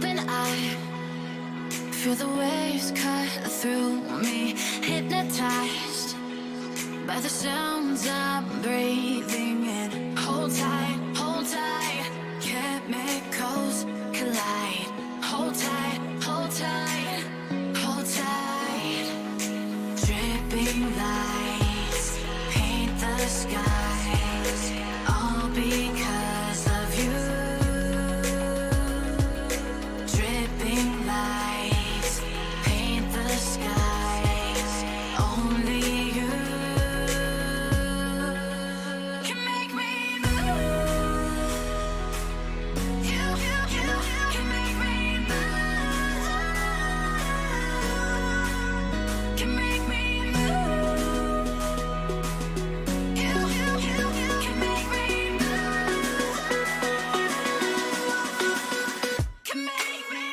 open eye, feel the waves cut through me, hypnotized by the sounds I'm breathing in. Hold tight, chemicals collide. Hold tight, hold tight, hold tight. Dripping lights paint the skies, all because of you. Dripping lights paint the skies, only you can make me move. You can make me move. Can make me move. You can make me move. Can make me.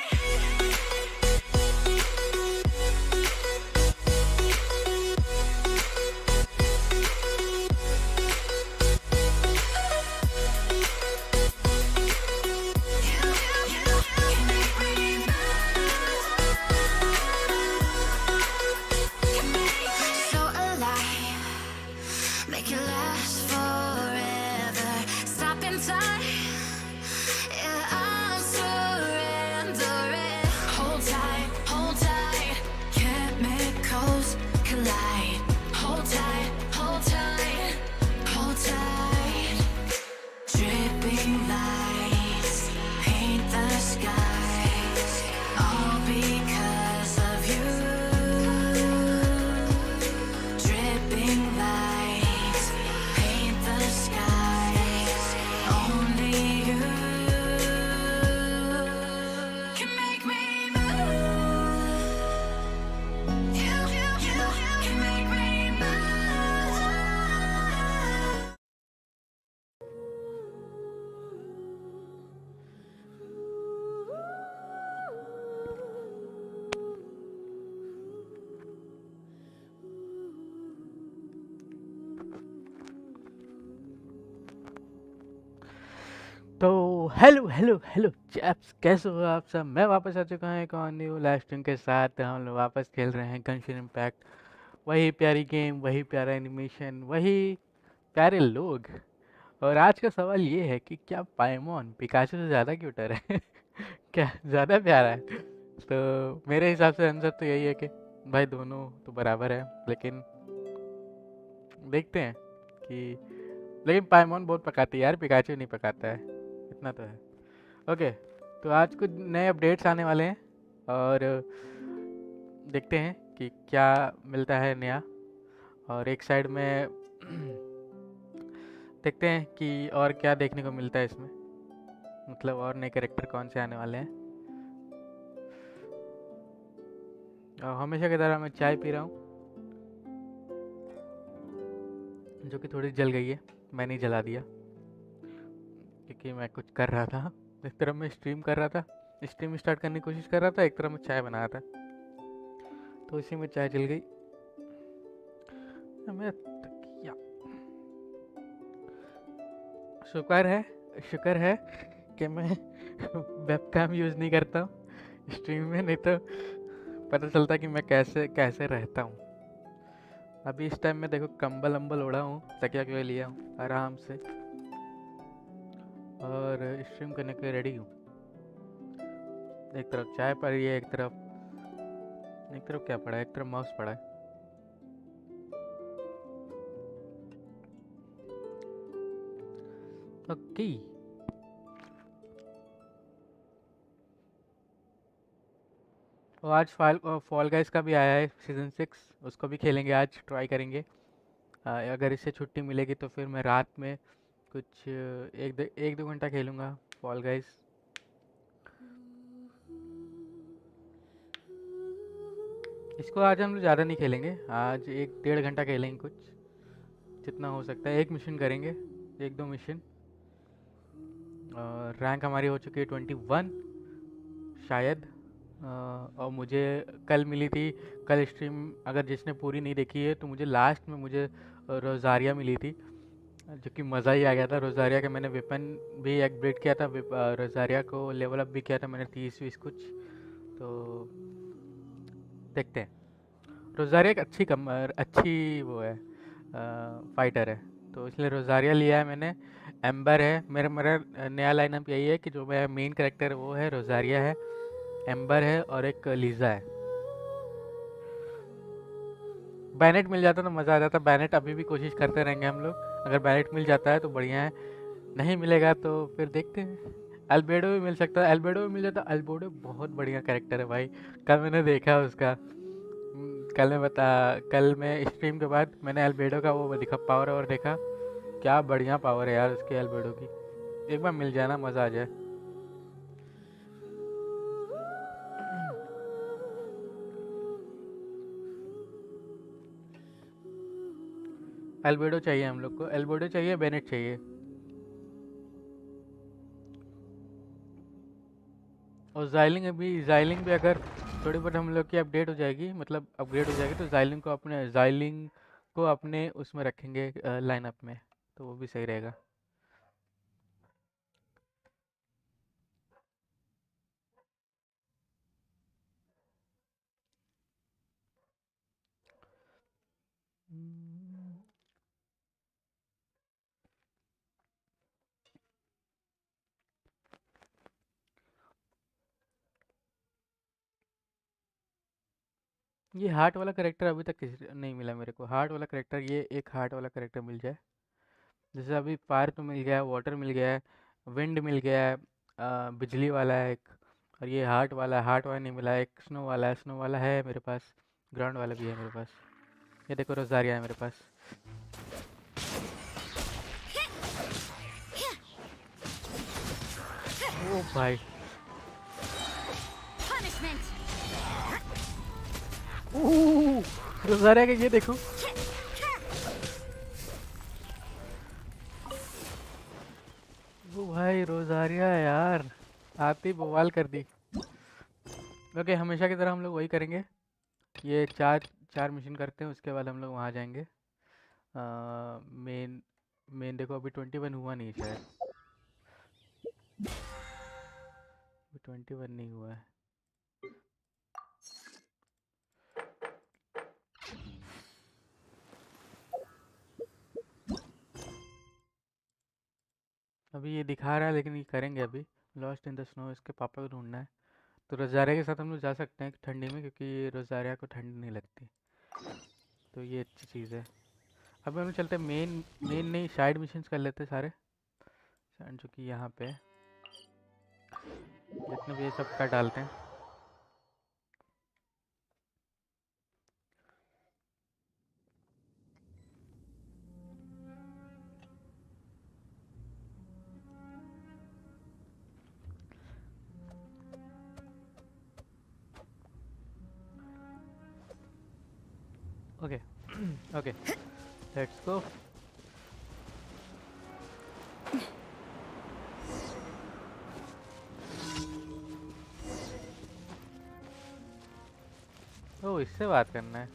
So alive, make it last forever. Stop in time, yeah, I'm surrendering. Hold tight, chemicals collide. Hold tight, hold tight, hold tight. Dripping lights paint the skies, all because of you. Dripping lights paint the skies, only you can make me move. You can make me move. तो hello hello hello chaps, कैसे हो आप सब। मैं वापस आ चुका हूँ एक और न्यू लाइव स्ट्रीम के साथ। हम लोग वापस खेल रहे हैं गनशिन इम्पैक्ट। वही प्यारी गेम, वही प्यारा एनिमेशन, वही प्यारे लोग। और आज का सवाल ये है कि क्या पाइमॉन पिकाचू से ज़्यादा क्यूटर है? क्या ज़्यादा प्यारा है? तो मेरे हिसाब से आंसर तो यही है कि भाई दोनों तो बराबर है, लेकिन देखते हैं कि लेकिन पाइमॉन बहुत पकाती है यार, पिकाचू नहीं पकाता है, इतना तो है। ओके, तो आज कुछ नए अपडेट्स आने वाले हैं और देखते हैं कि क्या मिलता है नया। और एक साइड में देखते हैं कि और क्या देखने को मिलता है इसमें, मतलब और नए कैरेक्टर कौन से आने वाले हैं। और हमेशा की तरह मैं चाय पी रहा हूँ, जो कि थोड़ी जल गई है। मैंने ही जला दिया क्योंकि मैं कुछ कर रहा था। एक तरफ मैं स्ट्रीम कर रहा था, स्ट्रीम स्टार्ट करने की कोशिश कर रहा था, एक तरफ मैं चाय बना रहा था, तो इसी में चाय जल गई। मैं तकिया, शुक्र है कि मैं वेबकैम यूज़ नहीं करता हूँ स्ट्रीम में, नहीं तो पता चलता कि मैं कैसे कैसे रहता हूँ। अभी इस टाइम में देखो, कंबल अम्बल ओढ़ा हूँ, तकिया के लिया हूँ आराम से, और स्ट्रीम करने के लिए रेडी हूँ। एक तरफ चाय पड़ी है, एक तरफ क्या पड़ा है, एक तरफ माउस पड़ा है। ओके, और आज फॉल गाइस का भी आया है सीज़न 6, उसको भी खेलेंगे आज, ट्राई करेंगे। अगर इससे छुट्टी मिलेगी तो फिर मैं रात में कुछ एक दो घंटा खेलूँगा फॉल गाइस। इसको आज हम लोग ज़्यादा नहीं खेलेंगे, आज 1-1.5 घंटा खेलेंगे, कुछ जितना हो सकता है। एक मिशन करेंगे, 1-2 मिशन। और रैंक हमारी हो चुकी है 21 शायद। और मुझे कल मिली थी, कल स्ट्रीम अगर जिसने पूरी नहीं देखी है तो मुझे लास्ट में मुझे रोज़ारिया मिली थी, जो कि मज़ा ही आ गया था। रोज़ारिया का मैंने वेपन भी अपग्रेड किया था, रोज़ारिया को लेवल अप भी किया था मैंने 30-20 कुछ। तो देखते हैं। रोज़ारिया एक अच्छी वो है, फाइटर है, तो इसलिए रोज़ारिया लिया है मैंने। एम्बर है मेरा मेरा नया लाइनअप यही है कि जो मेरा मेन कैरेक्टर वो है रोज़ारिया है, एम्बर है और एक लीज़ा है। बैनेट मिल जाता तो मज़ा आ जाता। बैनेट अभी भी कोशिश करते रहेंगे हम लोग, अगर बैनेट मिल जाता है तो बढ़िया है, नहीं मिलेगा तो फिर देखते हैं। अल्बेडो भी मिल सकता है, अल्बेडो भी मिल जाता। अल्बेडो बहुत बढ़िया कैरेक्टर है भाई, कल मैंने देखा उसका। कल मैं स्ट्रीम के बाद मैंने अल्बेडो का वो दिखा, पावर और देखा, क्या बढ़िया पावर है यार उसके अल्बेडो की। एक बार मिल जाए ना, मज़ा आ जाए। अल्बेडो चाहिए हम लोग को, अल्बेडो चाहिए, बेनेट चाहिए। और जाइलिंग भी अगर थोड़ी बहुत हम लोग की अपडेट हो जाएगी, मतलब अपग्रेड हो जाएगी, तो जाइलिंग को अपने उसमें रखेंगे लाइनअप में, तो वो भी सही रहेगा। ये हार्ट वाला करेक्टर अभी तक किसी नहीं मिला मेरे को। हार्ट वाला करेक्टर, ये एक हार्ट वाला करेक्टर मिल जाए। जैसे अभी फायर तो मिल गया है, वाटर मिल गया है, विंड मिल गया है, बिजली वाला है एक, और ये हार्ट वाला नहीं मिला है। एक स्नो वाला है, स्नो वाला है मेरे पास, ग्राउंड वाला भी है मेरे पास। ये देखो रोज़ारिया है मेरे पास। ओ भाई, रोज़ारिया का ये देखो। वो भाई रोज़ारिया यार, आती बवाल कर दी। ओके, हमेशा की तरह हम लोग वही करेंगे। ये चार चार मिशन करते हैं, उसके बाद हम लोग वहाँ जाएंगे। मेन मेन देखो, अभी 21 हुआ नहीं शायद, 21 नहीं हुआ है। अभी ये दिखा रहा है लेकिन ये करेंगे अभी। लॉस्ट इन द स्नो, इसके पापा को ढूंढना है। तो रोज़ारिया के साथ हम लोग जा सकते हैं ठंडी में, क्योंकि रोज़ारिया को ठंड नहीं लगती, तो ये अच्छी चीज़ है। अब हम लोग चलते हैं मेन मेन नहीं, साइड मिशंस कर लेते हैं सारे, जो कि यहाँ पे है। जितने भी ये सब कर डालते हैं। Okay okay, let's go. Oh, इससे बात करना है।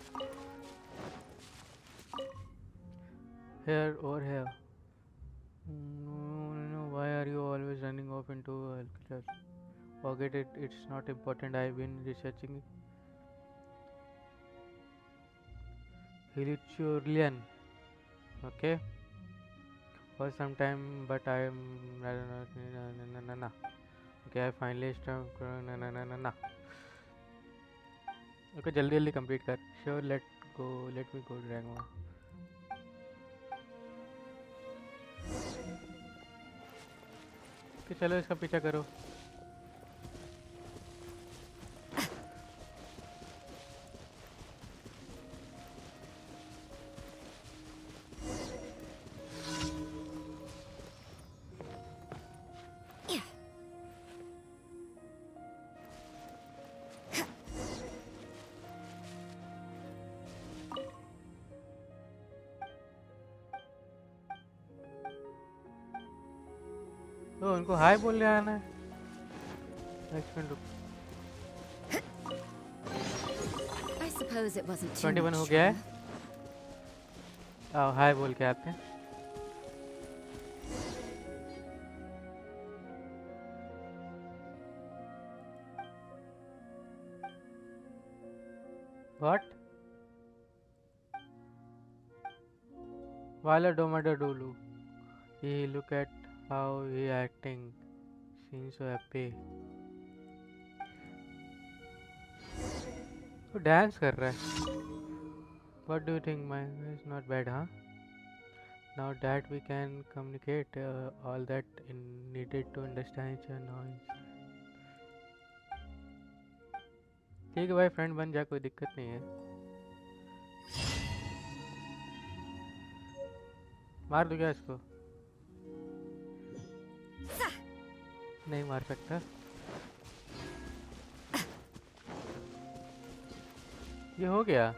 हेयर और here. No, why are you always running off into Alcatraz? Forget it, it's not important. I've been researching Hiliturian, okay, for some time, but I'm na. Okay, I finally stopped. Na. Okay, जल्दी जल्दी complete कर। Sure, let me go Dragon. Okay, चलो इसका पीछा करो। तो उनको हाय बोलने आना है। एक मिनट रुक। I suppose it wasn't too 21 much हो गया है। trouble. आओ हाय बोल के आते हैं। What? Wala domada dulu. He look at how he acting. Seems so happy. वो dance कर रहा है. What do you think? My is not bad, huh? Now that we can communicate all that needed to understand each other now. ठीक है भाई, friend बन जा, कोई दिक्कत नहीं है. मार दूँ क्या इसको? नहीं मार सकता. ये हो गया.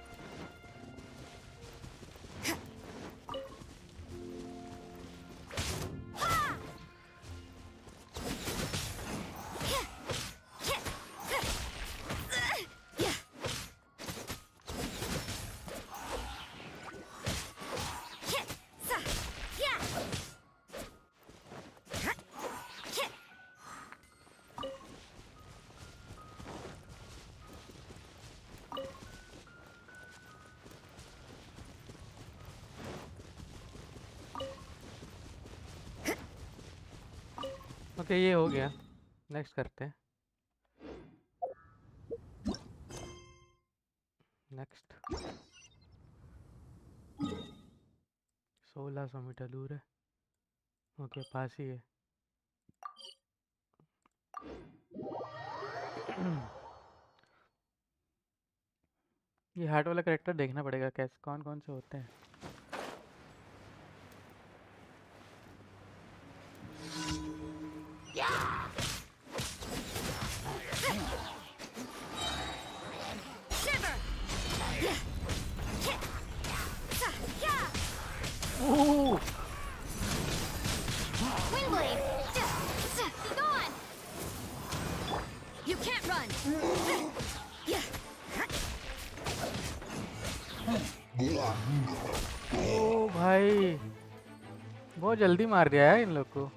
ओके ये हो गया. नेक्स्ट करते हैं. नेक्स्ट 1600 मीटर दूर है. ओके पास ही है. ये हार्ट वाला करेक्टर देखना पड़ेगा कैसे कौन कौन से होते हैं. ओ भाई बहुत जल्दी मार दिया है इन लोग को.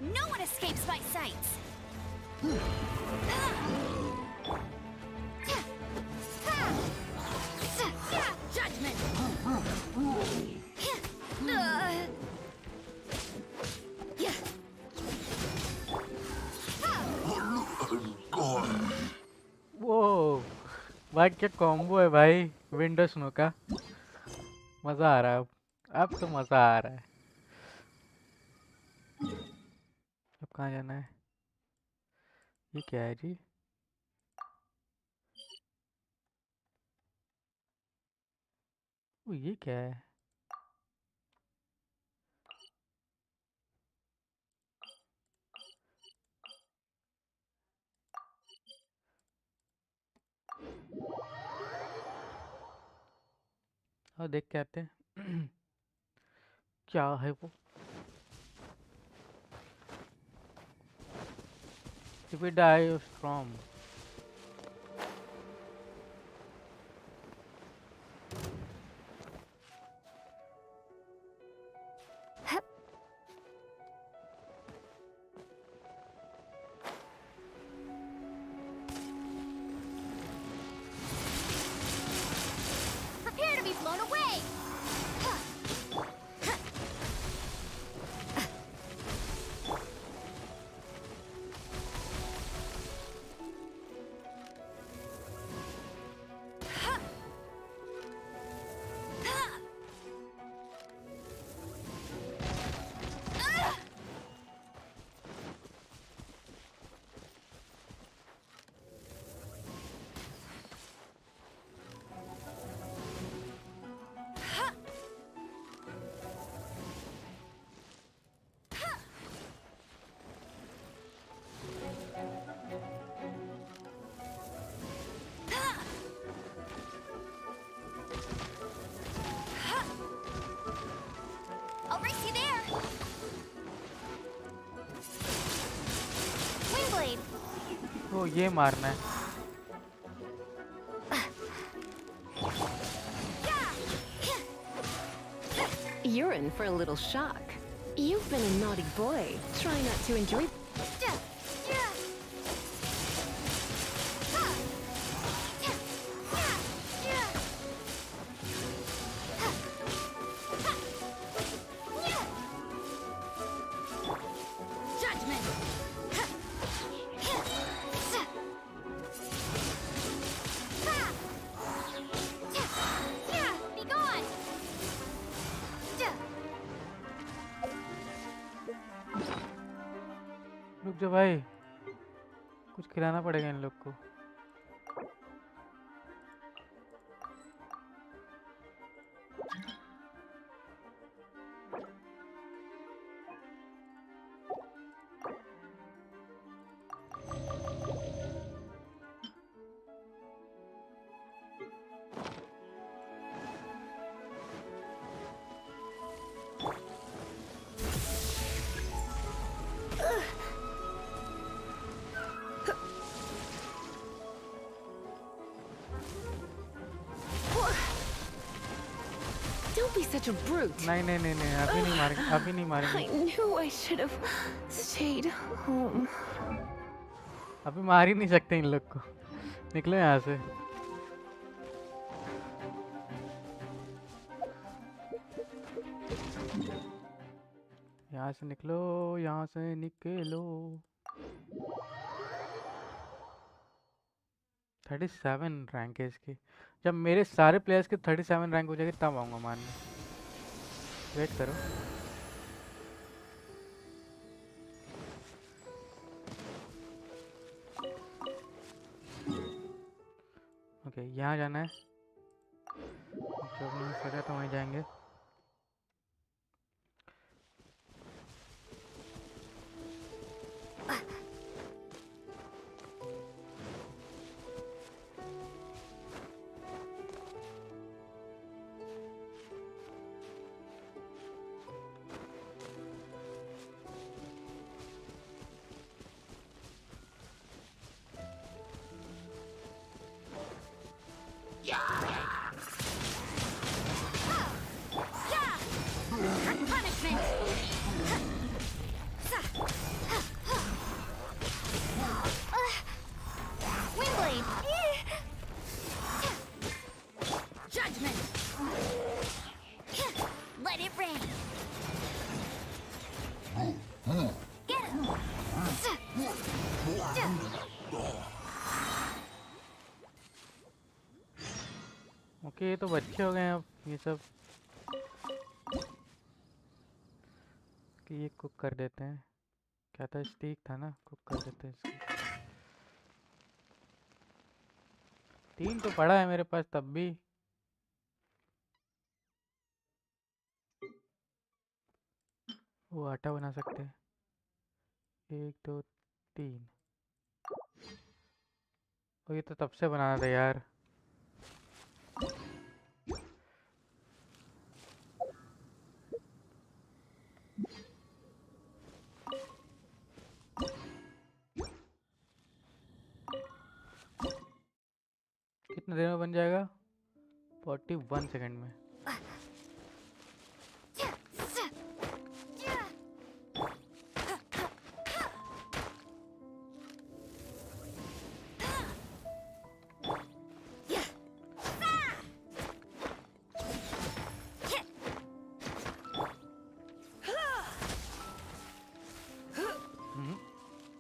No one escapes my sights. Judgment. वो भाई क्या कॉम्बो है भाई. विंडो स्नो का मजा आ रहा है. अब तो मजा आ रहा है. अब कहाँ जाना है? ये क्या है जी? ओ ये क्या है? और देख के आते हैं. क्या है वो? If we die, you storm. Prepare to be blown away. को ये मारना है। You're in for a little shock. You've been a naughty boy. Try not to enjoy. रुक जा भाई, कुछ खिलाना पड़ेगा इन लोग को। Don't be such a brute. नहीं नहीं नहीं नहीं, अभी नहीं मारेंगे, अभी नहीं I मारेंगे, knew I should have stayed home. अभी मार ही नहीं सकते इन लोग को। निकलो यहाँ से। यहाँ से निकलो, यहाँ से निकलो। 37 रैंक है इसकी। जब मेरे सारे प्लेयर्स के 37 रैंक हो जाएगी तब आऊँगा मारने। वेट करो। ओके, यहाँ जाना है। जो भी सोचा तो वहीं जाएंगे। ओके, ये तो बच्चे हो गए हैं अब ये सब। कि ये कुक कर देते हैं। क्या था, स्टीक था ना, कुक कर देते हैं इसको। 3 तो पड़ा है मेरे पास तब भी। वो आटा बना सकते हैं। 1 2 3। और ये तो तब से बनाना था यार। कितने देर में बन जाएगा? 41 सेकंड में।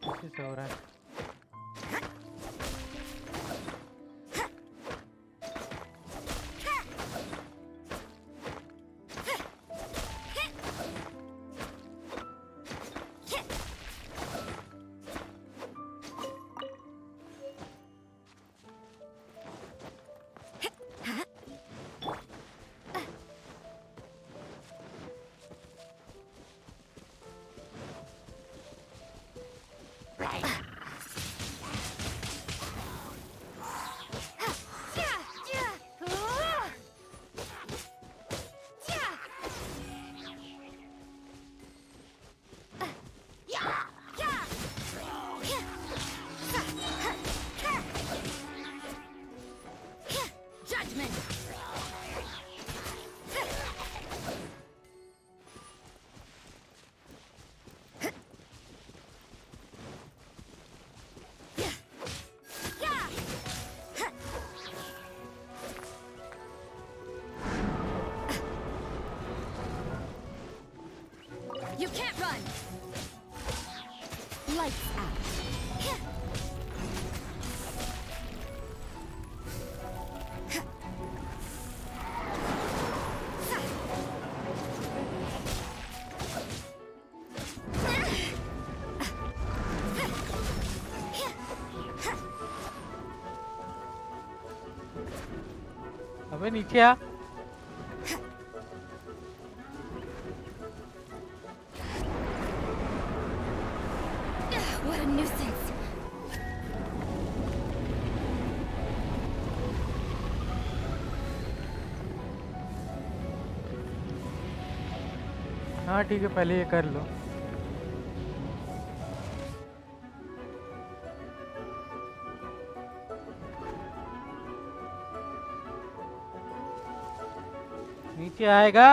इसी से हो रहा है। Punishment. You can't run. Lights out. अबे नीचे आ। What a nuisance. हाँ ठीक है, पहले ये कर लो। नीचे आएगा।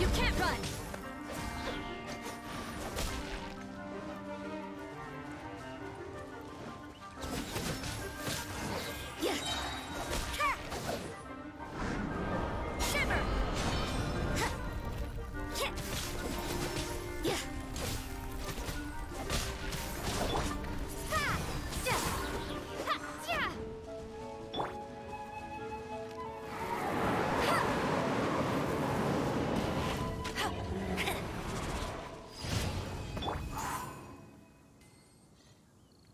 You can't run. Shiver.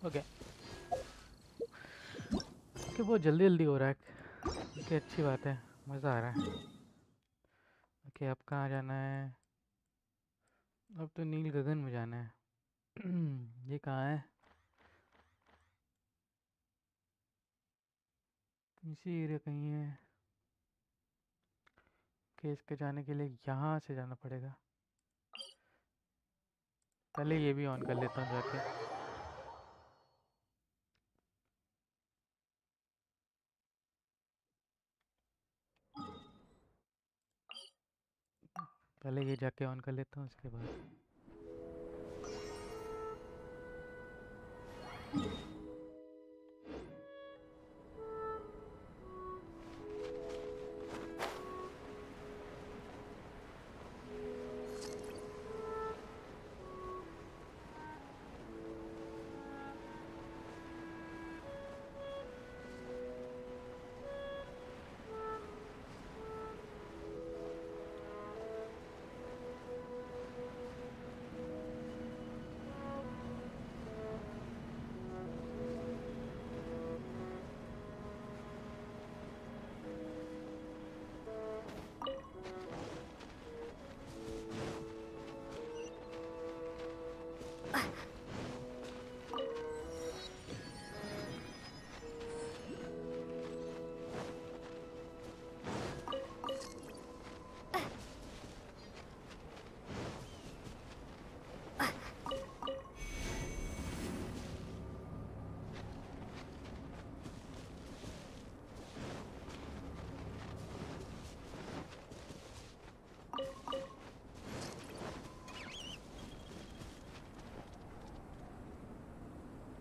Okay कि बहुत जल्दी जल्दी हो रहा है। ओके अच्छी बात है, मज़ा आ रहा है। ओके अब कहाँ जाना है? अब तो नील गगन में जाना है। ये कहाँ है? इसी एरिया कहीं है। ओके इसके जाने के लिए यहाँ से जाना पड़ेगा। पहले ये भी ऑन कर लेता हूँ जाके। पहले ये जाके ऑन कर लेता हूँ उसके बाद।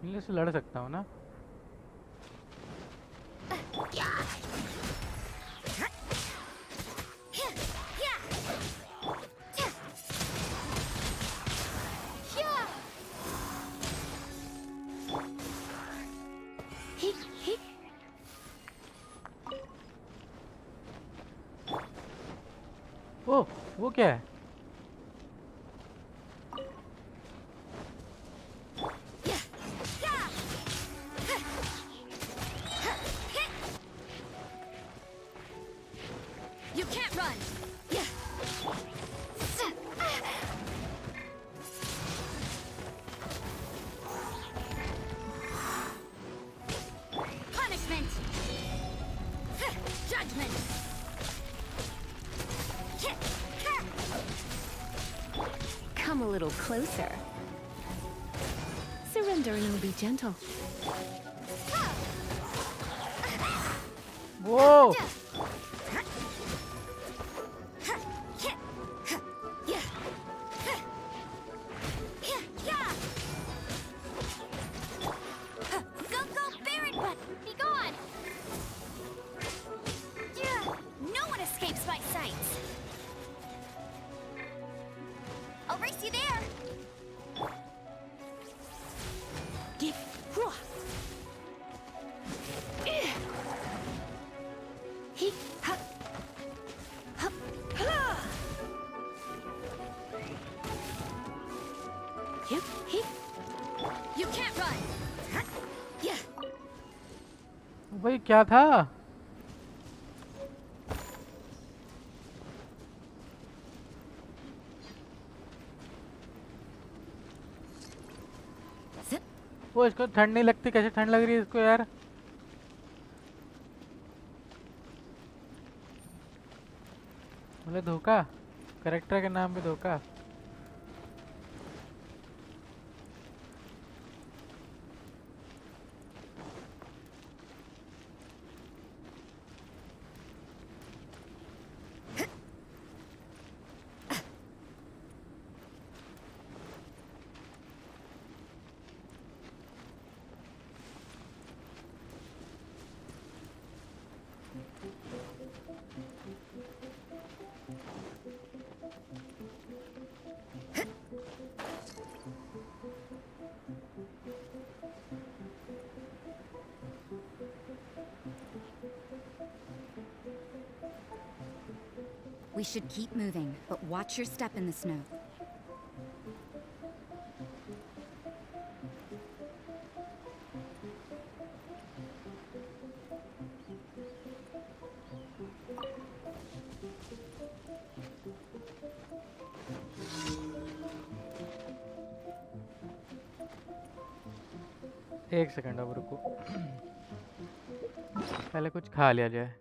नीले से लड़ सकता हूँ ना? वो क्या है? You can't run. Punishment. Judgment. Come a little closer. Surrender and I'll be gentle. Whoa! भाई क्या था? वो इसको ठंड नहीं लगती, कैसे ठंड लग रही है इसको यार? मतलब धोखा, कैरेक्टर के नाम पे धोखा। We should keep moving, but watch your step in the snow. एक सेकंड अब रुको, पहले कुछ खा लिया जाए,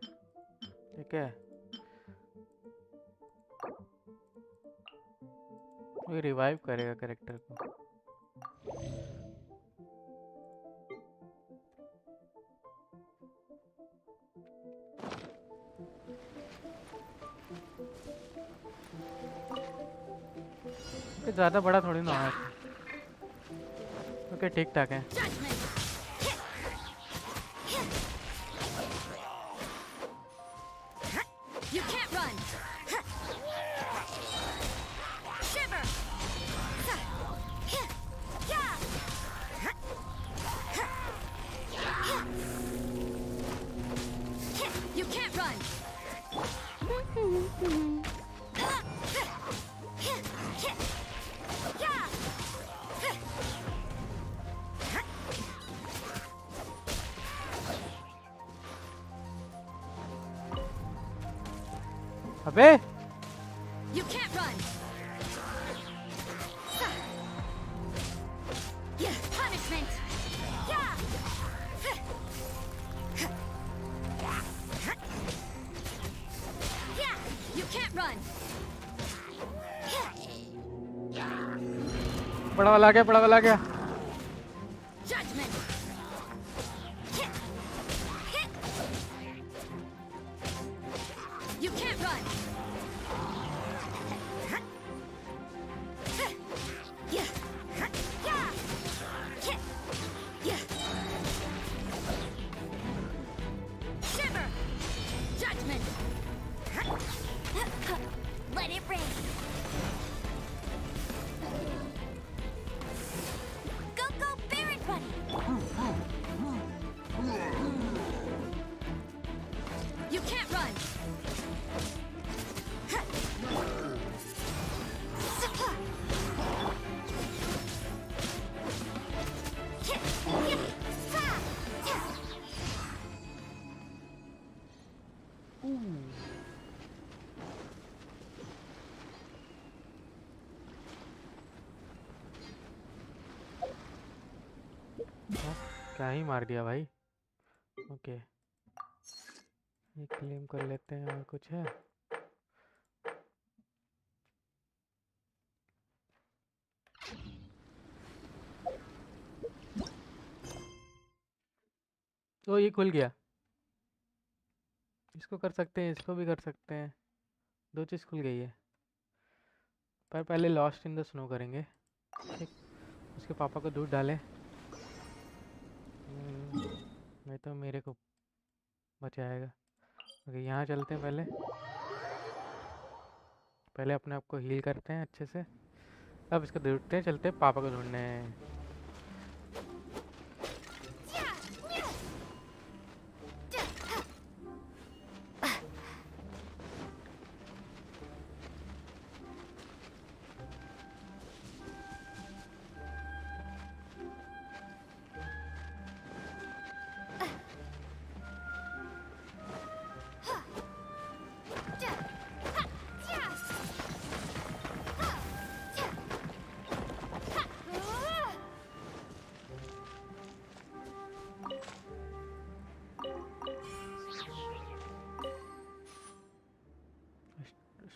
ठीक है? ये रिवाइव करेगा कैरेक्टर को। ये ज़्यादा बड़ा थोड़ी ना है, ओके ठीक ठाक है। अबे You can't run. Yeah, punishment. Yeah. Yeah, you can't run. बड़ा वाला आ गया, बड़ा वाला आ गया। Judgment. You can't run. Let it rain. Go, go, Baron Bunny. You can't run. क्या ही मार दिया भाई। ओके, ये क्लेम कर लेते हैं। और कुछ है? तो ये खुल गया, इसको कर सकते हैं, इसको भी कर सकते हैं, दो चीज़ खुल गई है। पर पहले लॉस्ट इन द स्नो करेंगे। ठीक, उसके पापा को दूध डालें। नहीं तो मेरे को बचाएगा। ओके, यहाँ चलते हैं, पहले पहले अपने आप को हील करते हैं अच्छे से। अब इसको ढूंढते हैं, चलते हैं पापा को ढूंढने।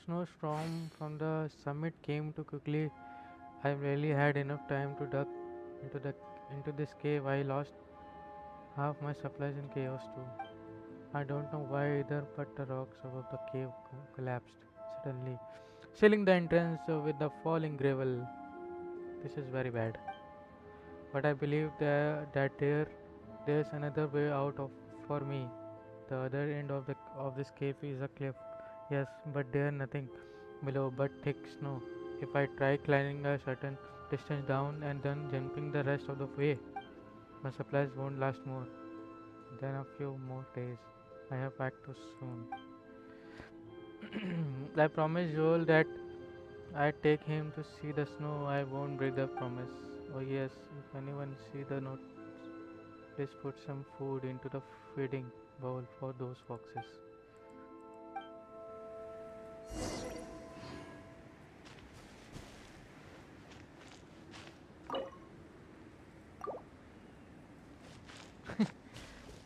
Snowstorm from the summit came too quickly. I barely had enough time to duck into the into this cave. I lost half my supplies in chaos too. I don't know why either, but the rocks above the cave collapsed suddenly, sealing the entrance with the falling gravel. This is very bad. But I believe there's another way out of for me. The other end of this cave is a cliff. Yes, but there nothing below but thick snow. If I try climbing a certain distance down and then jumping the rest of the way, my supplies won't last more than a few more days. I have back to soon. I promised Joel that I'd take him to see the snow. I won't break the promise. Oh yes, if anyone see the note, please put some food into the feeding bowl for those foxes.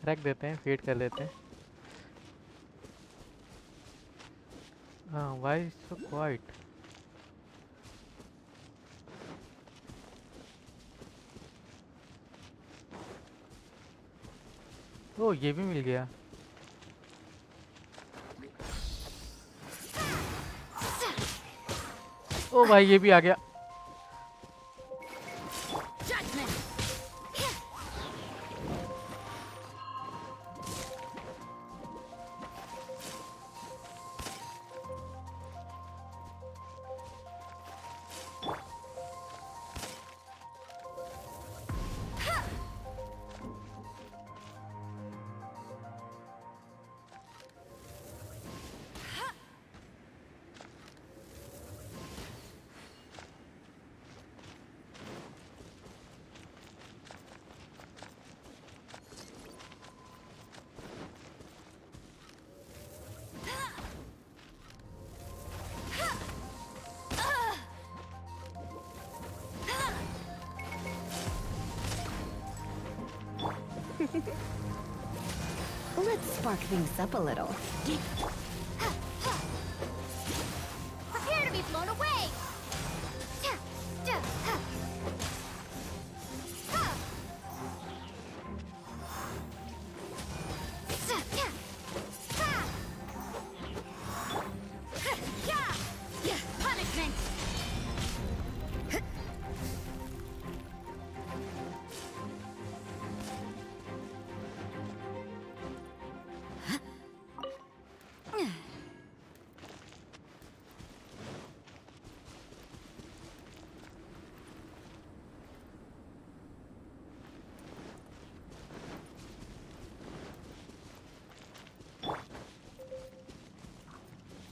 रख देते हैं, feed कर देते हैं। Why is so quiet? ओ ये भी मिल गया। ओ भाई ये भी आ गया। Let's spark things up a little. Prepare to be blown away! Punishment!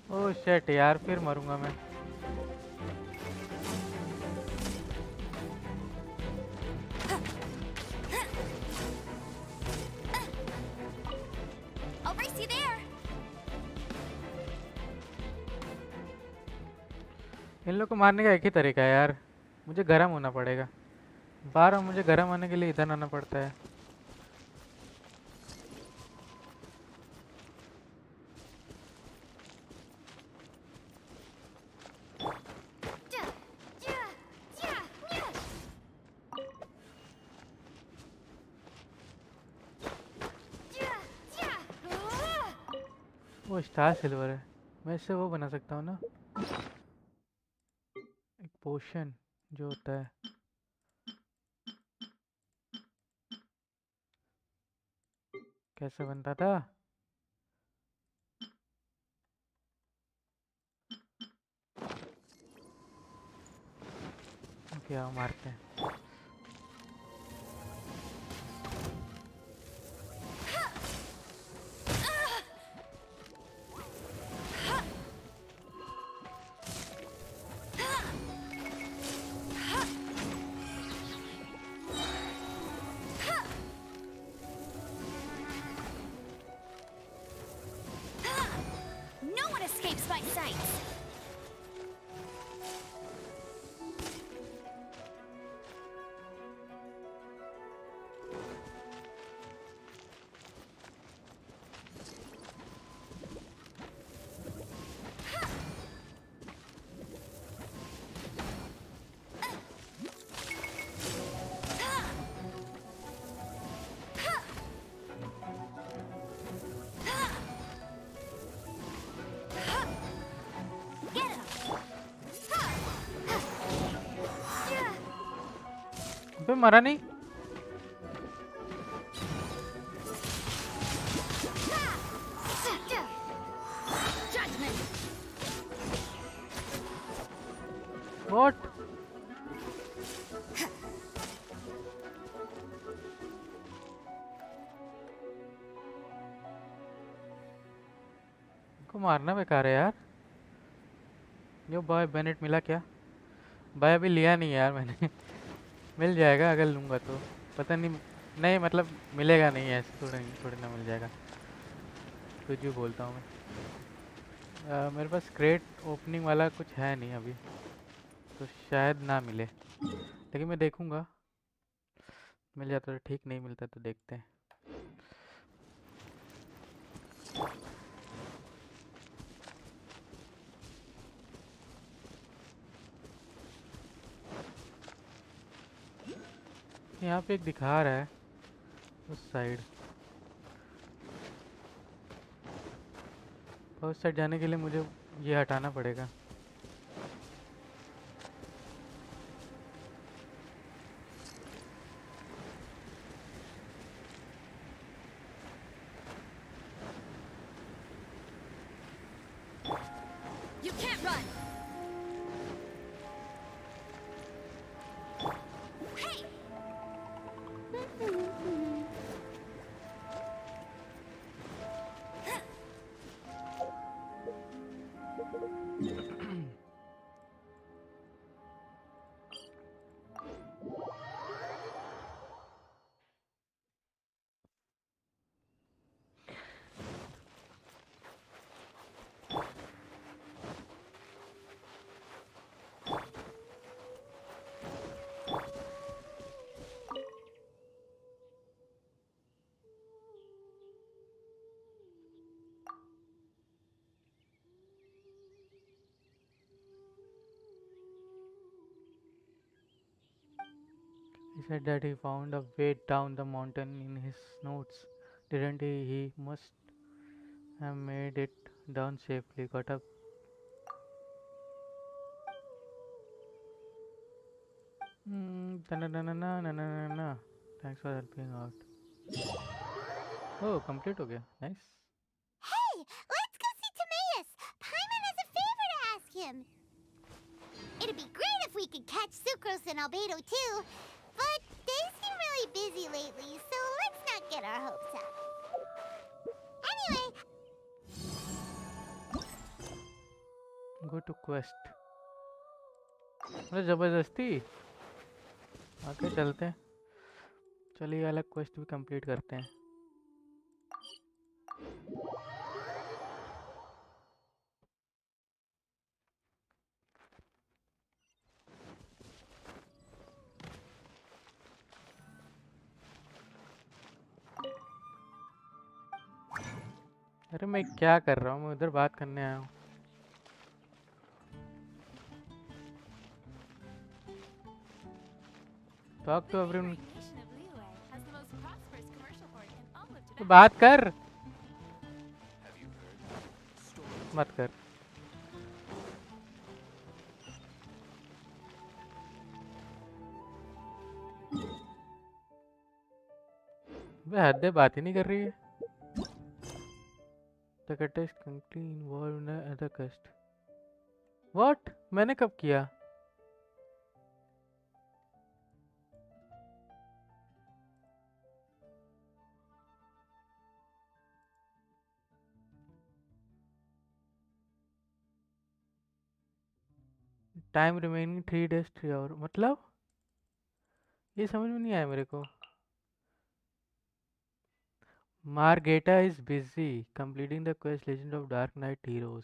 Oh shit यार, फिर मरूंगा मैं। I'll race you there! इन लोग को मारने का एक ही तरीका है यार, मुझे गर्म होना पड़ेगा। बार मुझे गर्म होने के लिए इधर आना पड़ता है। वो स्टार सिल्वर है, मैं इससे वो बना सकता हूँ ना, एक पोशन जो होता है। कैसे बनता था? क्या मारते हैं? No one escapes my sight! अबे मरा नहीं। What? को मारना बेकार है यार। यो बॉय बेनेट मिला क्या? भाई अभी लिया नहीं यार मैंने। मिल जाएगा अगर लूँगा तो। पता नहीं, नहीं मतलब मिलेगा नहीं, ऐसे थोड़ी ना मिल जाएगा। कुछ भी बोलता हूँ मैं। मेरे पास क्रेट ओपनिंग वाला कुछ है नहीं अभी, तो शायद ना मिले, लेकिन मैं देखूँगा। मिल जाता तो ठीक, नहीं मिलता तो देखते हैं। यहाँ पे एक दिखा रहा है उस साइड, और उस साइड जाने के लिए मुझे ये हटाना पड़ेगा। You can't run! Hey! He said that he found a way down the mountain in his notes. Didn't he? He must have made it down safely. Got up. Na. Thanks for helping out. Oh, complete हो गया. Nice. Hey, let's go see Timaeus. Paimon has a favor to ask him. It'd be great if we could catch Sucrose and Albedo too, but they seem really busy lately, so let's not get our hopes up. Anyway, Go to quest. मतलब जबरदस्ती आके चलते हैं। चलिए अलग quest भी complete करते हैं। अरे मैं क्या कर रहा हूँ, मैं उधर बात करने आया हूँ। Talk to everyone. तो बात कर। मत कर। वे हद बात ही नहीं कर रही है। The contest completely involved in other quest. What? मैंने कब किया? टाइम रिमेनिंग 3 days 3 hours, मतलब ये समझ में नहीं आया मेरे को। Margarita is busy completing the quest legend of dark night heroes.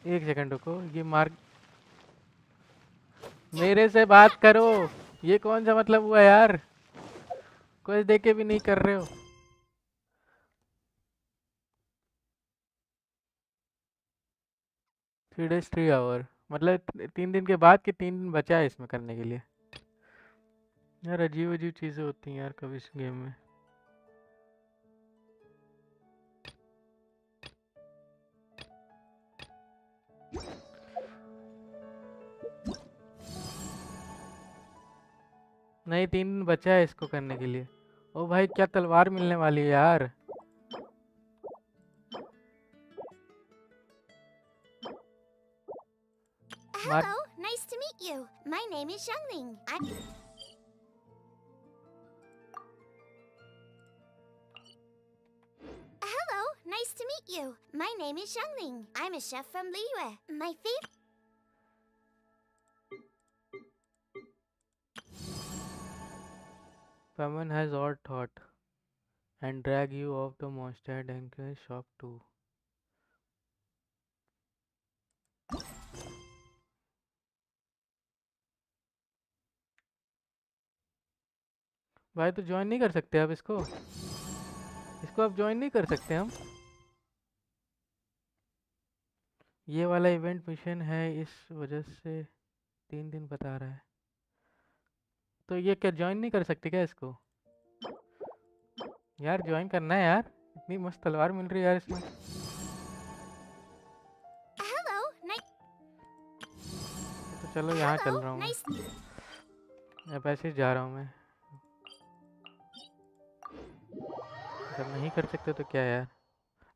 एक सेकंड रुको, ये मेरे से बात करो। ये कौन सा मतलब हुआ यार, क्वेस्ट देख के भी नहीं कर रहे हो। थ्री डेज 3 hours मतलब 3 दिन के बाद के 3 दिन बचा है इसमें करने के लिए। यार अजीब अजीब चीजें होती हैं यार कभी इस गेम में। नहीं 3 दिन बचा है इसको करने के लिए। ओ भाई क्या तलवार मिलने वाली है यार। Hello, nice to meet you. My name is Xiangling. Hello, nice to meet you. My name is Xiangling. I'm a chef from Liyue. My favorite. Paimon has odd thought and drag you off the monster and encourage shop too. भाई तो join नहीं कर सकते अब इसको अब join नहीं कर सकते हम। ये वाला इवेंट मिशन है इस वजह से 3 दिन बता रहा है। तो ये क्या ज्वाइन नहीं कर सकते क्या इसको? यार ज्वाइन करना है यार, इतनी मस्त तलवार मिल रही है यार इसमें। Hello, तो चलो यहाँ चल रहा हूँ nice. मैं पैसे ही जा रहा हूँ मैं। जब नहीं कर सकते तो क्या यार,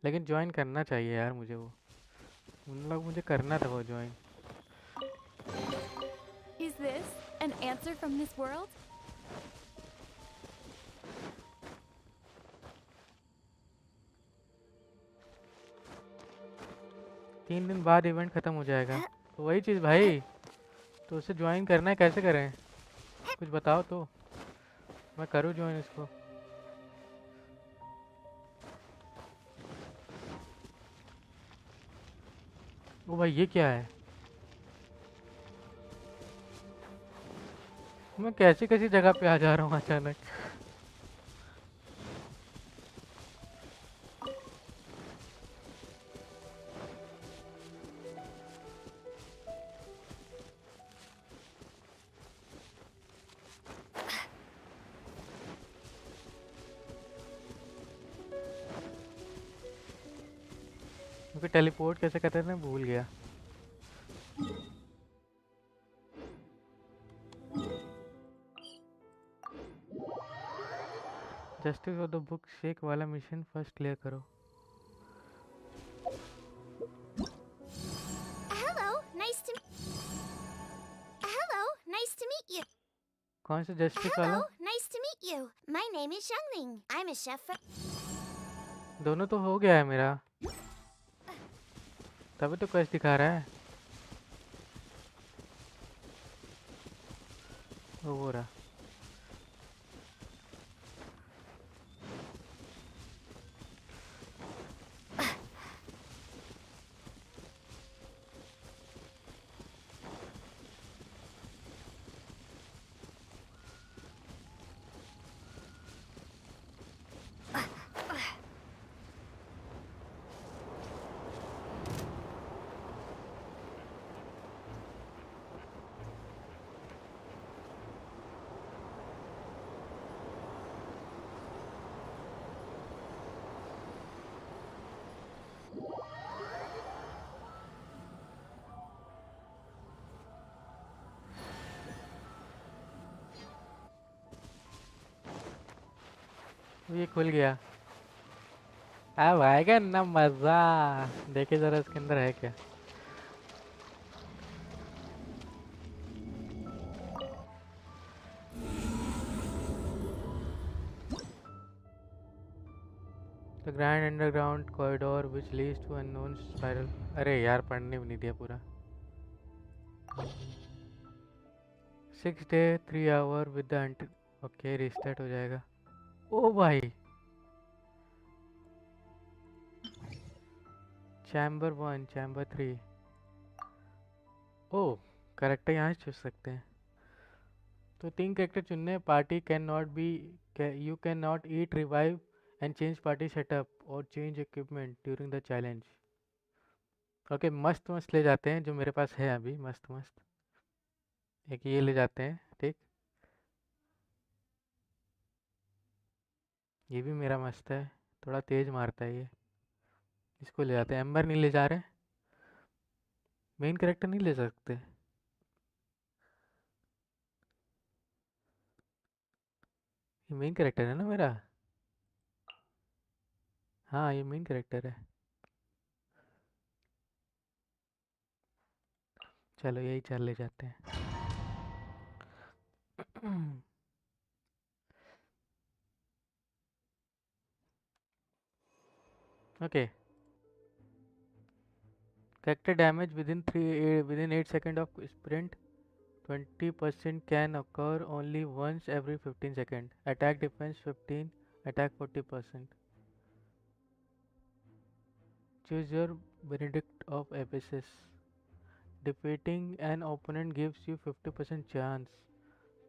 लेकिन ज्वाइन करना चाहिए यार मुझे। वो मतलब मुझे करना था वो join. Is this an answer from this world? तीन दिन बाद इवेंट खत्म हो जाएगा तो वही चीज़ भाई, तो उसे ज्वाइन करना है, कैसे करें कुछ बताओ तो मैं करूँ ज्वाइन इसको। ओ भाई ये क्या है, मैं कैसी कैसी जगह पे आ जा रहा हूँ अचानक। क्योंकि टेलीपोर्ट कैसे करते थे मैं भूल गया। Justice of the book shake वाला मिशन फर्स्ट क्लियर करो। Hello, nice to meet you. कौन सा जस्टिस वाला? Hello, nice to meet you. My name is Xiangling. I'm a chef from. दोनों तो हो गया है मेरा, तभी तो क्वेस्ट दिखा रहा है। वो रहा। ये खुल गया। अब आएगा ना मजा। देखे जरा इसके अंदर है क्या। The grand underground corridor which leads to unknown spiral. अरे यार पढ़ने भी नहीं दिया पूरा। 6 day 3 hour with the okay restart हो जाएगा। ओ भाई चैम्बर 1 चैम्बर 3। ओ करेक्टर यहाँ से चूज सकते हैं। तो 3 करेक्टर चुनने हैं। Party can not be you can not eat revive and change party setup और change equipment during the challenge. Okay मस्त मस्त ले जाते हैं जो मेरे पास है अभी। मस्त मस्त एक ये ले जाते हैं। ठीक ये भी मेरा मस्त है। थोड़ा तेज मारता है ये। इसको ले जाते हैं। एम्बर नहीं ले जा रहे। मेन कैरेक्टर नहीं ले सकते। ये मेन कैरेक्टर है ना मेरा। हाँ ये मेन कैरेक्टर है। चलो यही चल ले जाते हैं। Okay character damage within 8 seconds of sprint 20% can occur only once every 15 seconds. Attack defense 15, attack 40%. Choose your benedict of abysses. Defeating an opponent gives you 50% chance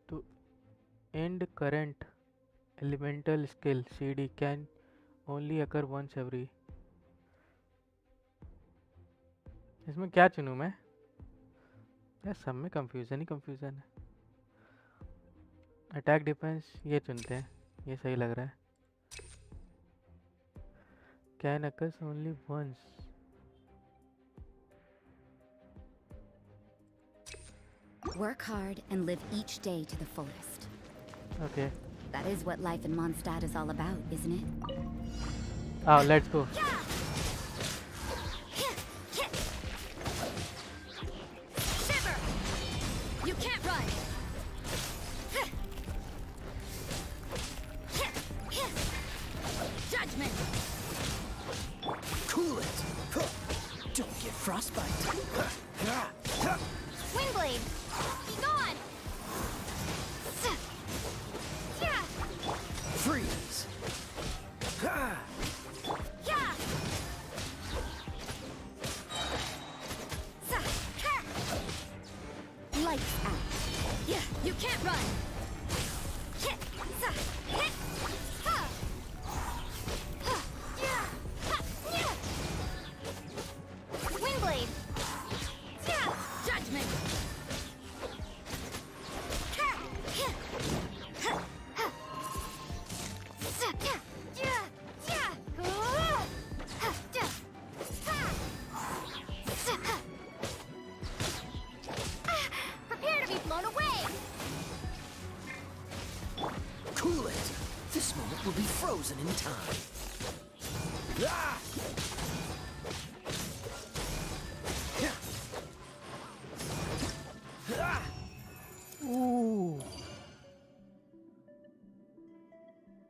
to end current elemental skill CD can only occur once every। इसमें क्या चुनूं मैं यार। सब में confusion ही confusion है। Attack defence ये चुनते हैं। ये सही लग रहा है। Can occurs only once. Work hard and live each day to the fullest. Okay That is what life in Mondstadt is all about, isn't it? आओ let's go. Shiver! You can't run! Judgment! Cool it! Don't get frostbite! Windblade! Be gone! Freeze! Yeah! Lights out. Yeah, you can't run! Windblade! Judgment! Prepare to be blown away! Cool it! This moment will be frozen in time. Ah!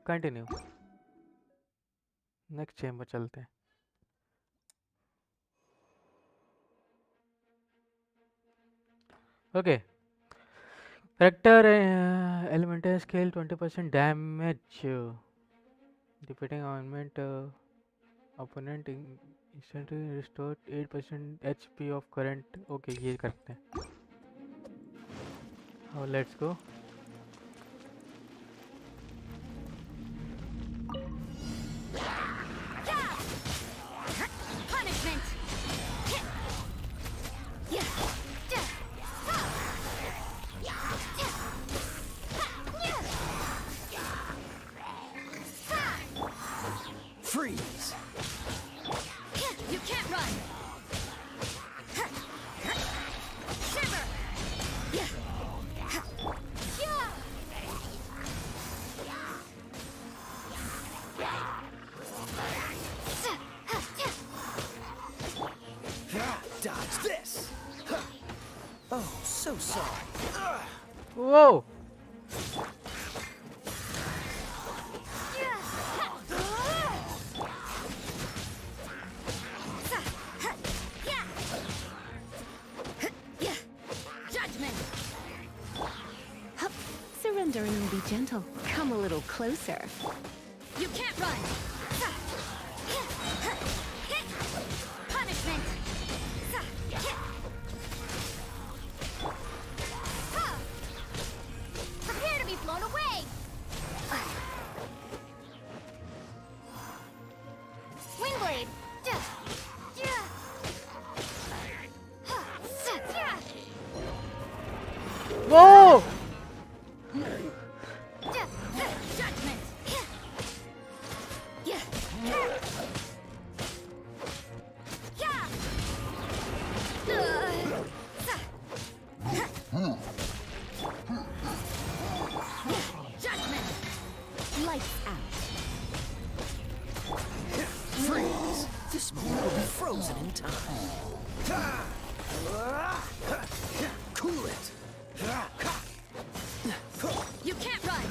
Continue. Next chamber चलते हैं। Okay character elemental scale 20% damage defeating ornament opponent instantly restore 8% HP of current. Okay ये करते हैं। और let's go. Punishment! Freeze! You can't run! Shiver! so sorry. वो Judgment. Hup. Surrender and be gentle. Come a little closer. You can't run. Punishment. Prepare to be blown away. Wingblade. वो Judgment. Judgment. Lights out. Freeze! This moment will be frozen in time. Cool it! You can't run.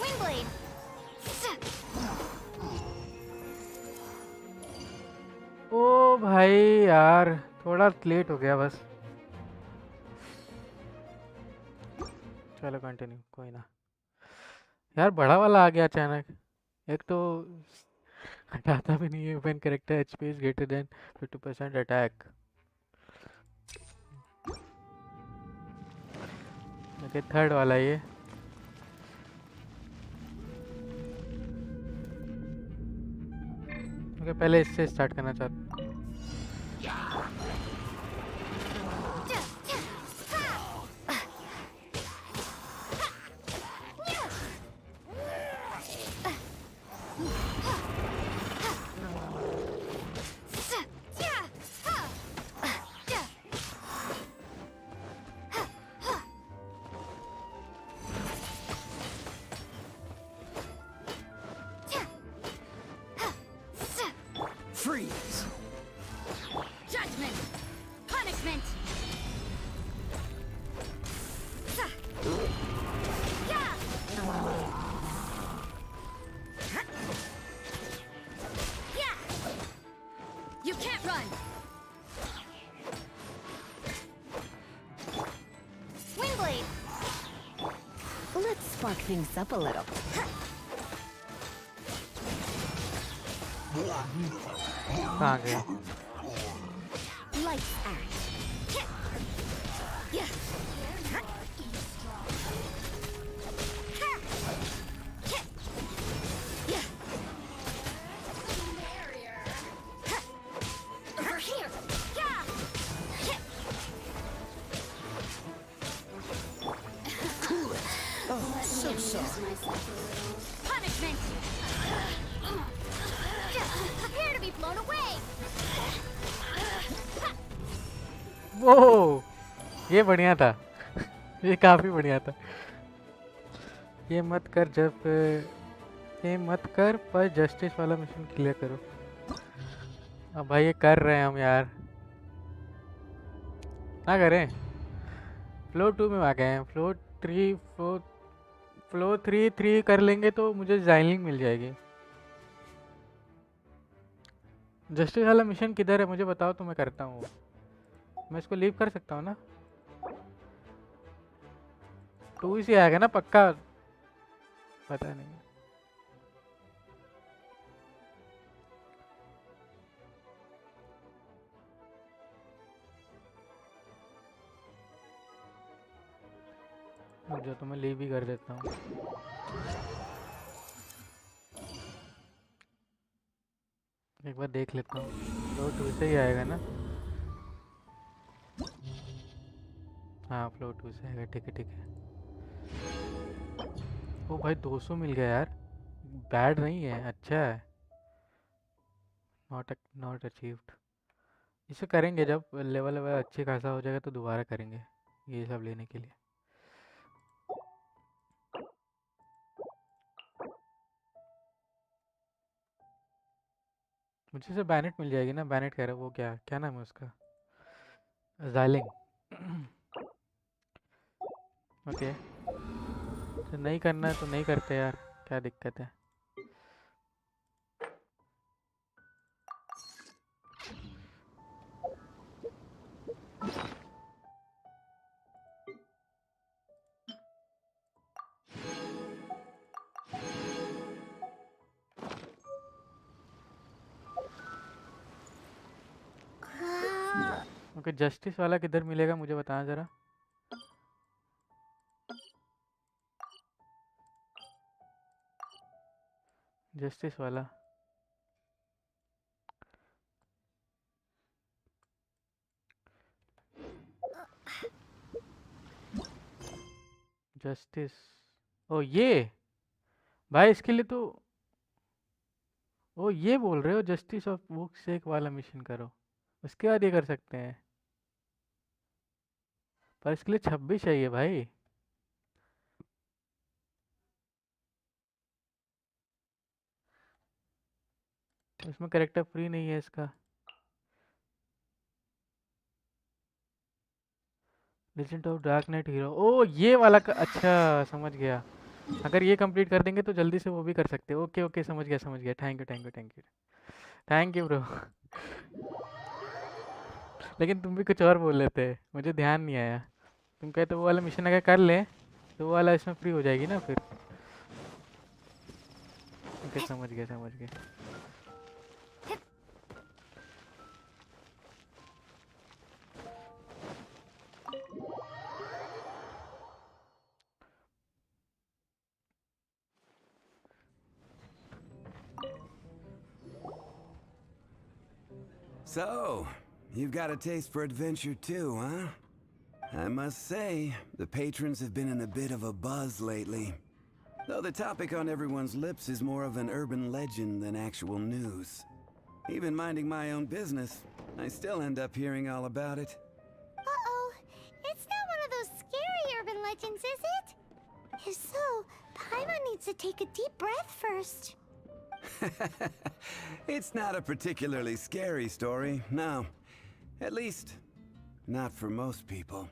Wingblade. ओ भाई यार थोड़ा late हो गया बस। चलो continue, कोई ना यार। बड़ा वाला आ गया अचानक। एक तो हटाता भी नहीं है when character HP is greater than 50% attack. Okay third वाला ये। ओके पहले इससे स्टार्ट करना चाहता हूँ। Freeze! Judgment. Punishment. You can't run. Wingblade. Let's spark things up a little. कहाँ गया? Lights out. Over here. Cool it! Oh, so sorry. Punishment. Prepare to be blown away. वो ये बढ़िया था। ये काफी बढ़िया था। ये मत कर पर जस्टिस वाला मिशन क्लियर करो। अब भाई ये कर रहे हैं हम यार, ना करें। फ्लो 2 में आ गए हैं। फ्लो 3 कर लेंगे तो मुझे जाइलिंग मिल जाएगी। जस्टिस वाला मिशन किधर है मुझे बताओ तो मैं करता हूँ। मैं इसको लीव कर सकता हूँ ना? 2 ही से आएगा ना पक्का? पता नहीं। जो तो मैं लीव ही कर देता हूँ। एक बार देख लेता हूँ। फ्लो 2 से ही आएगा ना? हाँ फ्लो 2 से आएगा। ठीक है ठीक है। ओ भाई 200 मिल गया यार। बैड नहीं है, अच्छा है। Not achieved. इसे करेंगे जब लेवल लेवल अच्छे खासा हो जाएगा तो दोबारा करेंगे ये सब लेने के लिए। मुझे से बैनेट मिल जाएगी ना, बैनेट कह रहा है वो, क्या क्या नाम है उसका, जाइलिंग। ओके, तो नहीं करना है तो नहीं करते यार, क्या दिक्कत है। ओके, जस्टिस वाला किधर मिलेगा मुझे बताना ज़रा। जस्टिस वाला जस्टिस, ओ ये भाई इसके लिए तो, ओ ये बोल रहे हो जस्टिस ऑफ बुक सेक वाला मिशन करो, उसके बाद ये कर सकते हैं, पर इसके लिए 26 चाहिए भाई। इसमें करेक्टर फ्री नहीं है इसका। Legend of dark knight hero, oh ये वाला अच्छा समझ गया। अगर ये कंप्लीट कर देंगे तो जल्दी से वो भी कर सकते हैं। ओके ओके, समझ गया समझ गया, thank you thank you thank you thank you bro. लेकिन तुम भी कुछ और बोल लेते, मुझे ध्यान नहीं आया। तुम कहते वो वाला मिशन अगर कर ले तो वो वाला इसमें फ्री हो जाएगी ना फिर। ओके समझ गया समझ गया। So, you've got a taste for adventure too, huh? I must say, the patrons have been in a bit of a buzz lately. Though the topic on everyone's lips is more of an urban legend than actual news. Even minding my own business, I still end up hearing all about it. Uh-oh. It's not one of those scary urban legends, is it? If so, Paimon needs to take a deep breath first. It's not a particularly scary story, no. At least, not for most people.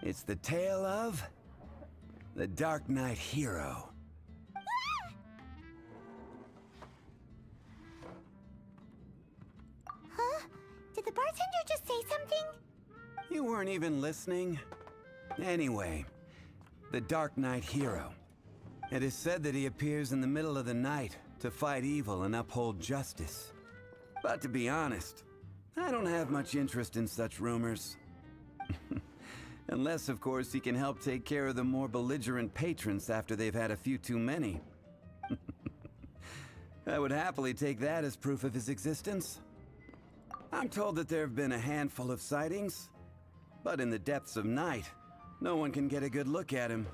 It's the tale of the Dark Knight Hero. Huh? Did the bartender just say something? You weren't even listening? Anyway, the Dark Knight Hero. It is said that he appears in the middle of the night to fight evil and uphold justice. But to be honest, I don't have much interest in such rumors. Unless, of course, he can help take care of the more belligerent patrons after they've had a few too many. I would happily take that as proof of his existence. I'm told that there have been a handful of sightings, but in the depths of night, no one can get a good look at him.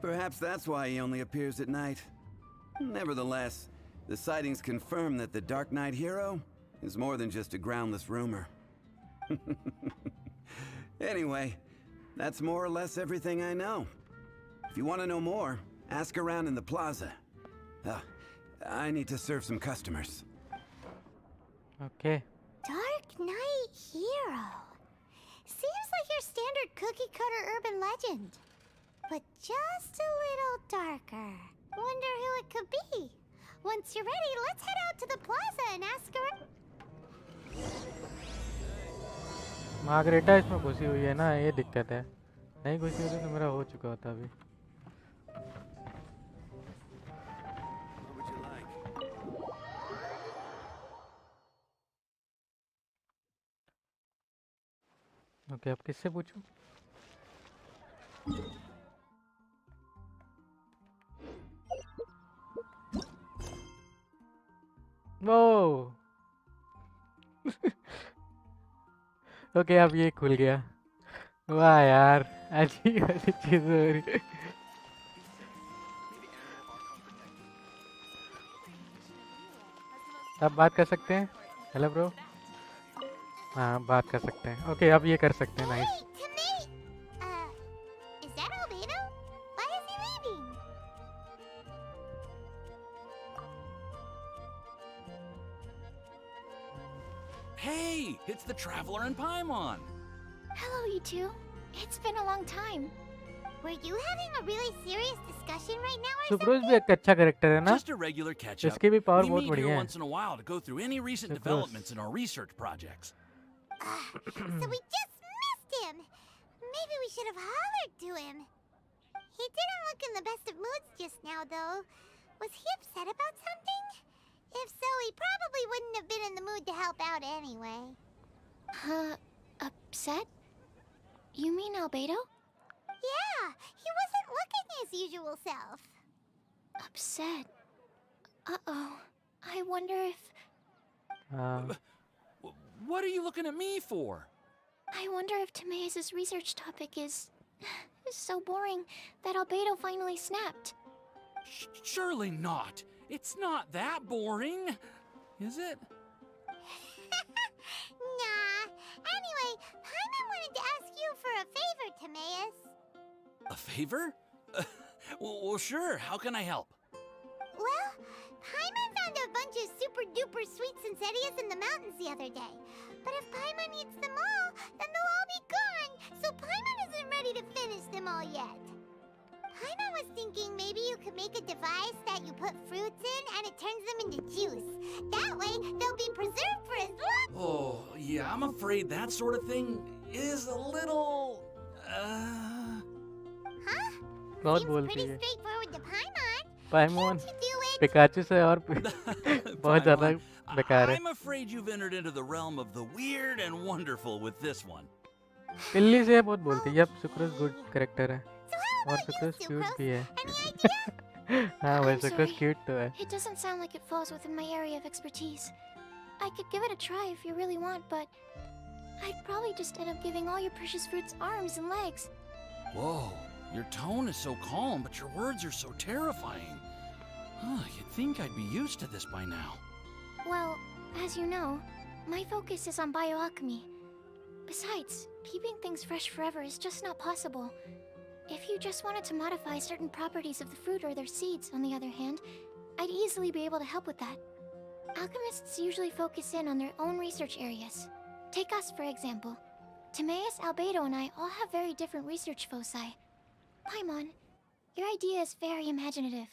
Perhaps that's why he only appears at night. Nevertheless, the sightings confirm that the Dark Knight Hero is more than just a groundless rumor. Anyway, that's more or less everything I know. If you want to know more, ask around in the plaza. I need to serve some customers. Okay. Dark Knight Hero. Seems like your standard cookie-cutter urban legend. But just a little darker. Wonder who it could be. Once you're ready, let's head out to the plaza and ask around. Margarita इसमें घुसी हुई है ना, ये दिक्कत है। नहीं घुसी होती तो मेरा हो चुका होता अभी। ओके, अब किससे पूछूं? वो ओके, अब ये खुल गया। वाह यार, अजीब अजीब चीज़ हो रही है। अब बात कर सकते हैं. Hello bro. हाँ बात कर सकते हैं. ओके अब ये कर सकते हैं. Nice. To me! Is that Albedo? Why is he leaving? Hey, it's the Traveler and Paimon. Hello, you two. It's been a long time. Were you having a really serious discussion right now or sucrose something? भी एक अच्छा character है ना. Just a regular catch-up. इसकी भी power We बहुत meet बढ़िया here है. once in a while to go through any recent Of course. developments in our research projects. So we just missed him. Maybe we should have hollered to him. He didn't look in the best of moods just now, though. Was he upset about something? If so, he probably wouldn't have been in the mood to help out anyway. Upset? You mean Albedo? Yeah, he wasn't looking his usual self. Upset. Uh-oh. I wonder if... हाँ. What are you looking at me for? I wonder if Timaeus' research topic is so boring that Albedo finally snapped. Surely not. It's not that boring, is it? Nah. Anyway, Paimon wanted to ask you for a favor, Timaeus. A favor? Well, sure. How can I help? Well, Paimon found a bunch of super-duper sweet Sincerias in the mountains the other day. But if Paimon eats them all, then they'll all be gone, so Paimon isn't ready to finish them all yet. Paimon was thinking maybe you could make a device that you put fruits in and it turns them into juice. That way, they'll be preserved for as long... Oh, yeah, I'm afraid that sort of thing is a little... Huh? बहुत Seems बोलती pretty है. straightforward to Paimon. पाइमोन Can't you do it? Pikachu से और बहुत ज़्यादा Paimon, बेकार है. I'm afraid you've entered into the realm of the weird and wonderful with this one. पिल्ली से बहुत बोलती है. यप सुक्रोज गुड कैरेक्टर है. So how और about you, sucrose cute Sucrose? भी है. Any idea? हाँ वही I'm सुक्रोज sorry. क्यूट तो है. It doesn't sound like it falls within my area of expertise. I could give it a try if you really want, but I'd probably just end up giving all your precious fruits arms and legs. Whoa, your tone is so calm, but your words are so terrifying. You'd think I'd be used to this by now. Well, as you know, my focus is on bioalchemy. Besides, keeping things fresh forever is just not possible. If you just wanted to modify certain properties of the fruit or their seeds, on the other hand, I'd easily be able to help with that. Alchemists usually focus in on their own research areas. Take us, for example. Timaeus, Albedo, and I all have very different research foci. Paimon, your idea is very imaginative,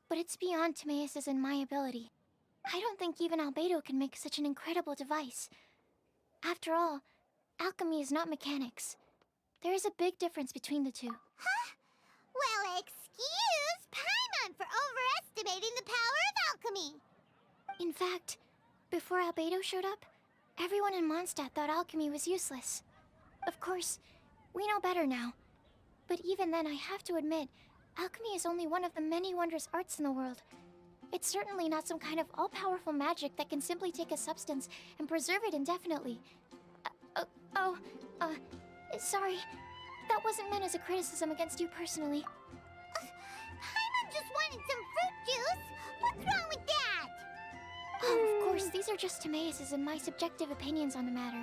but it's beyond Timaeus' and my ability. I don't think even Albedo can make such an incredible device. After all, alchemy is not mechanics. There is a big difference between the two. Huh? Well, excuse Paimon for overestimating the power of alchemy. In fact, before Albedo showed up, everyone in Mondstadt thought alchemy was useless. Of course, we know better now. But even then, I have to admit, alchemy is only one of the many wondrous arts in the world. It's certainly not some kind of all-powerful magic that can simply take a substance and preserve it indefinitely. Sorry. That wasn't meant as a criticism against you personally. Paimon just wanted some fruit juice. What's wrong with that? Oh, of course, these are just Timaeus' and my subjective opinions on the matter.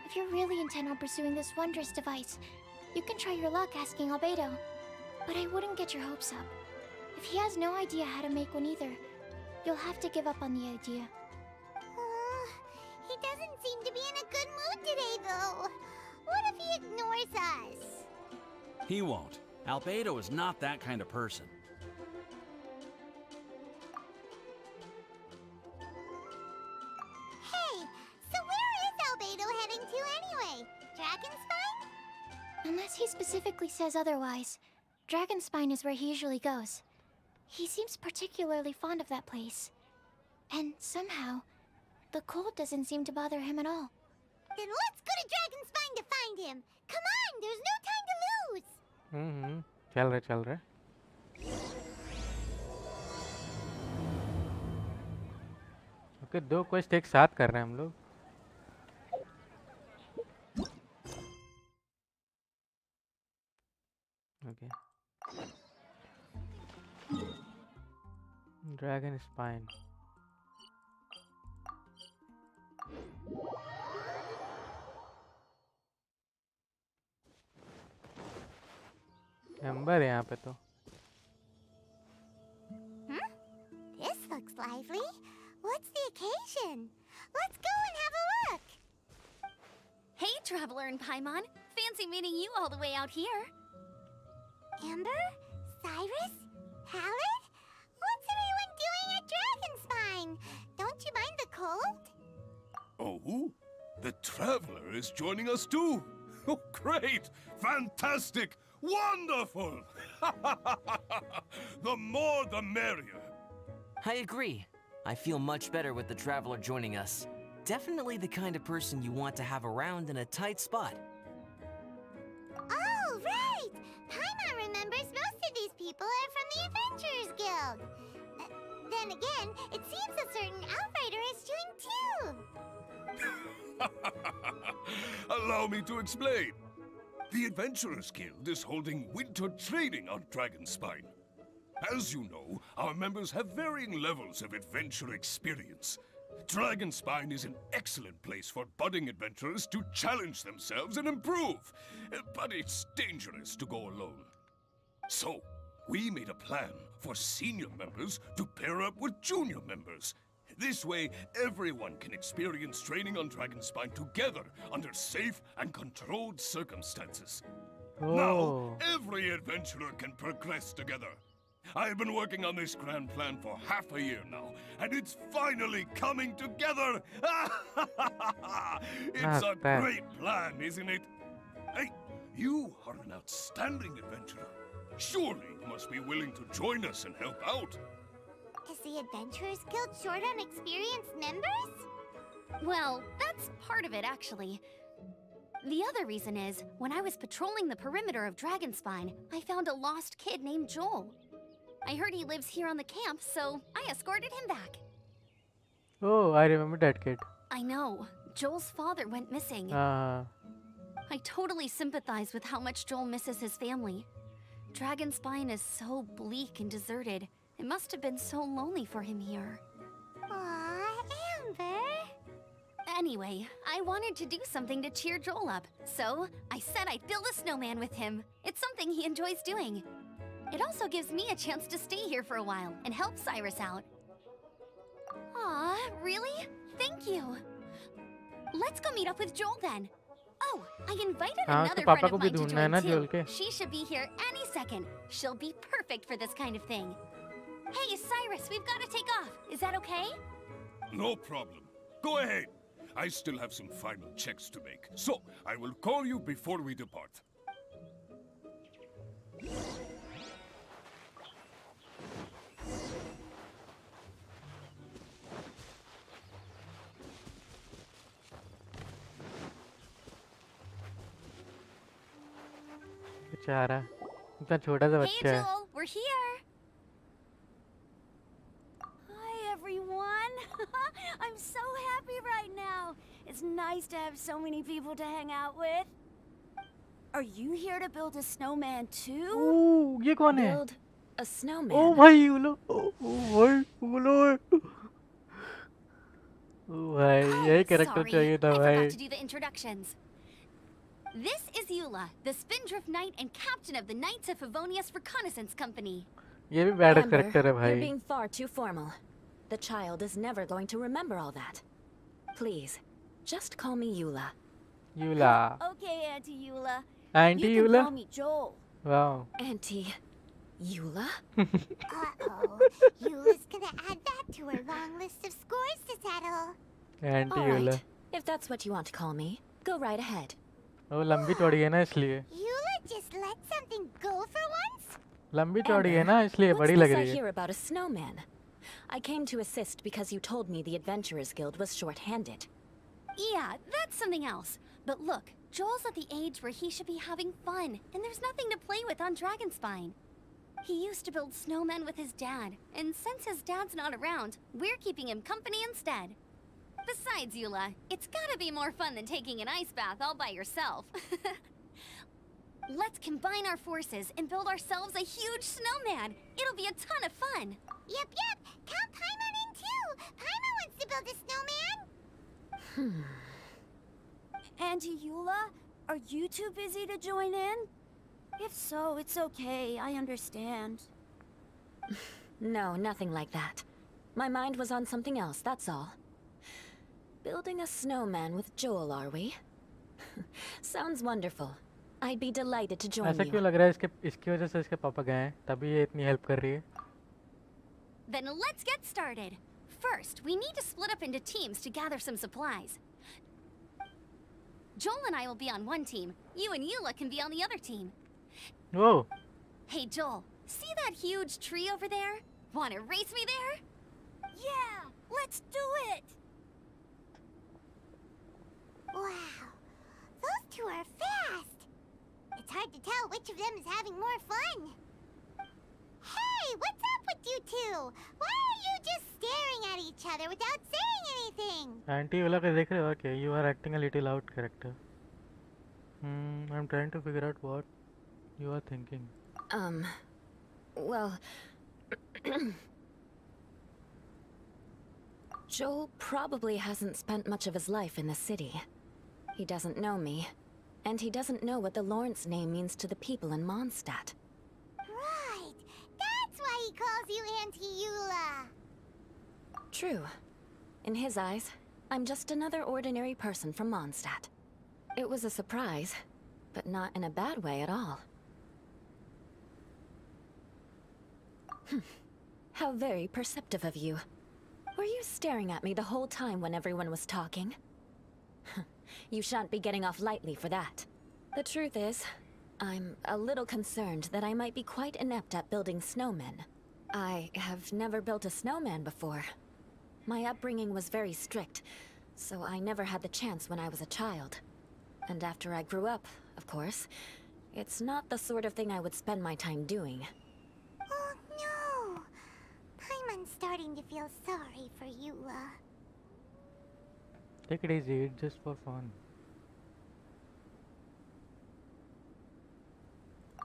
If you're really intent on pursuing this wondrous device, you can try your luck asking Albedo. But I wouldn't get your hopes up. If he has no idea how to make one either, you'll have to give up on the idea. He doesn't seem to be in a good mood today, though. What if he ignores us? He won't. Albedo is not that kind of person. Hey, so where is Albedo heading to anyway? Dragonspine? Unless he specifically says otherwise, Dragonspine is where he usually goes. He seems particularly fond of that place. And somehow, the cold doesn't seem to bother him at all. Then let's go to Dragonspine to find him. Come on, there's no time to lose. चल रहे. Okay दो quest एक साथ कर रहे हैं हम लोग. ओके. Dragon spine. नंबर है यहाँ पे तो. This looks lively. What's the occasion? Let's go and have a look. Hey, Traveler and Paimon. Fancy meeting you all the way out here. Amber? Cyrus? Halid? What's everyone doing at Dragonspine? Don't you mind the cold? Oh, the Traveler is joining us too. Oh, great! Fantastic! Wonderful! The more the merrier. I agree. I feel much better with the Traveler joining us. Definitely the kind of person you want to have around in a tight spot. Oh, right! Paimon remembers most of these people are from the Adventurers Guild. Then again, it seems a certain Outrider is doing too. Allow me to explain. The Adventurers Guild is holding winter training on Dragonspine. As you know, our members have varying levels of adventure experience. Dragonspine is an excellent place for budding adventurers to challenge themselves and improve, but it's dangerous to go alone. So, we made a plan for senior members to pair up with junior members. This way, everyone can experience training on Dragonspine together under safe and controlled circumstances. Now, every adventurer can progress together. I've been working on this grand plan for half a year now, and it's finally coming together! It's a great plan, isn't it? Hey, you are an outstanding adventurer. Surely you must be willing to join us and help out. Is the Adventurers Guild short on experienced members? Well, that's part of it, actually. The other reason is, when I was patrolling the perimeter of Dragonspine, I found a lost kid named Joel. I heard he lives here on the camp, so I escorted him back. Oh, I remember that kid. I know. Joel's father went missing. Uh, I totally sympathize with how much Joel misses his family. Dragonspine is so bleak and deserted. It must have been so lonely for him here. Aw, Amber. Anyway, I wanted to do something to cheer Joel up, so I said I'd build a snowman with him. It's something he enjoys doing. It also gives me a chance to stay here for a while and help Cyrus out. Aw, really? Thank you. Let's go meet up with Joel then. Oh, I invited another friend of mine to join too. She should be here any second. She'll be perfect for this kind of thing. Hey, Cyrus, we've got to take off. Is that okay? No problem. Go ahead. I still have some final checks to make, so I will call you before we depart. बेचारा इतना छोटा सा Hey, बच्चा है. Joel, we're here. Hi, everyone. I'm so happy right now. It's nice to have so many people to hang out with. Are you here to build a snowman too? ओह ये कौन है? Build a snowman? ओ भाई ये लो. ओ भाई वो लो. ओ भाई यही character चाहिए था I भाई. forgot to do the introductions. This is Eula, the Spindrift Knight and captain of the Knights of Favonius Reconnaissance Company. ये भी बैड Amber, कैरेक्टर है you're भाई. being far too formal. The child is never going to remember all that. Please, just call me Eula. Yula. Okay, Auntie Eula. Auntie You can Eula? call me Joel. Wow. Auntie Eula? Uh-oh. Eula's gonna add that to her long list of scores to settle. Auntie All Yula. right. If that's what you want to call me, go right ahead. वो लंबी चौड़ी है ना इसलिए. Eula just let something go for once? लंबी चौड़ी है ना इसलिए What's बड़ी this लग I रही है. hear about a snowman? I came to assist because you told me the Adventurers Guild was short-handed. Yeah, that's something else. But look, Joel's at the age where he should be having fun, and there's nothing to play with on Dragonspine. He used to build snowmen with his dad, and since his dad's not around, we're keeping him company instead. Besides, Eula, it's gotta be more fun than taking an ice bath all by yourself. Let's combine our forces and build ourselves a huge snowman. It'll be a ton of fun. Yep. Count Paimon in too. Paimon wants to build a snowman. Auntie Eula, are you too busy to join in? If so, it's okay. I understand. No, nothing like that. My mind was on something else, that's all. Building a snowman with Joel, are we? Sounds wonderful. I'd be delighted to join ऐसा you. क्यों लग रहा है इसकी वजह से इसके पापा गए हैं तभी ये इतनी हेल्प कर रही है. Then let's get started. First, we need to split up into teams to gather some supplies. Joel and I will be on one team. You and Eula can be on the other team. Whoa. Hey, Joel, see that huge tree over there? Want to race me there? Yeah, let's do it! Wow, those two are fast. It's hard to tell which of them is having more fun. Hey, what's up with you two? Why are you just staring at each other without saying anything? Aunty वाला के देख रहे हो क्या? You are acting a little out character. I'm trying to figure out what you are thinking. Well... Joel probably hasn't spent much of his life in the city. He doesn't know me, and he doesn't know what the Lawrence name means to the people in Mondstadt. Right, that's why he calls you Auntie Eula. True. In his eyes, I'm just another ordinary person from Mondstadt. It was a surprise, but not in a bad way at all. How very perceptive of you. Were you staring at me the whole time when everyone was talking? You shan't be getting off lightly for that. The truth is, I'm a little concerned that I might be quite inept at building snowmen. I have never built a snowman before. My upbringing was very strict, so I never had the chance when I was a child. And after I grew up, of course, it's not the sort of thing I would spend my time doing. Oh no! Paimon's starting to feel sorry for Eula. Take it easy, it's just for fun.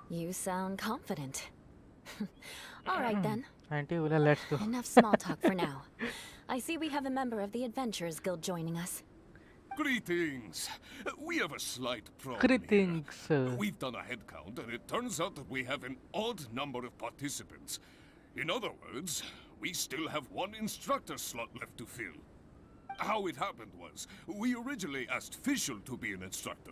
You sound confident. All right then. Auntie Eula, let's go. Enough small talk for now. I see we have a member of the Adventurers Guild joining us. Greetings. We have a slight problem here. Greetings. We've done a head count, and it turns out that we have an odd number of participants. In other words, we still have one instructor slot left to fill. How it happened was, we originally asked Fischl to be an instructor,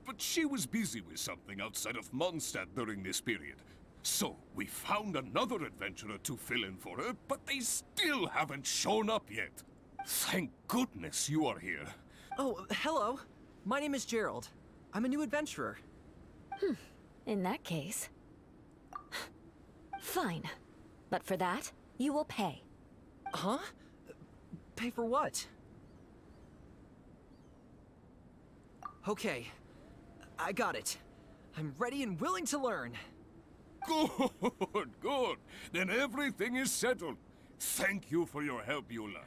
but she was busy with something outside of Mondstadt during this period. So, we found another adventurer to fill in for her, but they still haven't shown up yet. Thank goodness you are here. Oh, hello. My name is Gerald. I'm a new adventurer. In that case... Fine. But for that, you will pay. Huh? Pay for what? Okay. I got it. I'm ready and willing to learn. Good, good. Then everything is settled. Thank you for your help, Eula.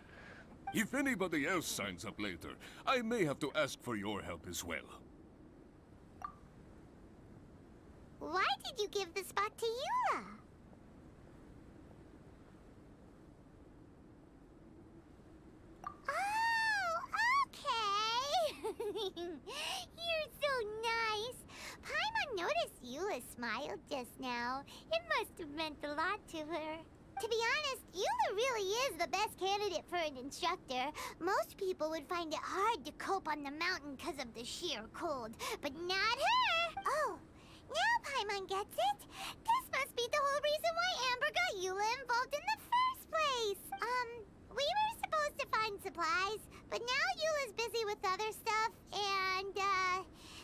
If anybody else signs up later, I may have to ask for your help as well. Why did you give the spot to Eula? Oh, okay. You're so nice. Paimon noticed Eula smiled just now. It must have meant a lot to her. To be honest, Eula really is the best candidate for an instructor. Most people would find it hard to cope on the mountain because of the sheer cold, but not her! Oh, now Paimon gets it. This must be the whole reason why Amber got Eula involved in the first place. We were supposed to find supplies, but now Eula's busy with other stuff, and,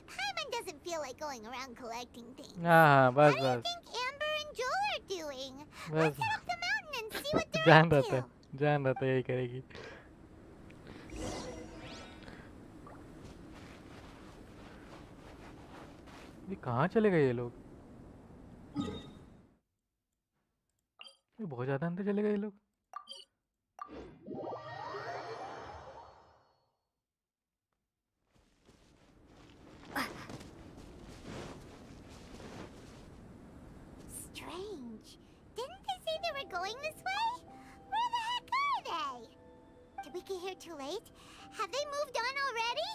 Paimon doesn't feel like going around collecting things. हाँ How बस do you बस think Amber and Joel are doing? बस Let's head up the mountain and see what they're जान up रहा to. था जान रहा था यही करेगी. ये कहाँ चले गए ये लोग? ये बहुत ज़्यादा अंदर चले गए ये लोग. Strange. Didn't they say they were going this way? Where the heck are they? Did we get here too late? Have they moved on already?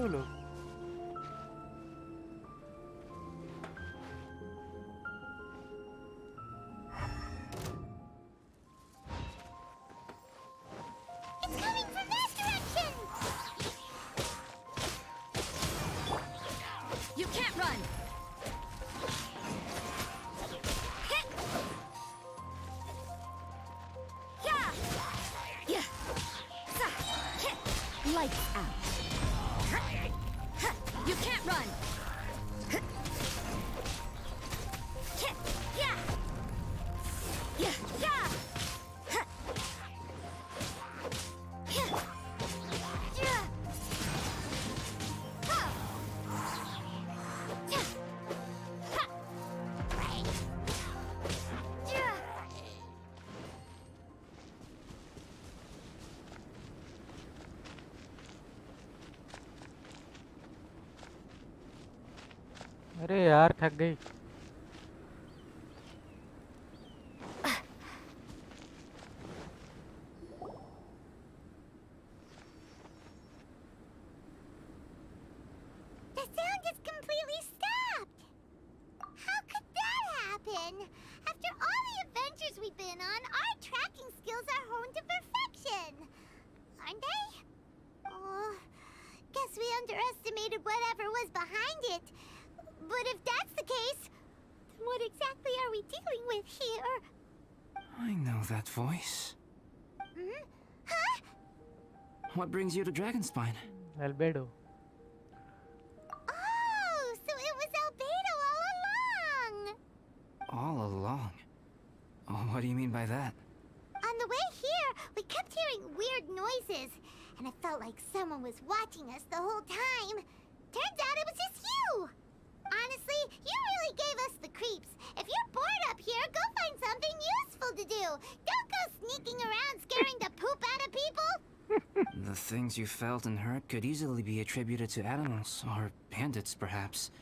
वो लोग? It's coming from that direction! You can't run! Hit! Yeah! Yeah! Sa! Hit! Lights out. You can't run! Hit! Yeah! Yeah! Yeah! Huh. Yeah! Yeah! Huh. Yeah! Ha. Yeah! अरे यार थक गई। The sound is completely stopped! How could that happen? After all the adventures we've been on, our tracking skills are honed to perfection! Aren't they? Oh, guess we underestimated whatever was behind it. But if that's the case, then what exactly are we dealing with here? I know that voice. Hmm? Huh? What brings you to Dragonspine? Albedo. Oh, so it was Albedo all along! All along? Oh, what do you mean by that? On the way here, we kept hearing weird noises, and it felt like someone was watching us the whole time. Turns out it was just you! Honestly, you really gave us the creeps. If you're bored up here, go find something useful to do. Don't go sneaking around scaring the poop out of people. The things you felt and heard could easily be attributed to animals, or bandits perhaps.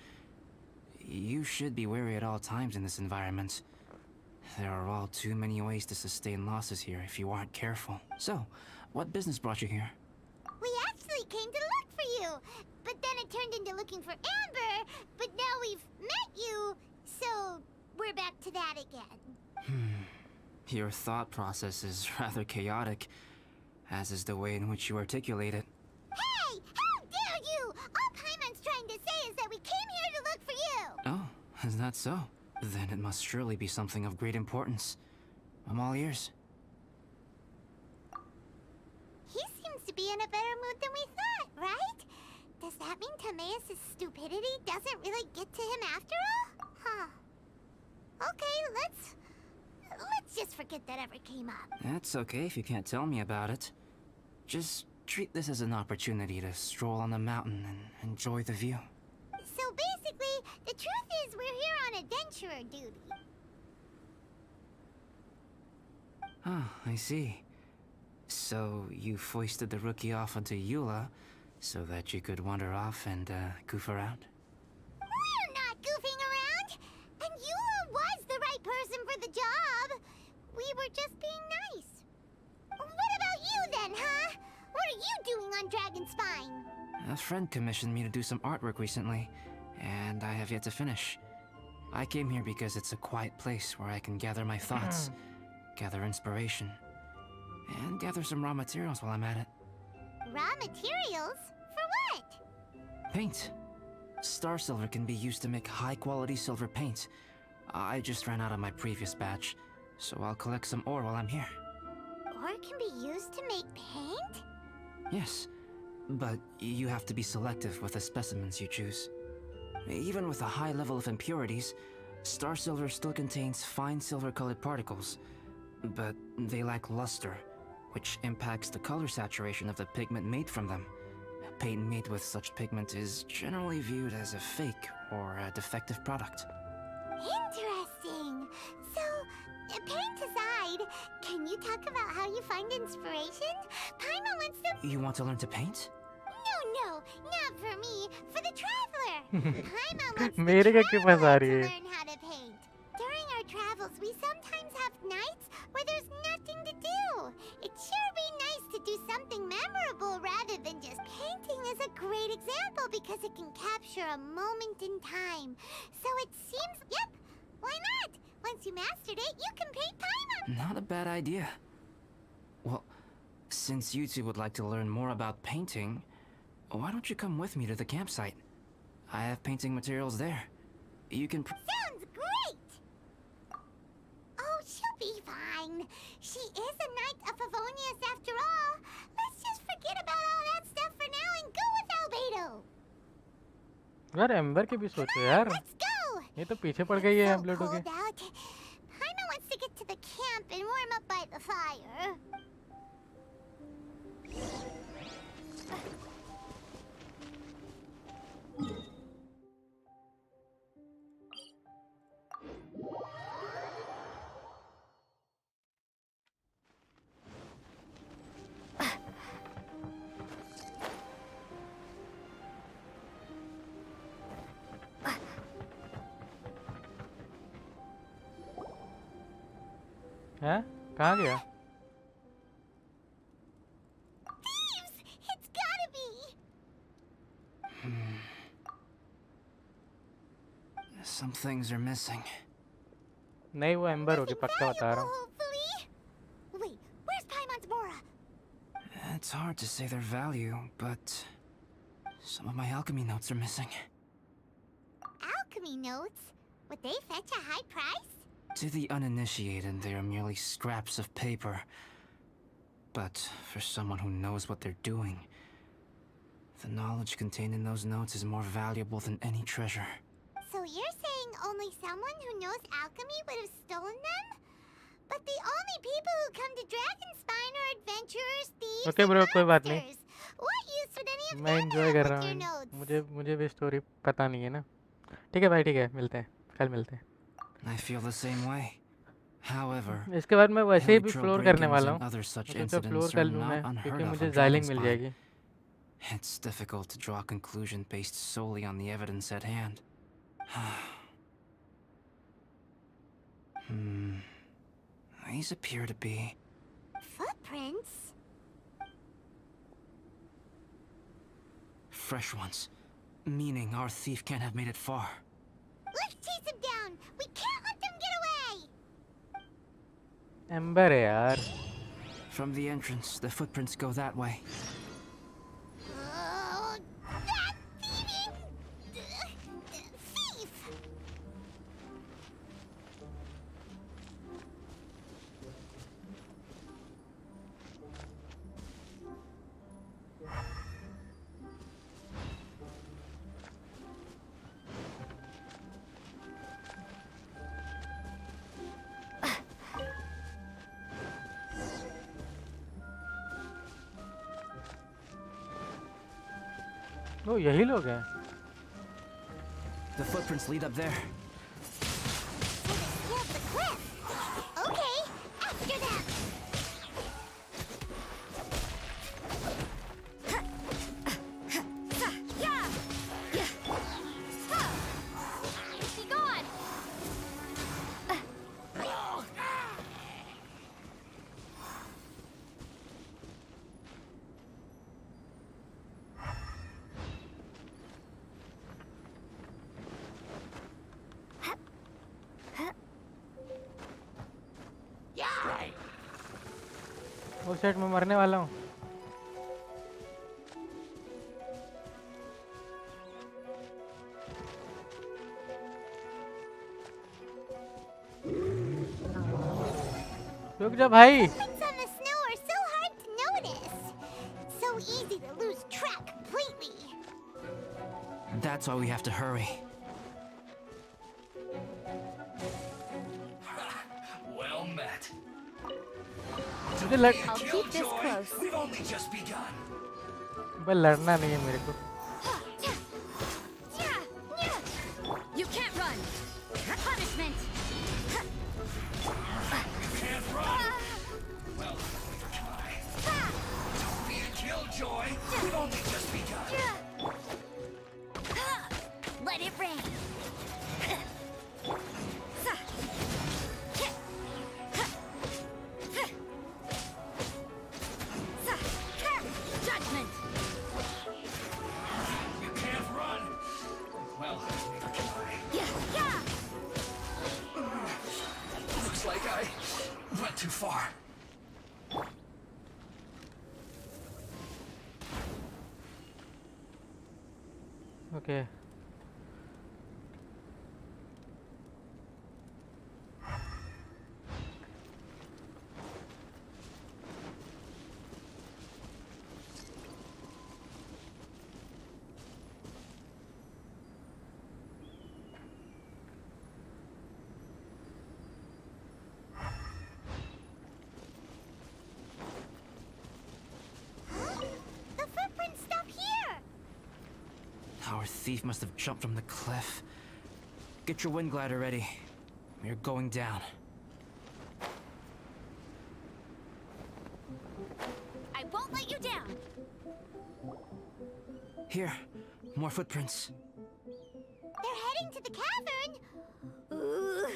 You should be wary at all times in this environment. There are all too many ways to sustain losses here if you aren't careful. So, what business brought you here? We actually came to look for you, but then it turned into looking for Amber, but now we've met you, so we're back to that again. Your thought process is rather chaotic, as is the way in which you articulate it. Hey! How dare you! All Paimon's trying to say is that we came here to look for you! Oh, is that so? Then it must surely be something of great importance. I'm all ears. He seems to be in a better mood than we thought, right? Does that mean Timaeus' stupidity doesn't really get to him after all? Huh. Okay, let's just forget that ever came up. That's okay if you can't tell me about it. Just treat this as an opportunity to stroll on the mountain and enjoy the view. So basically, the truth is we're here on adventurer duty. Ah, I see. So you foisted the rookie off onto Eula so that you could wander off and goof around? We're not goofing around! And Eula was the right person for the job! We were just being nice. What about you then, huh? What are you doing on Dragonspine? A friend commissioned me to do some artwork recently, and I have yet to finish. I came here because it's a quiet place where I can gather my thoughts, gather inspiration, and gather some raw materials while I'm at it. Raw materials? For what? Paint. Star silver can be used to make high-quality silver paint. I just ran out of my previous batch, so I'll collect some ore while I'm here. Ore can be used to make paint? Yes, but you have to be selective with the specimens you choose. Even with a high level of impurities, star silver still contains fine silver-colored particles, but they lack luster, which impacts the color saturation of the pigment made from them. Paint made with such pigment is generally viewed as a fake or a defective product. Interesting. So, paint aside, can you talk about how you find inspiration? Paimon wants to... You want to learn to paint? No, not for me. For the traveler. Paimon wants मेरे the क्या क्यों फंसा traveler रही to है? learn how to paint. During our travels, we sometimes have nights where there's nothing to do. It'd sure be nice to do something memorable rather than just painting as a great example because it can capture a moment in time. So it seems, yep, why not? Once you mastered it, you can paint Paimon. Not a bad idea. Well, since you two would like to learn more about painting, why don't you come with me to the campsite? I have painting materials there. You can Sounds great! Oh, she'll be fine. She is a Knight of Favonius after all. Let's just forget about all that stuff for now and go with Albedo. यार amber के भी सोचो यार, Let's go! ये तो पीछे पड़ गई है It's so एम्बलेटो के। cold out. Paimon wants to get to the camp and warm up by the fire. हैं? कहाँ गया? Thieves! It's gotta be! Some things are missing. नहीं, वो एम्बर होगी, पक्का बता रहा हूँ। Hopefully. Wait, where's Paimon's Bora? It's hard to say their value, but some of my alchemy notes are missing. Alchemy notes? Would they fetch a high price? To the uninitiated, they are merely scraps of paper. But for someone who knows what they're doing, the knowledge contained in those notes is more valuable than any treasure. So you're saying only someone who knows alchemy would have stolen them? But the only people who come to Dragonspine are adventurers, thieves, Okay, bro, कोई बात and नहीं। monsters. What use would any of मैं them enjoy have कर with रहा your हूँ, notes? मुझे भी story पता नहीं है ना। ठीक है भाई, ठीक है, मिलते हैं, कल मिलते हैं। I feel the same way. However, इसके बाद मैं वैसे ही भी Electro फ्लोर करने break-ins वाला and हूँ, other such तो फ्लोर incidents कर are लूँ मैं, not unheard क्योंकि of मुझे on जाइलिंग मिल Dragonspine. जाएगी। It's difficult to draw a conclusion based solely on the evidence at hand. These appear to be Footprints? fresh ones, meaning our thief can't have made it far. Let's chase him down! We can't let them get away! Amber है यार। From the entrance, the footprints go that way. Oh, that thieving... thief! वो यही लोग हैं। The footprints lead up there. Here's the cliff! Okay, after them! Be gone! वो set में मरने वाला हूँ। रुक जा भाई। Things on the snow are so hard to notice. So easy to lose track completely. That's why we have to hurry. Well met. मुझे लग I'll keep this close. We've only just begun. बस लड़ना नहीं है मेरे को। You can't run! Punishment! Can't run. Well, try. Don't be a killjoy. We've only just begun. Let it rain. Judgment! too far. Okay. The footprints stop here! Our thief must have jumped from the cliff. Get your wind glider ready. We're going down. I won't let you down. Here, more footprints. They're heading to the cavern! Ooh,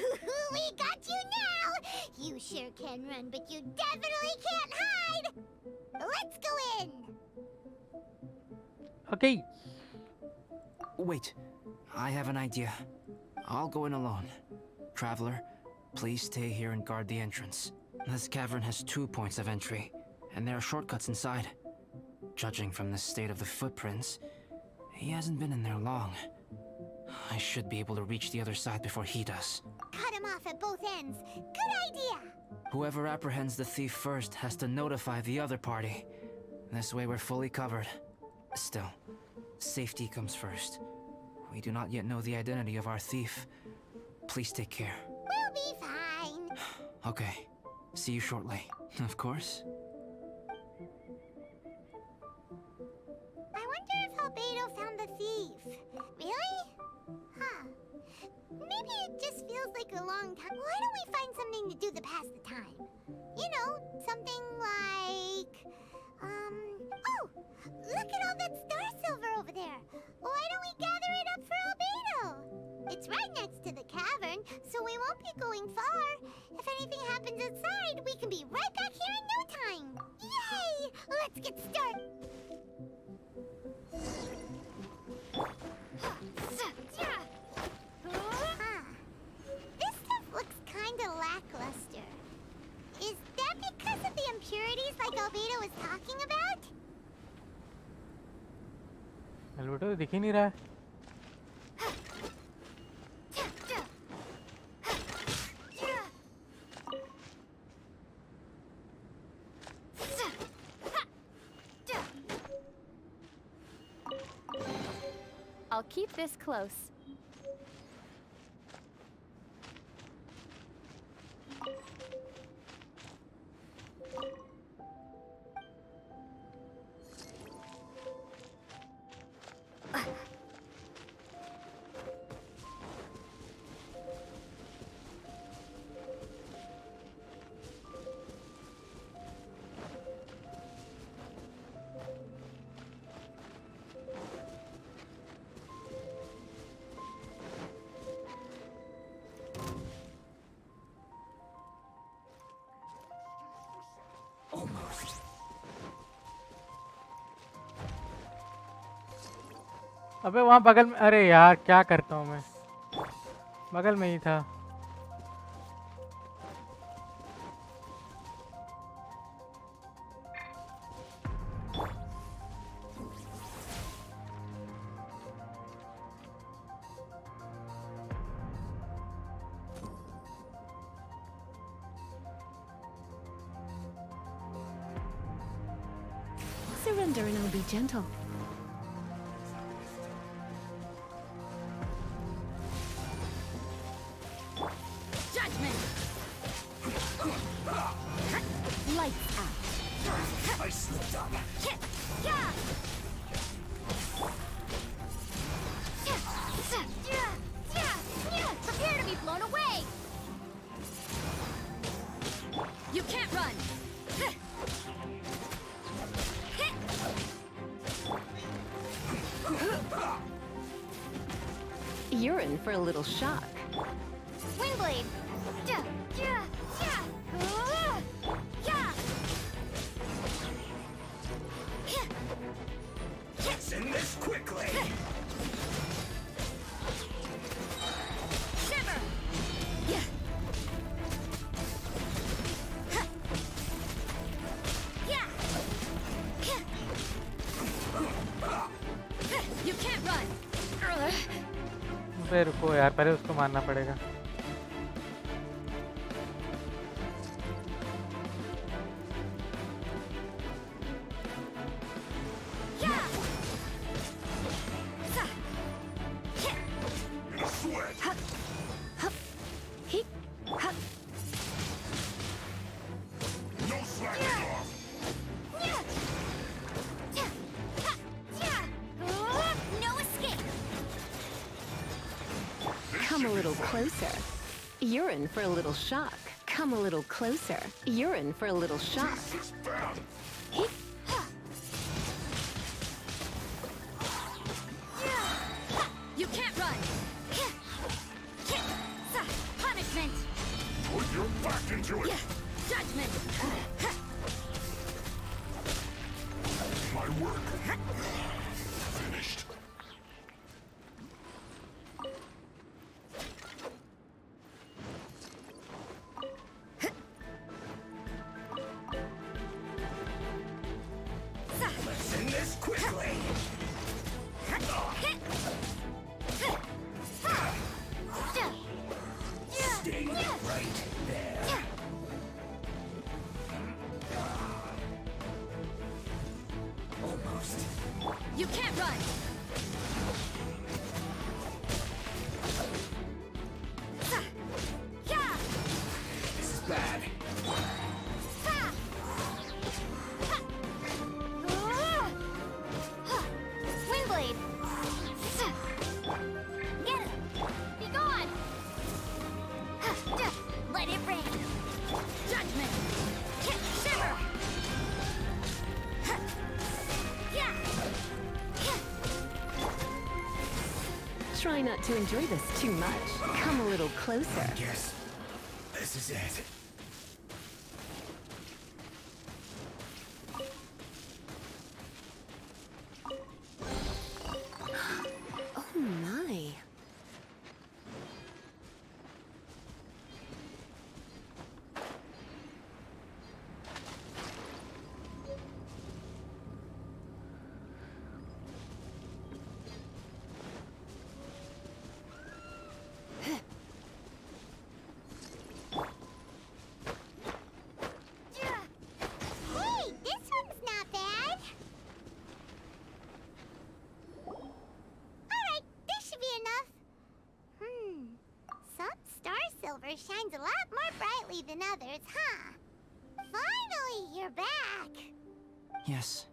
we got you now! You sure can run, but you definitely can't hide! Let's go in! Okay. Wait, I have an idea. I'll go in alone. Traveler, please stay here and guard the entrance. This cavern has 2 points of entry, and there are shortcuts inside. Judging from the state of the footprints, he hasn't been in there long. I should be able to reach the other side before he does. Cut him off at both ends. Good idea! Whoever apprehends the thief first has to notify the other party. This way we're fully covered. Still, safety comes first. We do not yet know the identity of our thief. Please take care. We'll be fine. Okay. See you shortly. Of course. I wonder if Albedo found the thief. Really? Huh. Maybe it just feels like a long time. Why don't we find something to do to pass the time? You know, something like... Oh! Look at all that star silver over there! Why don't we gather it up for Albedo? It's right next to the cavern, so we won't be going far. If anything happens outside, we can be right back here in no time! Yay! Let's get started! This stuff looks kinda lackluster. Is that because of the impurities like Albedo was talking about? अलबेटो तो दिख ही नहीं रहा है. I'll keep this close. अबे वहाँ बगल में. अरे यार क्या करता हूँ मैं. बगल में ही था. Surrender and I'll be gentle. Lights out. I slipped up. Prepare to be blown away! You can't run! You're in for a little shock. Windblade! Send this quickly! Shiver! अबे रुको यार, पहले उसको मारना पड़ेगा। Come a little closer. You're in for a little shock. Come a little closer. You're in for a little shock. You can't run! Punishment! Put your back into it! Judgment! My work finished. Let's end this quickly. Stay right there. Almost. You can't run! This is bad. Windblade! Get it! Be gone! Let it rain! Judgment! Shiver! Try not to enjoy this too much. Come a little closer. Yes. This is it. Oh my. Hey, this one's not bad. Alright, this should be enough. Some star silver shines a lot more brightly than others, huh? Finally, you're back. Yes.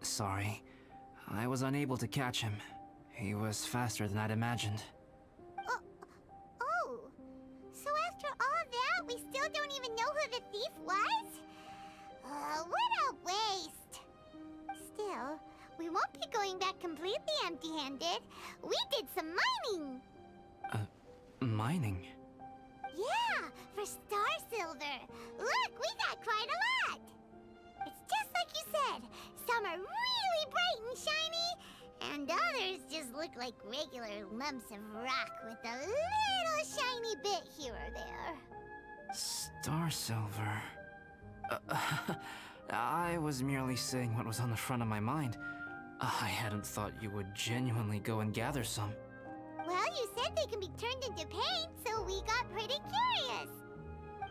Sorry. I was unable to catch him. He was faster than I'd imagined. Oh, so after all that, we still don't even know who the thief was? What a waste. Still, we won't be going back completely empty-handed. We did some mining. Mining? Yeah, for star silver. Look, we got quite a lot. It's just like you said. Some are really bright and shiny, and others just look like regular lumps of rock with a little shiny bit here or there. Star silver. I was merely saying what was on the front of my mind. I hadn't thought you would genuinely go and gather some. Well, you said they can be turned into paint, so we got pretty curious.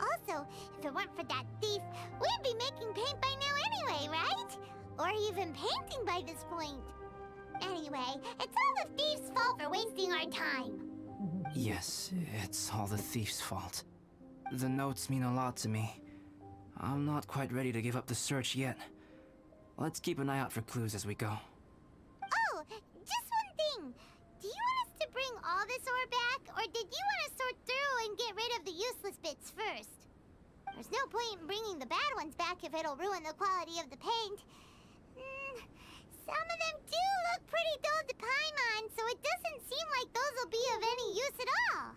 Also, if it weren't for that thief, we'd be making paint by now anyway, right? Or even painting by this point. Anyway, it's all the thief's fault for wasting our time. Yes, it's all the thief's fault. The notes mean a lot to me. I'm not quite ready to give up the search yet. Let's keep an eye out for clues as we go. Oh, just one thing. Do you want us to bring all this ore back, or did you want to sort through and get rid of the useless bits first? There's no point in bringing the bad ones back if it'll ruin the quality of the paint. Some of them do look pretty dull to Paimon, so it doesn't seem like those will be of any use at all.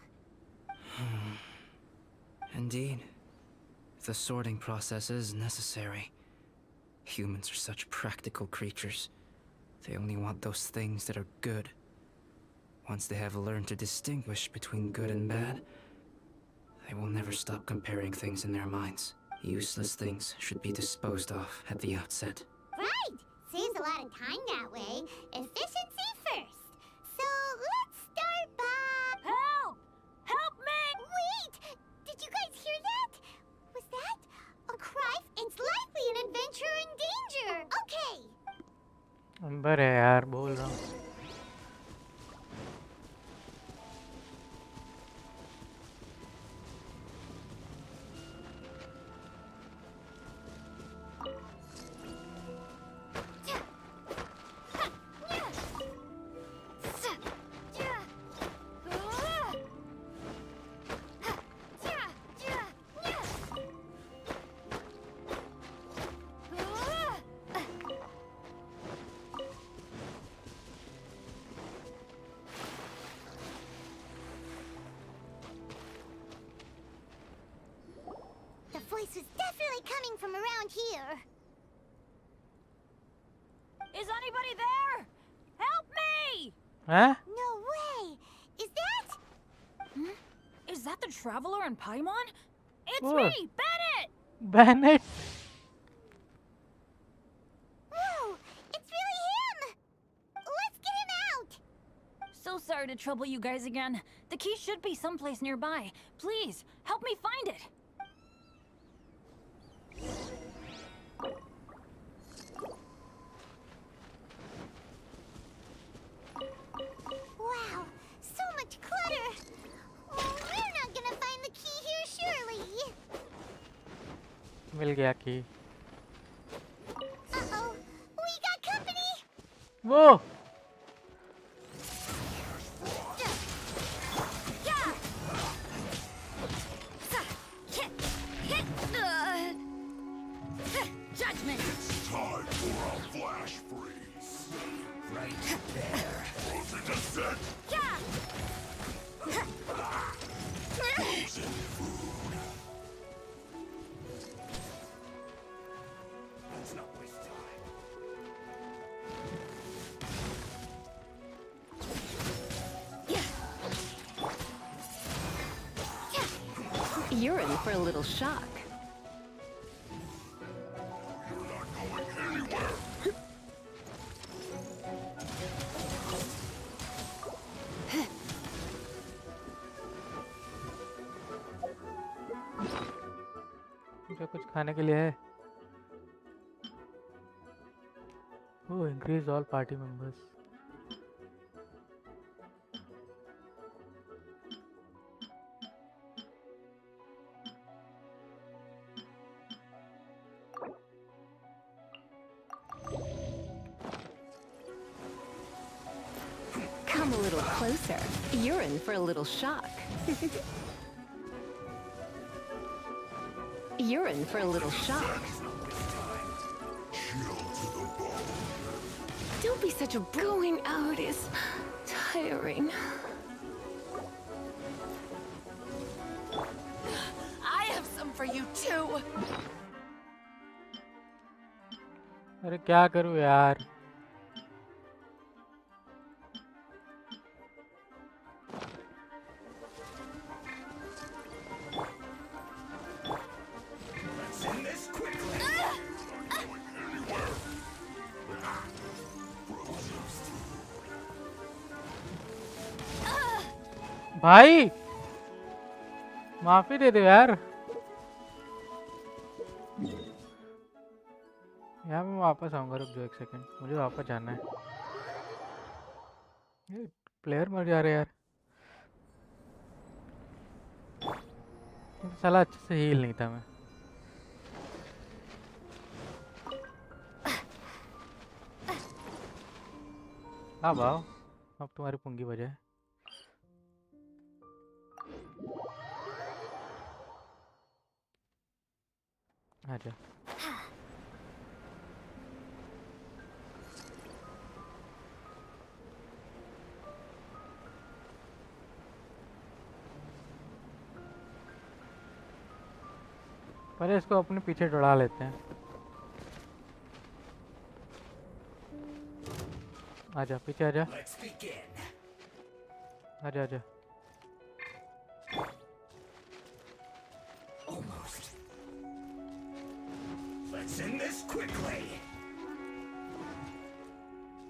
Indeed. The sorting process is necessary. Humans are such practical creatures. They only want those things that are good. Once they have learned to distinguish between good and bad, they will never stop comparing things in their minds. Useless things should be disposed of at the outset. Right! Saves a lot of time that way. Efficiency number है यार, बोल रहा हूँ। The voice was definitely coming from around here. Is anybody there? Help me! Huh? No way! Is that? Is that the Traveler and Paimon? It's What? me, Bennett! Bennett. Whoa! It's really him! Let's get him out! So sorry to trouble you guys again. The key should be someplace nearby. Please, help me find it. Wow, so much clutter! Oh, we're not gonna find the key here, surely! मिल गया की। Uh-oh, we got company! वो Judgment! It's time for a flash freeze. Right there. Frozen to set. Frozen food. Let's not waste time. You're in for a little shock. You're not going anywhere. मुझे कुछ खाने के लिए है। Oh, increase all party members. Come a little closer. You're in for a little shock. You're in for a little shock. Don't be such a going out is tiring. I have some for you too. अरे क्या करूँ यार? Let's end this quickly. Not going anywhere. Frozen food. भाई माफी दे दो यार। यहाँ मैं वापस आऊंगा, रुक जाओ एक सेकंड, मुझे वापस जाना है। ये प्लेयर मर जा रहे यार। साला अच्छे से हील नहीं था मैं। अब आओ, अब तुम्हारी पुंगी बजाए। आजा। पहले इसको अपने पीछे दौड़ा लेते हैं। आजा पीछे आजा। Let's begin. आजा आजा। Almost. Let's end this quickly.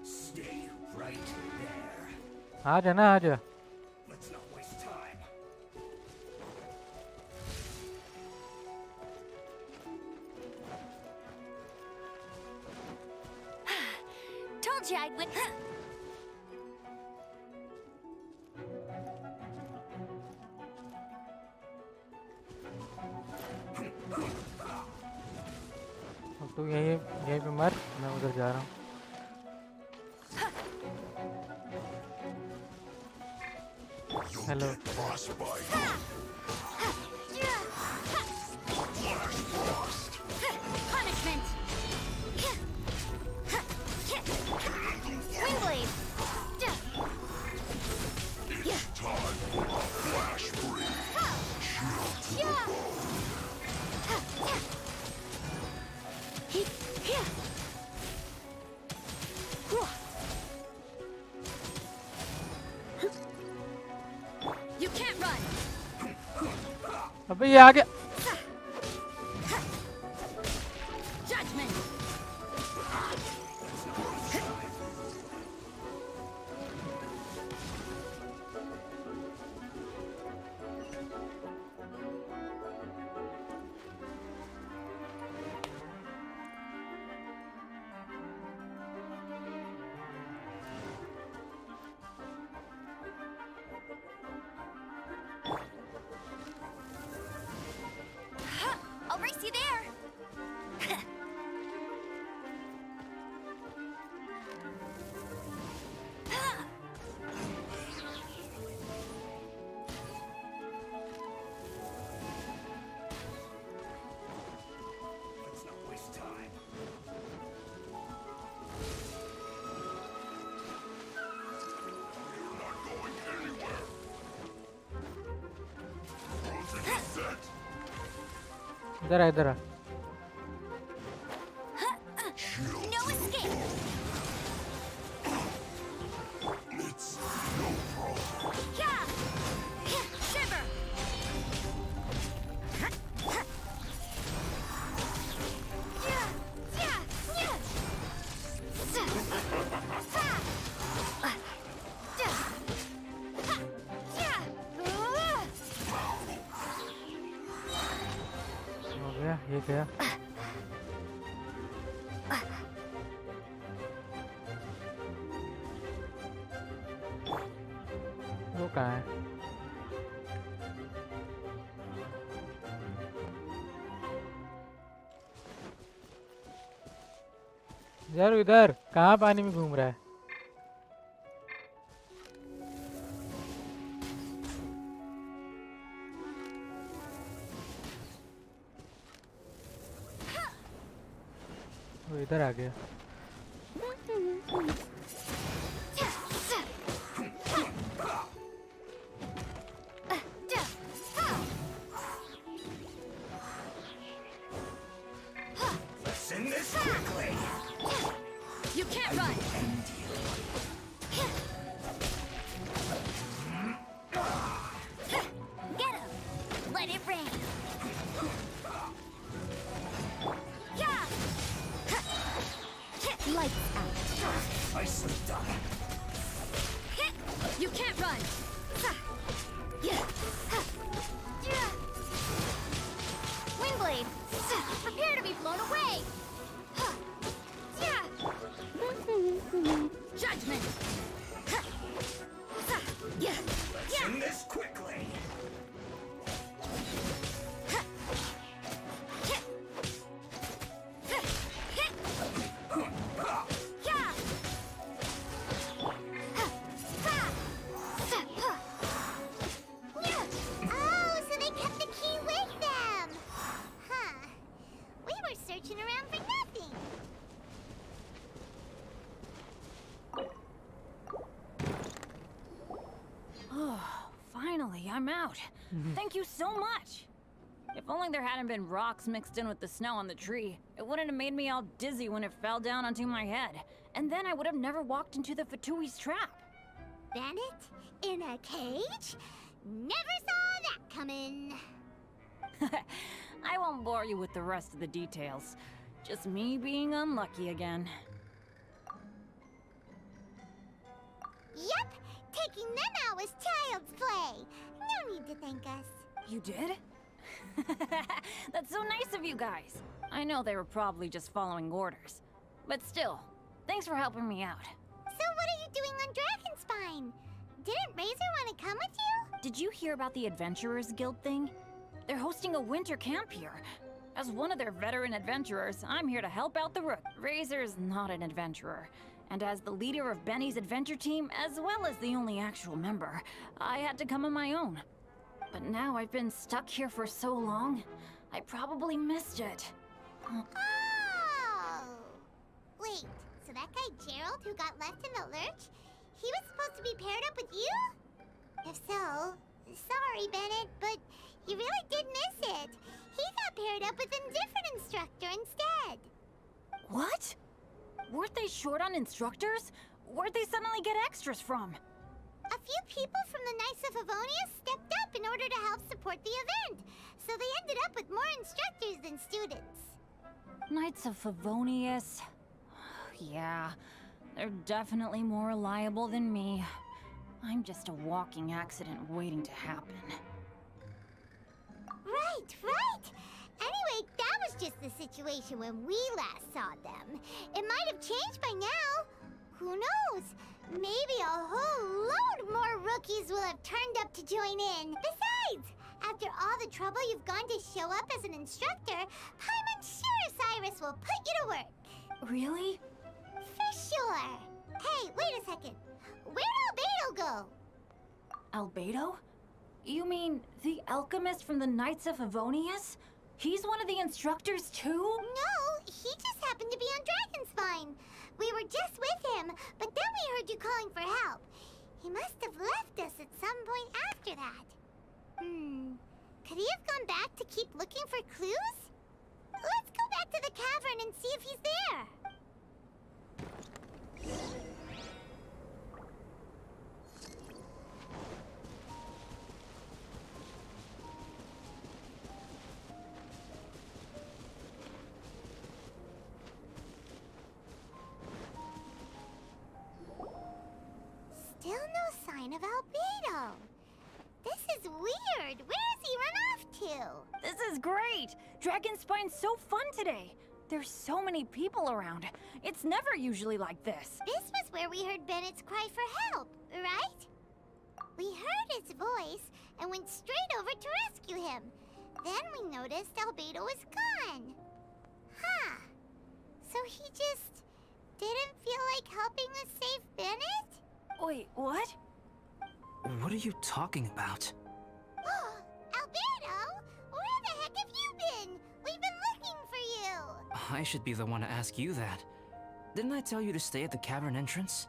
Stay right there. आजा ना आजा। Let's not waste time. Told you I'd तू यहीं यहीं पे मर, मैं उधर जा रहा हूँ। Hello. Punishment! Windblade! You can't run! अबे ये आ गया। Judgment! I'll race you there! Let's not waste time. We're not going anywhere. Closing is set. इधर आ, इधर आ। No escape! It's no problem. Yeah! Shiver! हो गया, ये गया। वो कहाँ है? यार इधर कहाँ पानी में घूम रहा है? वो इधर आ गया। Let's end this quickly. You can't run! Get him! Let it rain! Yeah! Lights out. Nicely done. You can't run! Windblade! Prepare to be blown away! Judgment! Let's end this quickly. Oh, so they kept the key with them. Huh. We were searching around for nothing. Oh, finally, I'm out. Thank you so much. If only there hadn't been rocks mixed in with the snow on the tree, it wouldn't have made me all dizzy when it fell down onto my head. And then I would have never walked into the Fatui's trap. Bandit? In a cage? Never saw that coming. I won't bore you with the rest of the details. Just me being unlucky again. Yep, taking them out was child's play. No need to thank us. You did? That's so nice of you guys. I know they were probably just following orders. But still, thanks for helping me out. So what are you doing on Dragonspine? Didn't Razor want to come with you? Did you hear about the Adventurers Guild thing? They're hosting a winter camp here. As one of their veteran adventurers, I'm here to help out the rook. Razor's not an adventurer. And as the leader of Benny's adventure team, as well as the only actual member, I had to come on my own. But now I've been stuck here for so long, I probably missed it. Oh! Wait, so that guy Gerald who got left in the lurch, he was supposed to be paired up with you? If so, sorry, Bennett, but you really did miss it. He got paired up with a different instructor instead. What? Weren't they short on instructors? Where'd they suddenly get extras from? A few people from the Knights of Avonia stepped up in order to help support the event, so they ended up with more instructors than students. Knights of Favonius. Yeah, they're definitely more reliable than me. I'm just a walking accident waiting to happen. Right, right! Anyway, that was just the situation when we last saw them. It might have changed by now. Who knows? Maybe a whole load more rookies will have turned up to join in. Besides, after all the trouble you've gone to show up as an instructor, Paimon's sure Cyrus will put you to work. Really? For sure. Hey, wait a second. Where'd Albedo go? Albedo? You mean the alchemist from the Knights of Favonius? He's one of the instructors too? No, he just happened to be on Dragonspine. We were just with him, but then we heard you calling for help. He must have left us at some point after that. Could he have gone back to keep looking for clues? Let's go back to the cavern and see if he's there. Still no sign of Albedo. This is weird. Where has he run off to? This is great! Dragonspine's so fun today. There's so many people around. It's never usually like this. This was where we heard Bennett's cry for help, right? We heard his voice and went straight over to rescue him. Then we noticed Albedo was gone. Huh. So he just didn't feel like helping us save Bennett? Wait, what? What are you talking about? Albedo, where the heck have you been? We've been looking for you. I should be the one to ask you that. Didn't I tell you to stay at the cavern entrance?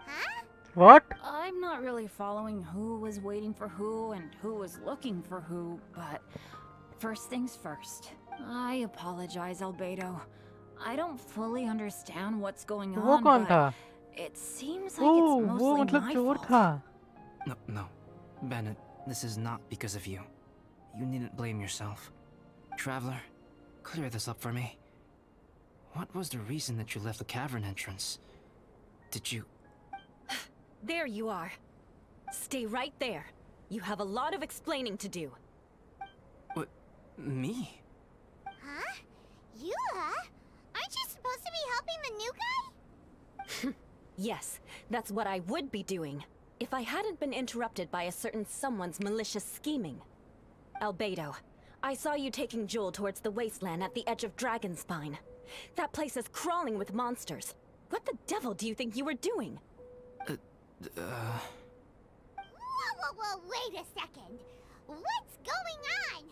Huh? What? I'm not really following who was waiting for who and who was looking for who, but first things first. I apologize, Albedo. I don't fully understand what's going वो on, कौन but था? it seems like Oh, it's वो mostly मतलब my चोर fault. था. No. Bennett, this is not because of you. You needn't blame yourself. Traveler, clear this up for me. What was the reason that you left the cavern entrance? Did you... There you are. Stay right there. You have a lot of explaining to do. What? Me? Huh? You, huh? Aren't you supposed to be helping the new guy? Yes, that's what I would be doing, if I hadn't been interrupted by a certain someone's malicious scheming. Albedo, I saw you taking Joel towards the wasteland at the edge of Dragonspine. That place is crawling with monsters. What the devil do you think you were doing? Whoa, wait a second. What's going on?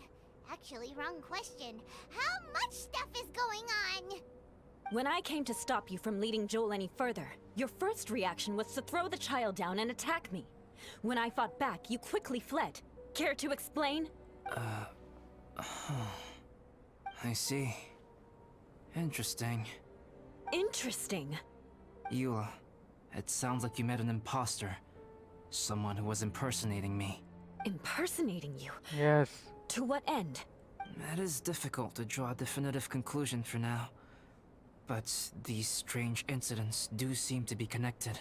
Actually, wrong question. How much stuff is going on? When I came to stop you from leading Joel any further, your first reaction was to throw the child down and attack me. When I fought back, you quickly fled. Care to explain? I see. Interesting. Interesting. Eula, it sounds like you met an imposter. Someone who was impersonating me. Impersonating you? Yes. To what end? It is difficult to draw a definitive conclusion for now. But these strange incidents do seem to be connected.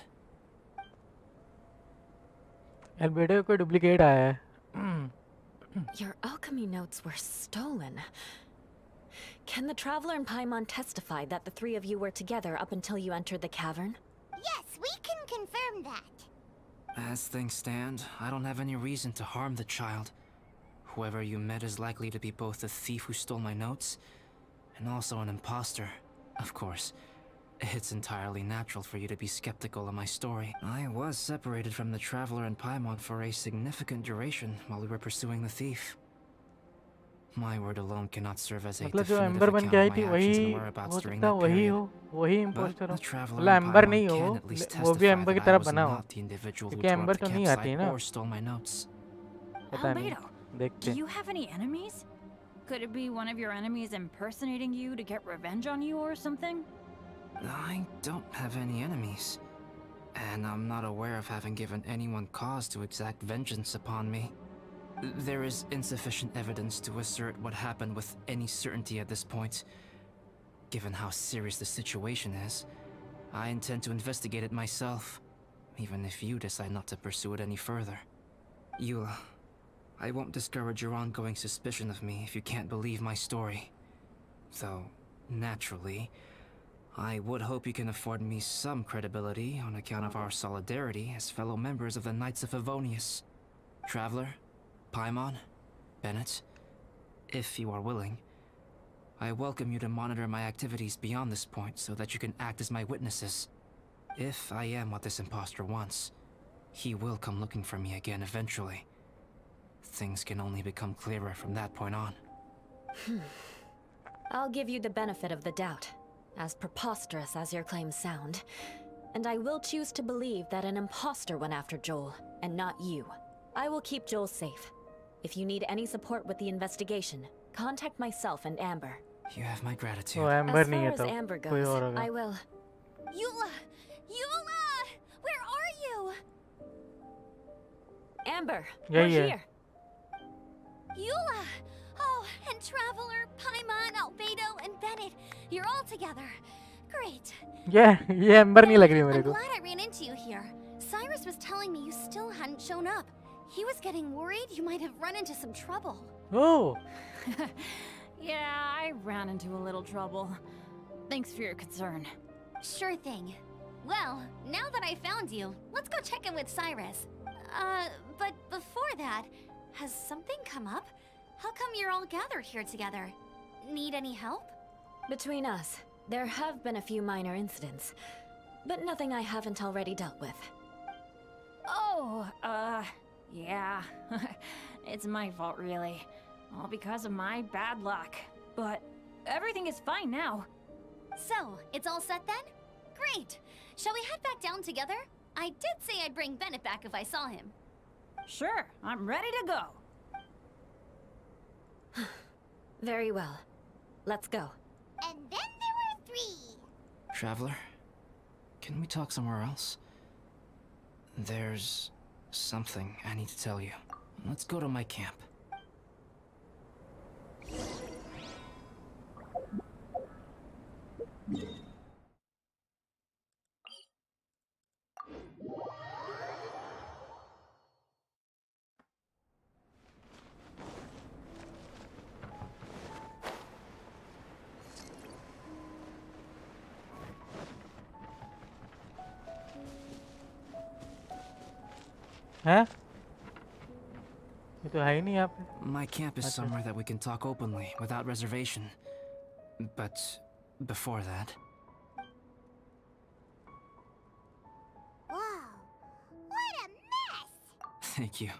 Albedo को duplicate आया है. Your alchemy notes were stolen. Can the Traveler and Paimon testify that the three of you were together up until you entered the cavern? Yes, we can confirm that. As things stand, I don't have any reason to harm the child. Whoever you met is likely to be both the thief who stole my notes and also an imposter. Of course, it's entirely natural for you to be skeptical of my story. I was separated from the Traveler and Paimon for a significant duration while we were pursuing the thief. My word alone cannot serve as a मतलब जो definitive amber बन account के of I my थी actions वही and हो whereabouts during सकता है, that वही period. हो, वही But इम्पोस्टर हो. the Traveler मतलब and एम्बर Paimon नहीं हो can वो, at least वो भी testify एम्बर की that I तरह was बना हो, not the individual who क्योंकि tore up एम्बर the तो नहीं आती है campsite ना. or stole my notes. पता नहीं, Albedo, देखते do हैं. you have any enemies? Could it be one of your enemies impersonating you to get revenge on you or something? I don't have any enemies. And I'm not aware of having given anyone cause to exact vengeance upon me. There is insufficient evidence to assert what happened with any certainty at this point. Given how serious the situation is, I intend to investigate it myself, even if you decide not to pursue it any further. Eula, I won't discourage your ongoing suspicion of me if you can't believe my story. Though, naturally, I would hope you can afford me some credibility on account of our solidarity as fellow members of the Knights of Favonius. Traveler, Paimon, Bennett, if you are willing, I welcome you to monitor my activities beyond this point so that you can act as my witnesses. If I am what this imposter wants, he will come looking for me again eventually. Things can only become clearer from that point on. I'll give you the benefit of the doubt, as preposterous as your claims sound. And I will choose to believe that an imposter went after Joel, and not you. I will keep Joel safe. If you need any support with the investigation, contact myself and Amber. You have my gratitude. वो amber As नहीं far है as तो Amber कोई goes, और होगा. I will... Eula! Eula! Where are you? Amber, Yeah, we're yeah. here. Eula! Oh, and Traveler, Paimon, Albedo, and Bennett. You're all together. Great. ये amber नहीं लग रही मेरे I'm को. glad I ran into you here. Cyrus was telling me you still hadn't shown up. He was getting worried you might have run into some trouble. Oh, Yeah, I ran into a little trouble. Thanks for your concern. Sure thing. Well, now that I found you, let's go check in with Cyrus. But before that, has something come up? How come you're all gathered here together? Need any help? Between us, there have been a few minor incidents, but nothing I haven't already dealt with. Oh, yeah. It's my fault, really. All because of my bad luck. But everything is fine now. So, it's all set then? Great! Shall we head back down together? I did say I'd bring Bennett back if I saw him. Sure, I'm ready to go. Very well. Let's go. And then there were 3. Traveler, can we talk somewhere else? There's something I need to tell you. Let's go to my camp. हैं? ये तो है ही नहीं यहाँ पे. My camp is Okay. somewhere that we can talk openly, without reservation. But before that, Whoa, what a mess! thank you.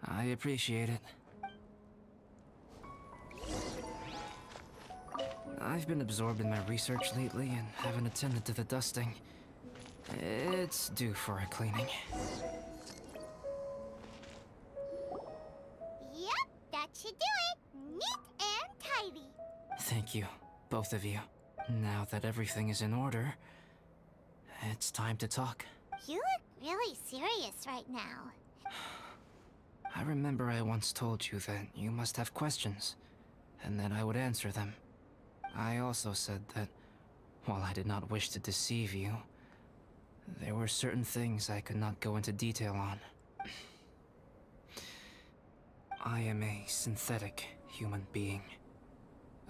I appreciate it. I've been absorbed in my research lately and haven't attended to the dusting. It's due for a cleaning. Yep, that should do it. Neat and tidy. Thank you, both of you. Now that everything is in order, it's time to talk. You look really serious right now. I remember I once told you that you must have questions, and that I would answer them. I also said that, while I did not wish to deceive you, there were certain things I could not go into detail on. I am a synthetic human being.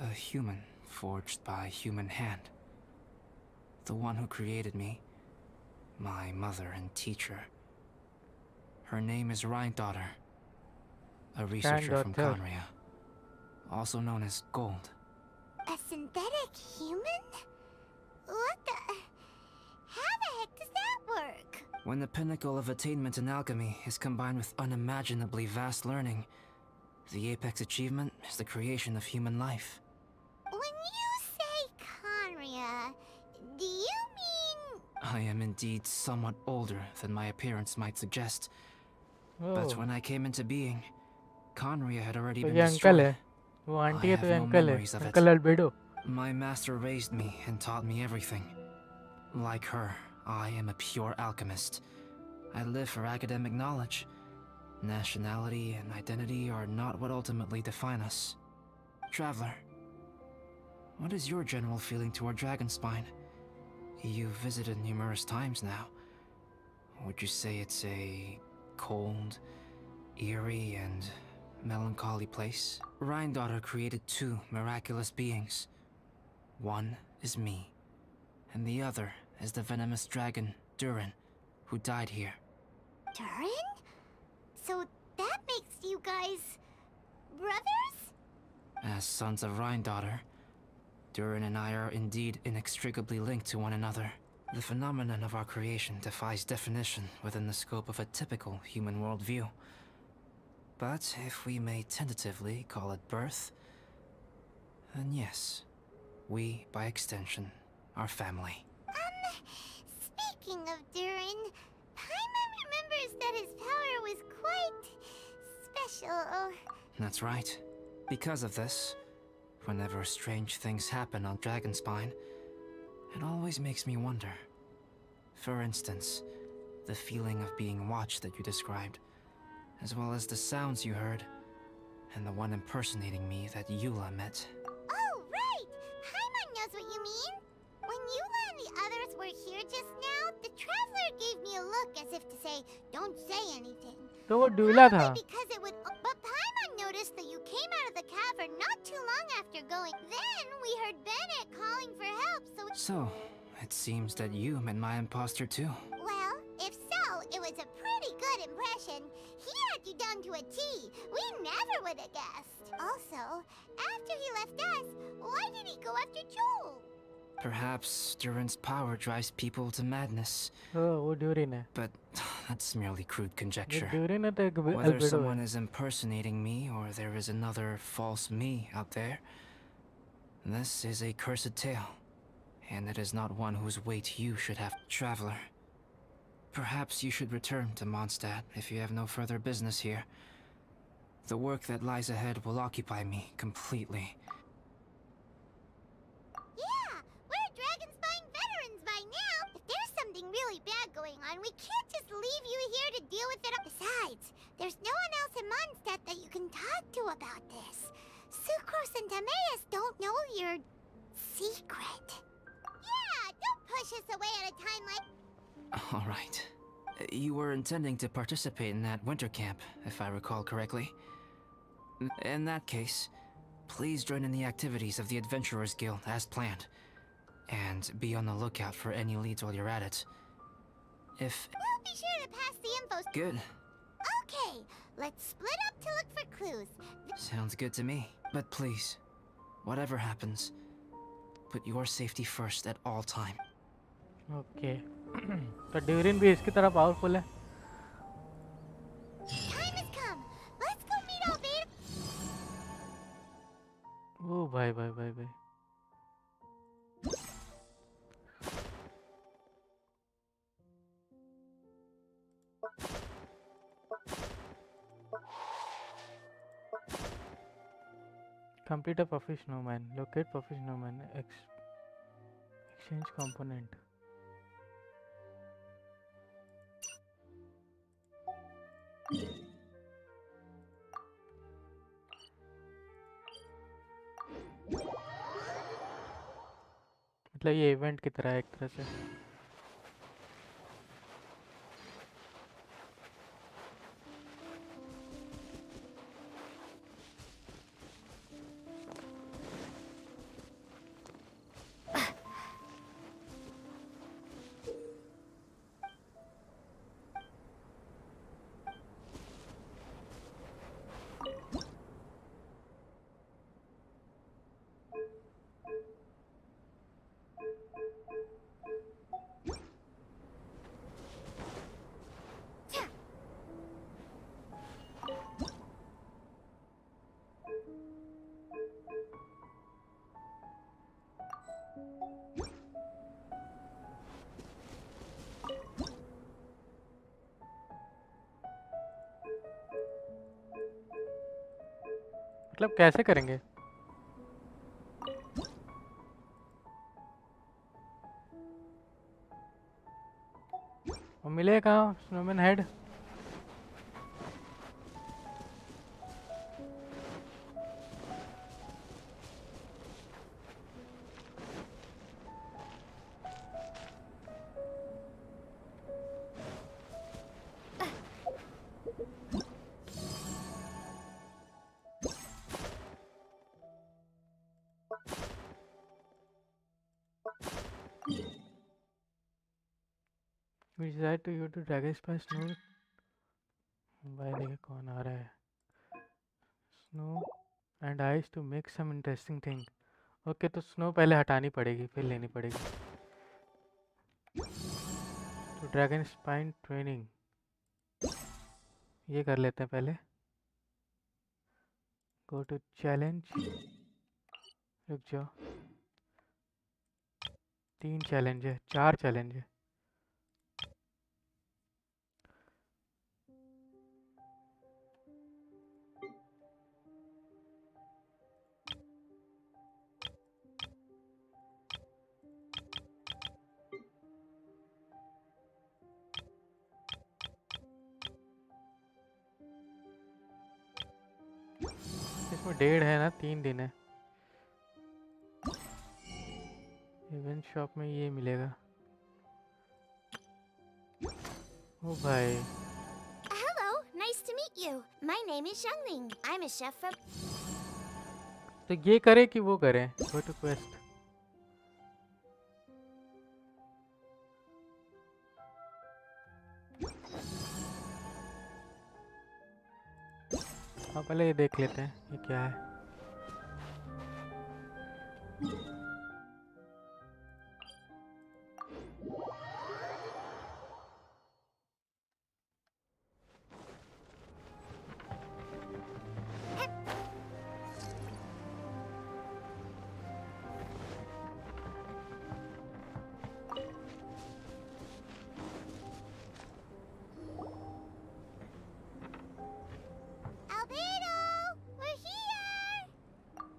A human forged by human hand. The one who created me, my mother and teacher. Her name is Rhine-daughter, a researcher from Granddaughter. Conria, also known as Gold. A synthetic human? What the... How the heck does that work? When the pinnacle of attainment in alchemy is combined with unimaginably vast learning, the apex achievement is the creation of human life. When you say Conria, do you mean... I am indeed somewhat older than my appearance might suggest. But when I came into being, Conria had already been ये uncle destroyed. है, वो aunty I है have तो ये no uncle है, memories of it. Uncle albedo. My master raised me and taught me everything. Like her, I am a pure alchemist. I live for academic knowledge. Nationality and identity are not what ultimately define us. Traveler, what is your general feeling toward Dragonspine? You've visited numerous times now. Would you say it's a cold, eerie, and melancholy place? Rhine-daughter created two miraculous beings. One is me, and the other is the venomous dragon, Durin, who died here. Durin? So that makes you guys... brothers? As sons of Rhine-daughter, Durin and I are indeed inextricably linked to one another. The phenomenon of our creation defies definition within the scope of a typical human worldview. But if we may tentatively call it birth, then yes, we, by extension, are family. Speaking of Durin, Paimon remembers that his power was quite... special. That's right. Because of this, whenever strange things happen on Dragonspine, it always makes me wonder. For instance, the feeling of being watched that you described, as well as the sounds you heard, and the one impersonating me that Eula met. Oh, right! Paimon knows what you mean! When Eula and the others were here just now, the Traveler gave me a look as if to say, don't say anything. तो वो ड्यूला था. Probably because it would... But Paimon noticed that you came out of the cavern not too long after going. Then we heard Bennett calling for help, So, it seems that you met my imposter too. Well, if so, it was a pretty good impression. He had you down to a T. We never would have guessed. Also, after he left us, why did he go after Joel? Perhaps Durin's power drives people to madness. वो durian है. But that's merely crude ये conjecture. Durian है तो एक Whether albedo someone है. is impersonating me or there is another false me out there, this is a cursed tale, and it is not one whose weight you should have. Traveler, perhaps you should return to Mondstadt if you have no further business here. The work that lies ahead will occupy me completely. Yeah, we're Dragonspine veterans by now. If there's something really bad going on, we can't just leave you here to deal with it. Besides, there's no one else in Mondstadt that you can talk to about this. Sucrose and Timaeus don't know your secret. Yeah, don't push us away at a time like... All right. You were intending to participate in that winter camp, if I recall correctly. In that case, please join in the activities of the Adventurers Guild as planned. And be on the lookout for any leads while you're at it. If... We'll be sure to pass the info... Good. Okay, let's split up to look for clues. Sounds good to me. But please, whatever happens, put your safety first at all time. Okay. तो durian भी इसकी तरह powerful है. Time has come. Let's go meet Albedo. ओ भाई भाई भाई भाई. Complete a Puffy Snowman. Locate Puffy Snowman. Exchange component. मतलब ये इवेंट की तरह है एक तरह से. मतलब कैसे करेंगे? वो मिले कहाँ snowman head? We decide to use the dragon spice snow. भाई देखे कौन आ रहा है? Snow and ice to make some interesting thing. Okay तो स्नो पहले हटानी पड़ेगी फिर लेनी पड़ेगी. तो ड्रैगन स्पाइन ट्रेनिंग ये कर लेते हैं पहले. Go to challenge. रुक जाओ. 3 चैलेंज है 4 चैलेंज है. इसमें 1.5 है ना 3 दिन है. इवेंट शॉप में ये मिलेगा. ओ भाई. Hello, nice to meet you. My name is Xiangling. I'm a chef from... तो ये करे कि वो करे? Go to quest. हाँ पहले ये देख लेते हैं ये क्या है.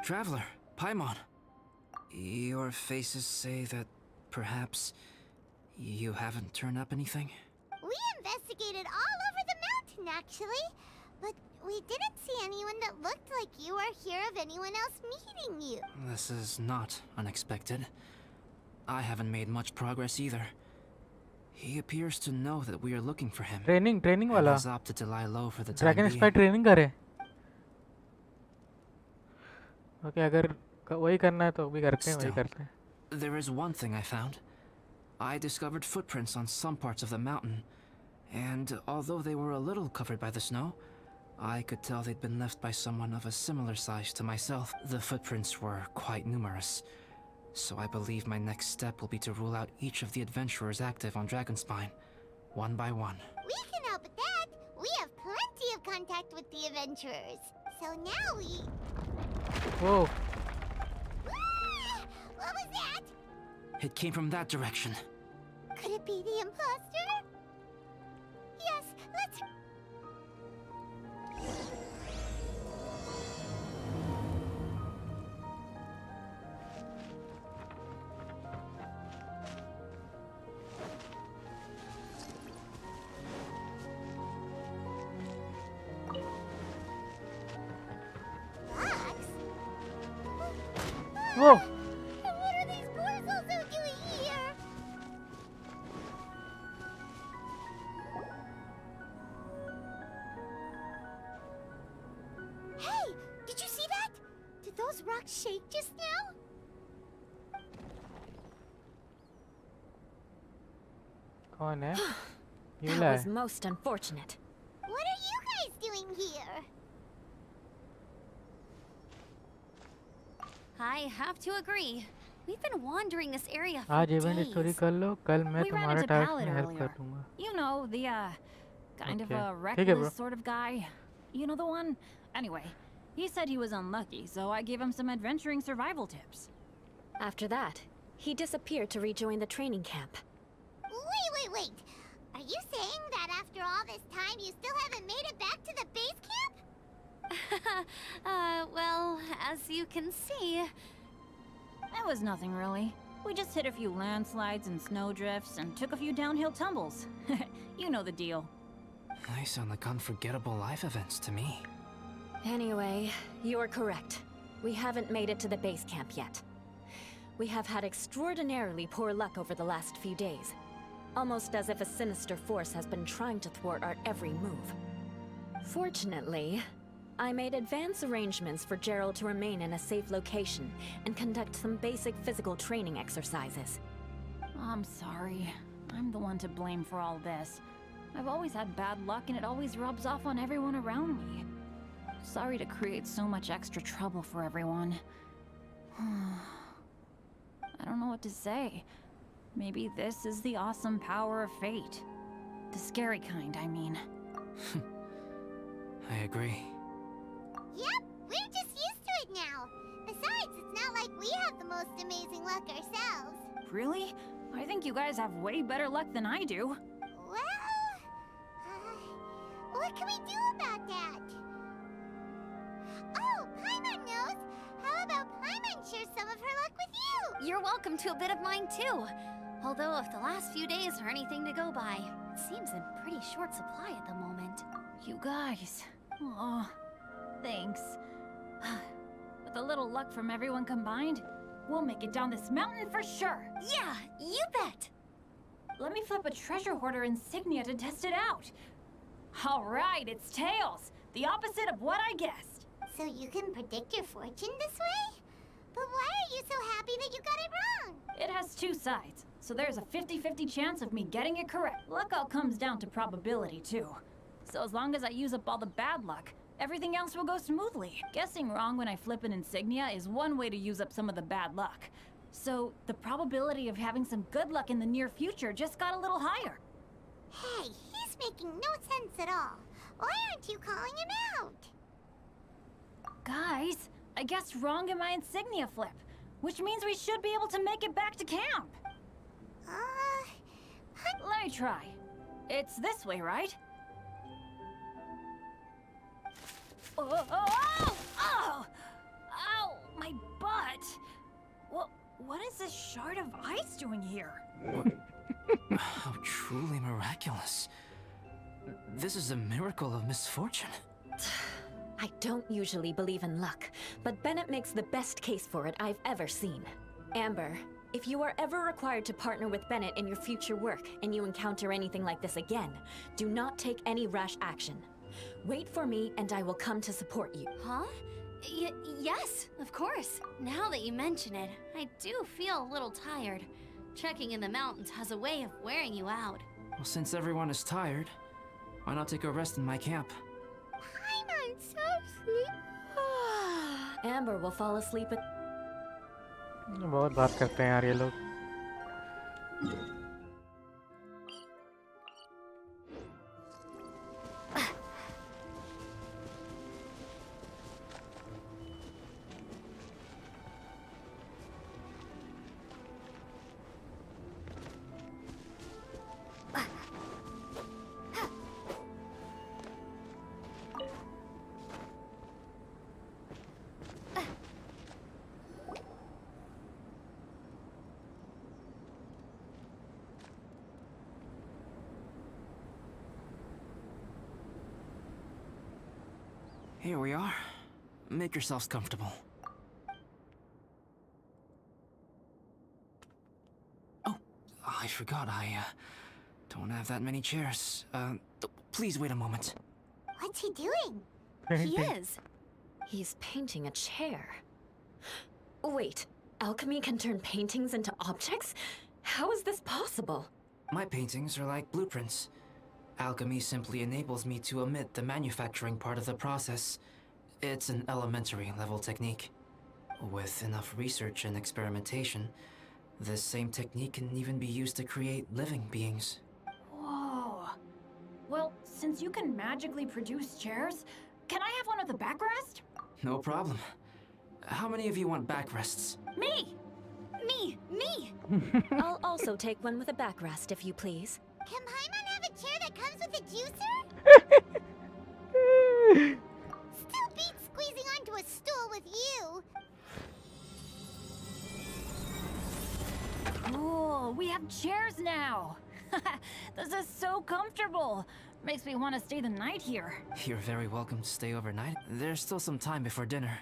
Traveler, Paimon. Your faces say that perhaps you haven't turned up anything? We investigated all over the mountain, actually. But we didn't see anyone that looked like you or hear of anyone else meeting you. This is not unexpected. I haven't made much progress either. He appears to know that we are looking for him. Training and वाला. has opted to lie low for the time dragon being. Spy training करे. Okay अगर वही करना है तो भी करते हैं वही Still, करते हैं. there is one thing I found. I discovered footprints on some parts of the mountain, and although they were a little covered by the snow, I could tell they'd been left by someone of a similar size to myself. The footprints were quite numerous, so I believe my next step will be to rule out each of the adventurers active on Dragonspine, one by one. We can help with that. We have plenty of contact with the adventurers. So now we... Whoa. What was that? It came from that direction. Could it be the imposter? Yes, let's... Whoa. What are these boys also doing here? Hey, did you see that? Did those rocks shake just now? कौन है? That was most unfortunate. What are you guys doing here? I have to agree. We've been wandering this area for आज event days. Story कर लो कल मैं We ran तुम्हारा into task Ballad में help earlier. कर दूंगा. You know, the, kind of Okay. a ठीक है, reckless bro. sort of guy. You know the one? Anyway, he said he was unlucky, so I gave him some adventuring survival tips. After that, he disappeared to rejoin the training camp. Wait. Are you saying that after all this time you still haven't made it back to the base camp? Well, as you can see... It was nothing really. We just hit a few landslides and snowdrifts and took a few downhill tumbles. You know the deal. They sound like unforgettable life events to me. Anyway, you're correct. We haven't made it to the base camp yet. We have had extraordinarily poor luck over the last few days. Almost as if a sinister force has been trying to thwart our every move. Fortunately, I made advance arrangements for Gerald to remain in a safe location and conduct some basic physical training exercises. I'm sorry. I'm the one to blame for all this. I've always had bad luck and it always rubs off on everyone around me. Sorry to create so much extra trouble for everyone. I don't know what to say. Maybe this is the awesome power of fate. The scary kind, I mean. I agree. Yep, we're just used to it now. Besides, it's not like we have the most amazing luck ourselves. Really? I think you guys have way better luck than I do. Well, what can we do about that? Oh, Paimon knows! How about Paimon share some of her luck with you? You're welcome to a bit of mine too. Although if the last few days are anything to go by, it seems in pretty short supply at the moment. You guys. Aw, thanks. With a little luck from everyone combined, we'll make it down this mountain for sure. Yeah, you bet! Let me flip a treasure hoarder insignia to test it out. All right, it's tails. The opposite of what I guessed. So you can predict your fortune this way? But why are you so happy that you got it wrong? It has two sides, so there's a 50-50 chance of me getting it correct. Luck all comes down to probability, too. So as long as I use up all the bad luck, everything else will go smoothly. Guessing wrong when I flip an insignia is one way to use up some of the bad luck. So the probability of having some good luck in the near future just got a little higher. Hey, he's making no sense at all. Why aren't you calling him out? Guys, I guessed wrong in my insignia flip, which means we should be able to make it back to camp. Let me try. It's this way, right? Oh! Ow! My butt! What is this shard of ice doing here? How truly miraculous. This is a miracle of misfortune. I don't usually believe in luck, but Bennett makes the best case for it I've ever seen. Amber, if you are ever required to partner with Bennett in your future work and you encounter anything like this again, do not take any rash action. Wait for me and I will come to support you. Huh? Yes, of course. Now that you mention it, I do feel a little tired. Trekking in the mountains has a way of wearing you out. Well, since everyone is tired, why not take a rest in my camp? Paimon's so asleep. Amber will fall asleep at... बहुत बात करते हैं यार ये लोग. Here we are. Make yourselves comfortable. Oh, I forgot. I don't have that many chairs. Please wait a moment. What's he doing? He is. He's painting a chair. Wait, alchemy can turn paintings into objects? How is this possible? My paintings are like blueprints. Alchemy simply enables me to omit the manufacturing part of the process. It's an elementary level technique. With enough research and experimentation, this same technique can even be used to create living beings. Whoa. Well, since you can magically produce chairs, can I have one with a backrest? No problem. How many of you want backrests? Me! Me! I'll also take one with a backrest, if you please. Can Paimon have a chair that comes with a juicer? Still beats we have chairs now. This is so comfortable. Makes me want to stay the night here. You're very welcome to stay overnight. There's still some time before dinner.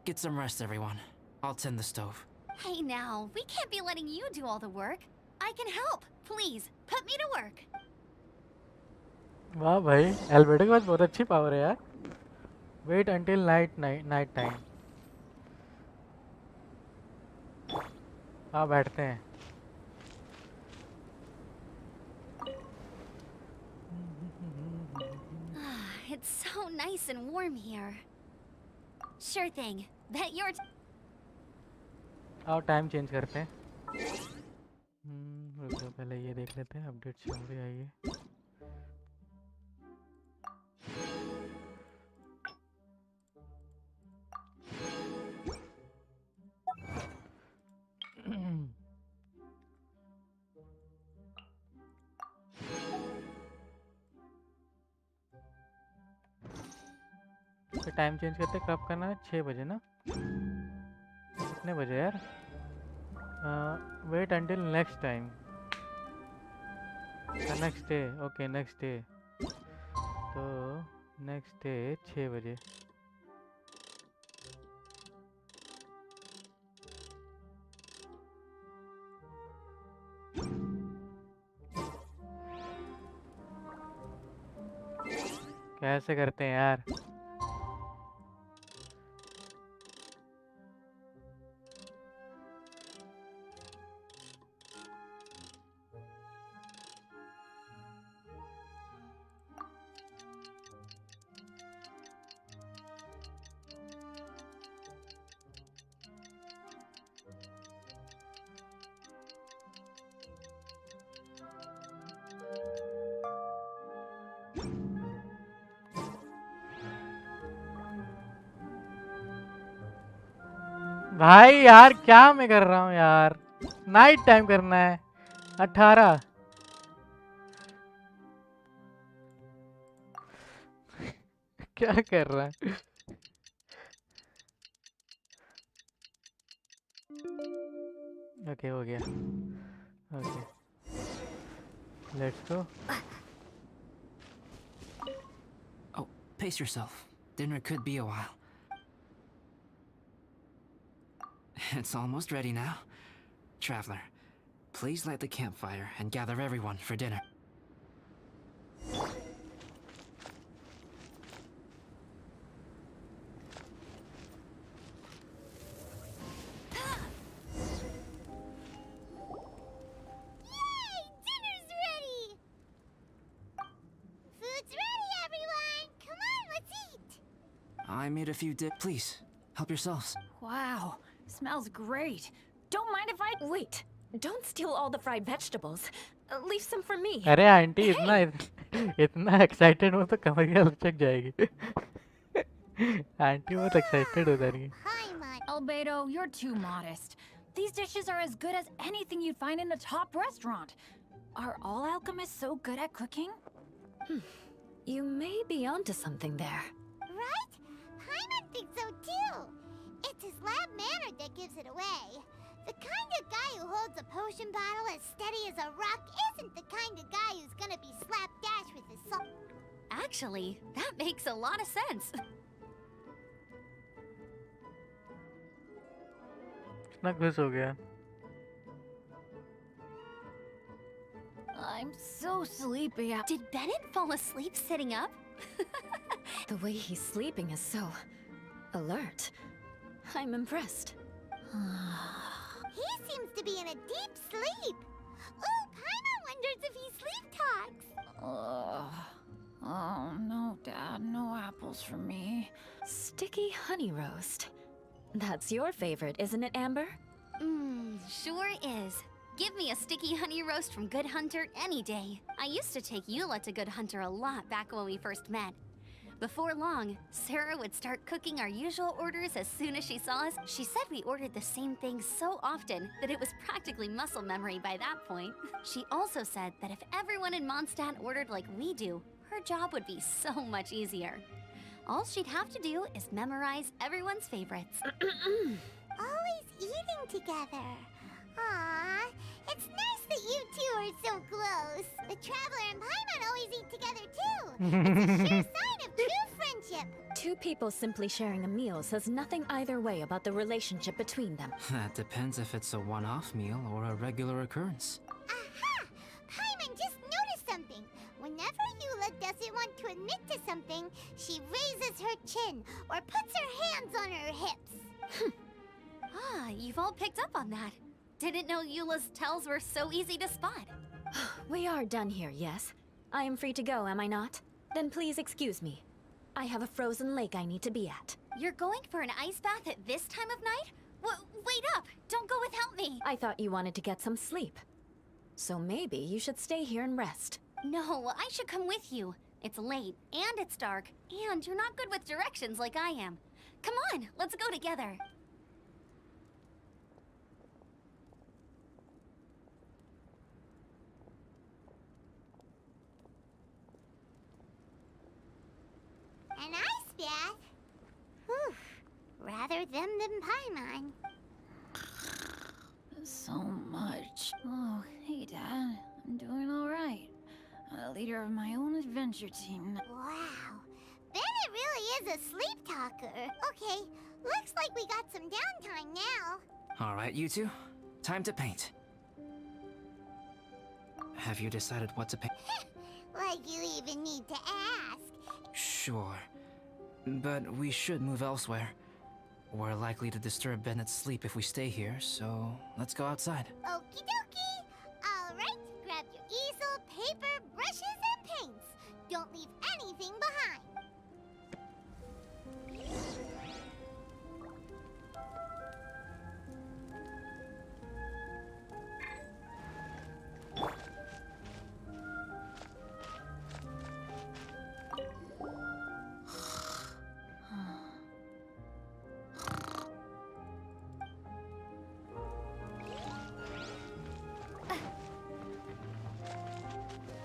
Get some rest, everyone. I'll tend the stove. Hey now, we can't be letting you do all the work. I can help. Please, put me to work. वाह भाई, Alberto के पास बहुत अच्छी power है यार. Wait until night time. हाँ बैठते हैं. It's so nice and warm here. Sure thing. Bet you're... आओ टाइम चेंज करते हैं. रुको पहले ये देख लेते हैं अपडेट चल रही है ये. टाइम चेंज करते कब करना है? 6 बजे ना? कितने बजे यार? Wait until next time. Next day. Okay next day. तो नेक्स्ट डे 6 बजे. कैसे करते हैं यार? भाई यार क्या मैं कर रहा हूँ यार? नाइट टाइम करना है. 18. क्या कर रहा है? ओके हो गया. Okay let's go. Oh, pace yourself. Dinner could be a while. It's almost ready now. Traveler, please light the campfire and gather everyone for dinner. I made a few please, help yourselves. Wow, smells great. Don't mind if I... Wait, don't steal all the fried vegetables. Leave some for me. अरे aunty इतना excited हो तो कमरिया लचक जाएगी. Aunty बहुत excited हो जा रही है. Albedo, you're too modest. These dishes are as good as anything you'd find in a top restaurant. Are all alchemists so good at cooking? You may be onto something there. Right? Paimon thinks so too. It's his lab manner that gives it away. The kind of guy who holds a potion bottle as steady as a rock isn't the kind of guy who's gonna be slapdash with his soul. Actually, that makes a lot of sense. कितना खुश हो गया. I'm so sleepy. Did Bennett fall asleep sitting up? The way he's sleeping is so alert. I'm impressed. He seems to be in a deep sleep. Ooh, Paimon wonders if he sleep talks. Oh, no, Dad. No apples for me. Sticky honey roast. That's your favorite, isn't it, Amber? Sure is. Give me a sticky honey roast from Good Hunter any day. I used to take Eula to Good Hunter a lot back when we first met. Before long, Sarah would start cooking our usual orders as soon as she saw us. She said we ordered the same thing so often that it was practically muscle memory by that point. She also said that if everyone in Mondstadt ordered like we do, her job would be so much easier. All she'd have to do is memorize everyone's favorites. Always eating together. Aww, It's nice that you two are so close. The Traveler and Paimon always eat together too. It's a sure sign of true friendship. Two people simply sharing a meal says nothing either way about the relationship between them. That depends if it's a one-off meal or a regular occurrence. Aha! Paimon just noticed something. Whenever Eula doesn't want to admit to something, she raises her chin or puts her hands on her hips. Ah, you've all picked up on that. Didn't know Eula's tells were so easy to spot. We are done here, yes? I am free to go, am I not? Then please excuse me. I have a frozen lake I need to be at. You're going for an ice bath at this time of night? Wait up! Don't go without me! I thought you wanted to get some sleep. So maybe you should stay here and rest. No, I should come with you. It's late, and it's dark, and you're not good with directions like I am. Come on, let's go together. An ice bath? Whew. Rather them than Paimon. So much. Oh, hey, Dad. I'm doing all right. I'm the leader of my own adventure team. Wow. Bennett really is a sleep talker. Okay, looks like we got some downtime now. All right, you two. Time to paint. Have you decided what to paint? Like you even need to ask. Sure. But we should move elsewhere. We're likely to disturb Bennett's sleep if we stay here, so let's go outside. Okie dokie. All right, grab your easel, paper, brushes, and paints. Don't leave anything behind.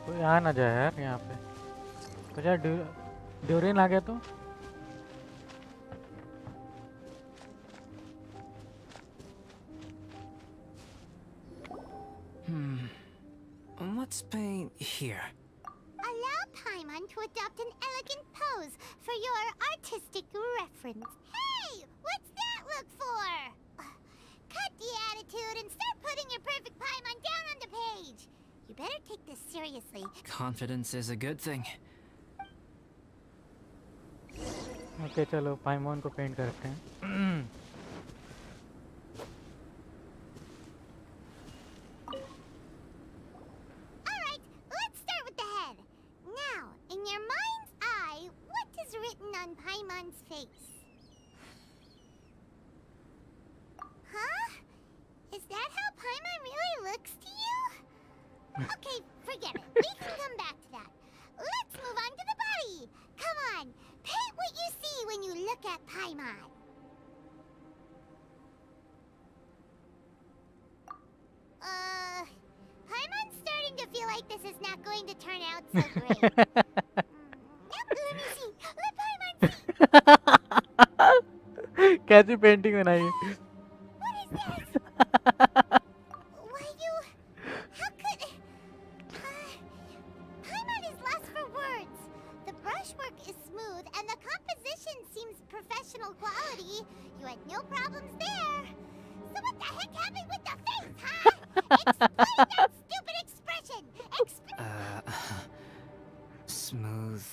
कोई आ ना जाए यार यहाँ पे कुछ यार durian आ गया तो Let's paint here. Allow Paimon to adopt an elegant pose for your artistic reference. Hey, what's that look for? Cut the attitude and start putting your perfect Paimon down on the page. You better take this seriously. Confidence is a good thing. Okay चलो पाइमॉन को paint करते हैं Alright, let's start with the head. Now, in your mind's eye, what is written on Paimon's face? Huh? Is that how Paimon really looks to you? Okay, forget it. We can come back to that. Let's move on to the body. Come on, paint what you see when you look at Paimon. Paimon's starting to feel like this is not going to turn out so great. Let me see. Let Paimon see. कैसी painting बनाई है What is this? Why you... How could... Paimon is lost for words. The brushwork is smooth and the composition seems professional quality. You had no problems there. So what the heck happened with the face, huh? Explain that stupid expression! Smooth,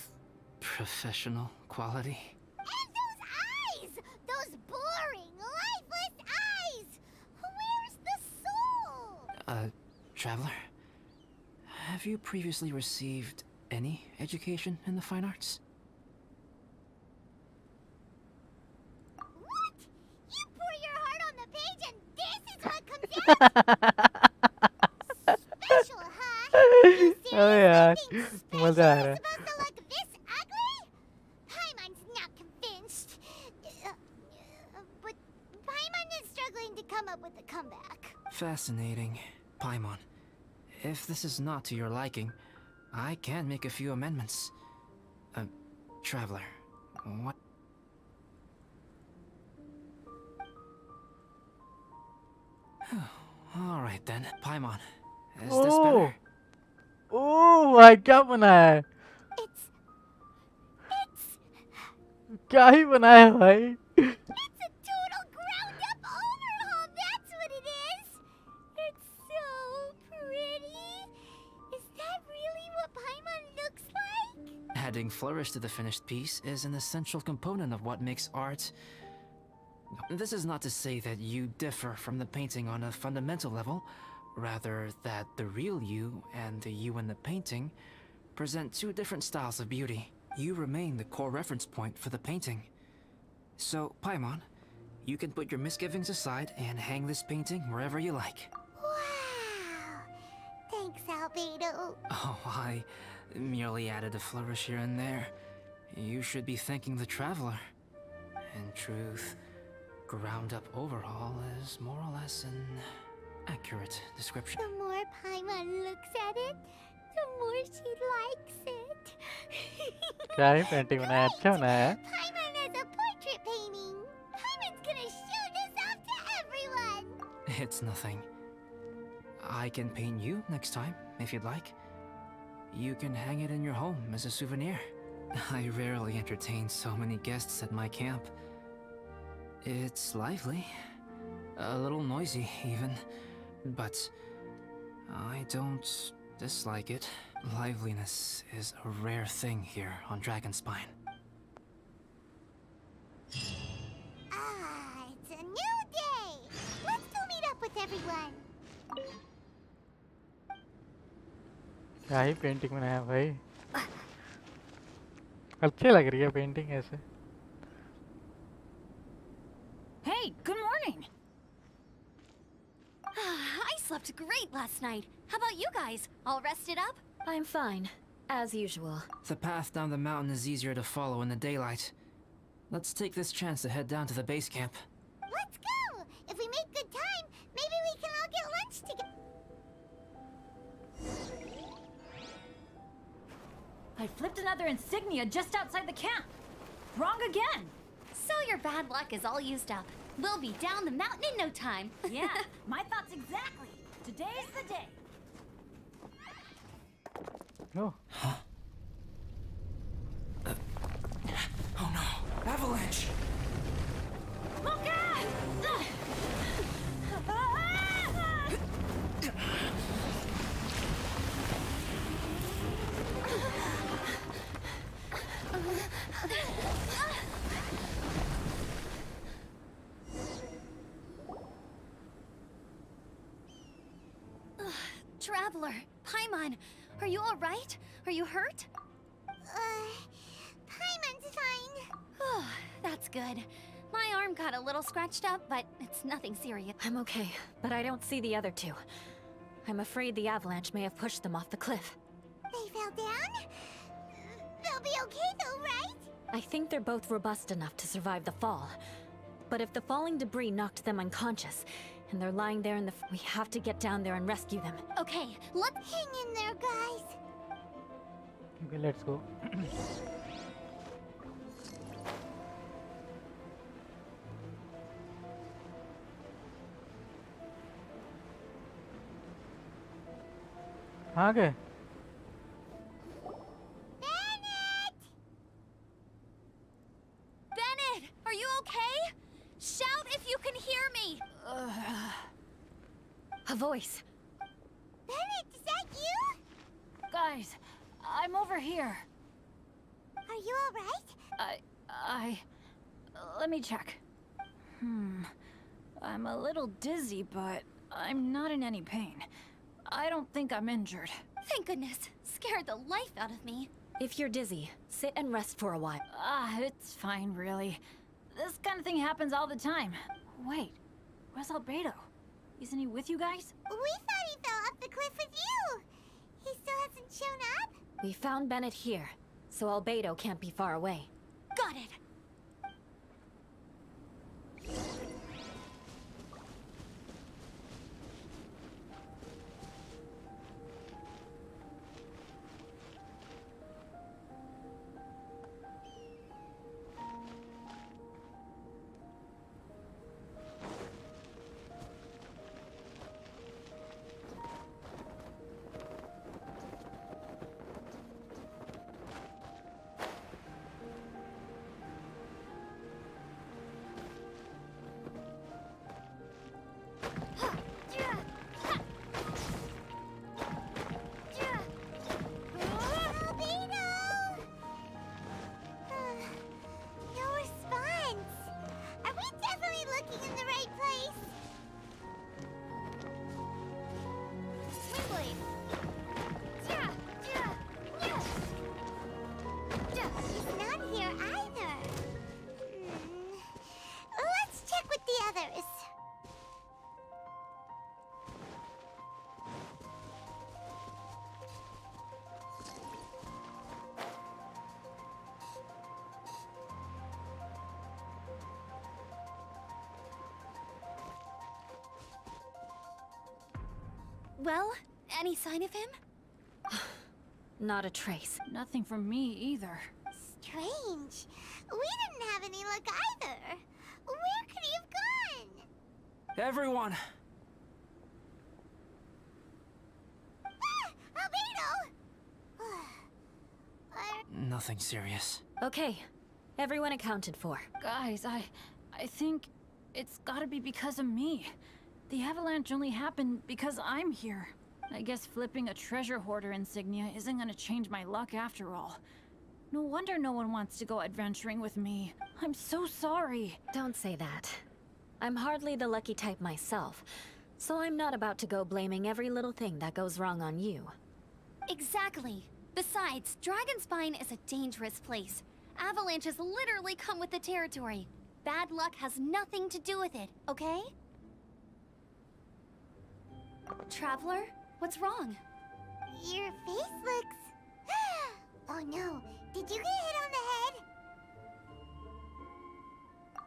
professional quality. And those eyes! Those boring, lifeless eyes! Where's the soul? Traveler? Have you previously received any education in the fine arts? What? You pour your heart on the page and this is what comes out? Special, huh? You Oh यार seriously think मजा आ special रहा is है supposed to look this ugly? Paimon's not convinced. But Paimon is struggling to come up with a comeback. Fascinating. Paimon, if this is not to your liking, I can make a few amendments. Traveler, what? Alright then, Paimon. Is this better? ओह भाई क्या बनाया है? क्या ही बनाया है भाई? It's a total ground-up overhaul, that's what it is! It's so pretty! Is that really what Paimon looks like? Adding flourish to the finished piece is an essential component of what makes art. This is not to say that you differ from the painting on a fundamental level, rather that the real you and the you in the painting present two different styles of beauty. You remain the core reference point for the painting. So, Paimon, you can put your misgivings aside and hang this painting wherever you like. Wow! Thanks, Albedo. Oh, I merely added a flourish here and there. You should be thanking the traveler. In truth, ground-up overhaul is more or less an accurate description. The more Paimon looks at it, the more she likes it. क्या ही painting बनाया? अच्छा बनाया है. Paimon has a portrait painting. Paimon's gonna show this off to everyone. It's nothing. I can paint you next time, if you'd like. You can hang it in your home as a souvenir. I rarely entertain so many guests at my camp. It's lively. A little noisy, even. But I don't dislike it. Liveliness is a rare thing here on Dragonspine. Ah, it's a new day. Let's go meet up with everyone. क्या ही painting बनाया भाई? अच्छी लग रही है painting ऐसे. Hey, good morning! I slept great last night. How about you guys? All rested up? I'm fine, as usual. The path down the mountain is easier to follow in the daylight. Let's take this chance to head down to the base camp. Let's go. If we make good time, maybe we can all get lunch together. I flipped another insignia just outside the camp. Wrong again. So your bad luck is all used up. We'll be down the mountain in no time. Yeah, my thoughts exactly. Today's the day. Oh. Oh no! Avalanche! Traveler, Paimon, are you all right? Are you hurt? Paimon's fine. Oh, that's good. My arm got a little scratched up, but it's nothing serious. I'm okay, but I don't see the other two. I'm afraid the avalanche may have pushed them off the cliff. They fell down? They'll be okay though, right? I think they're both robust enough to survive the fall. But if the falling debris knocked them unconscious, and they're lying there in the... we have to get down there and rescue them. Okay, let's... Hang in there, guys. Okay, let's go. हाँ गए? Bennett, are you okay? Shout if you can hear me! A voice. Bennett, is that you? Guys, I'm over here. Are you alright? Let me check. I'm a little dizzy, but I'm not in any pain. I don't think I'm injured. Thank goodness. Scared the life out of me. If you're dizzy, sit and rest for a while. It's fine, really. This kind of thing happens all the time. Wait, where's Albedo? Isn't he with you guys? We thought he fell off the cliff with you. He still hasn't shown up? We found Bennett here, so Albedo can't be far away. Got it. Well, any sign of him? Not a trace. Nothing from me either. Strange. We didn't have any luck either. Where could he have gone? Everyone! Albedo! Nothing serious. Okay, everyone accounted for. Guys, I think it's gotta be because of me. The avalanche only happened because I'm here. I guess flipping a treasure hoarder insignia isn't gonna change my luck after all. No wonder no one wants to go adventuring with me. I'm so sorry. Don't say that. I'm hardly the lucky type myself, so I'm not about to go blaming every little thing that goes wrong on you. Exactly. Besides, Dragonspine is a dangerous place. Avalanches literally come with the territory. Bad luck has nothing to do with it, okay? Traveler, what's wrong? Your face looks... Oh no, did you get hit on the head?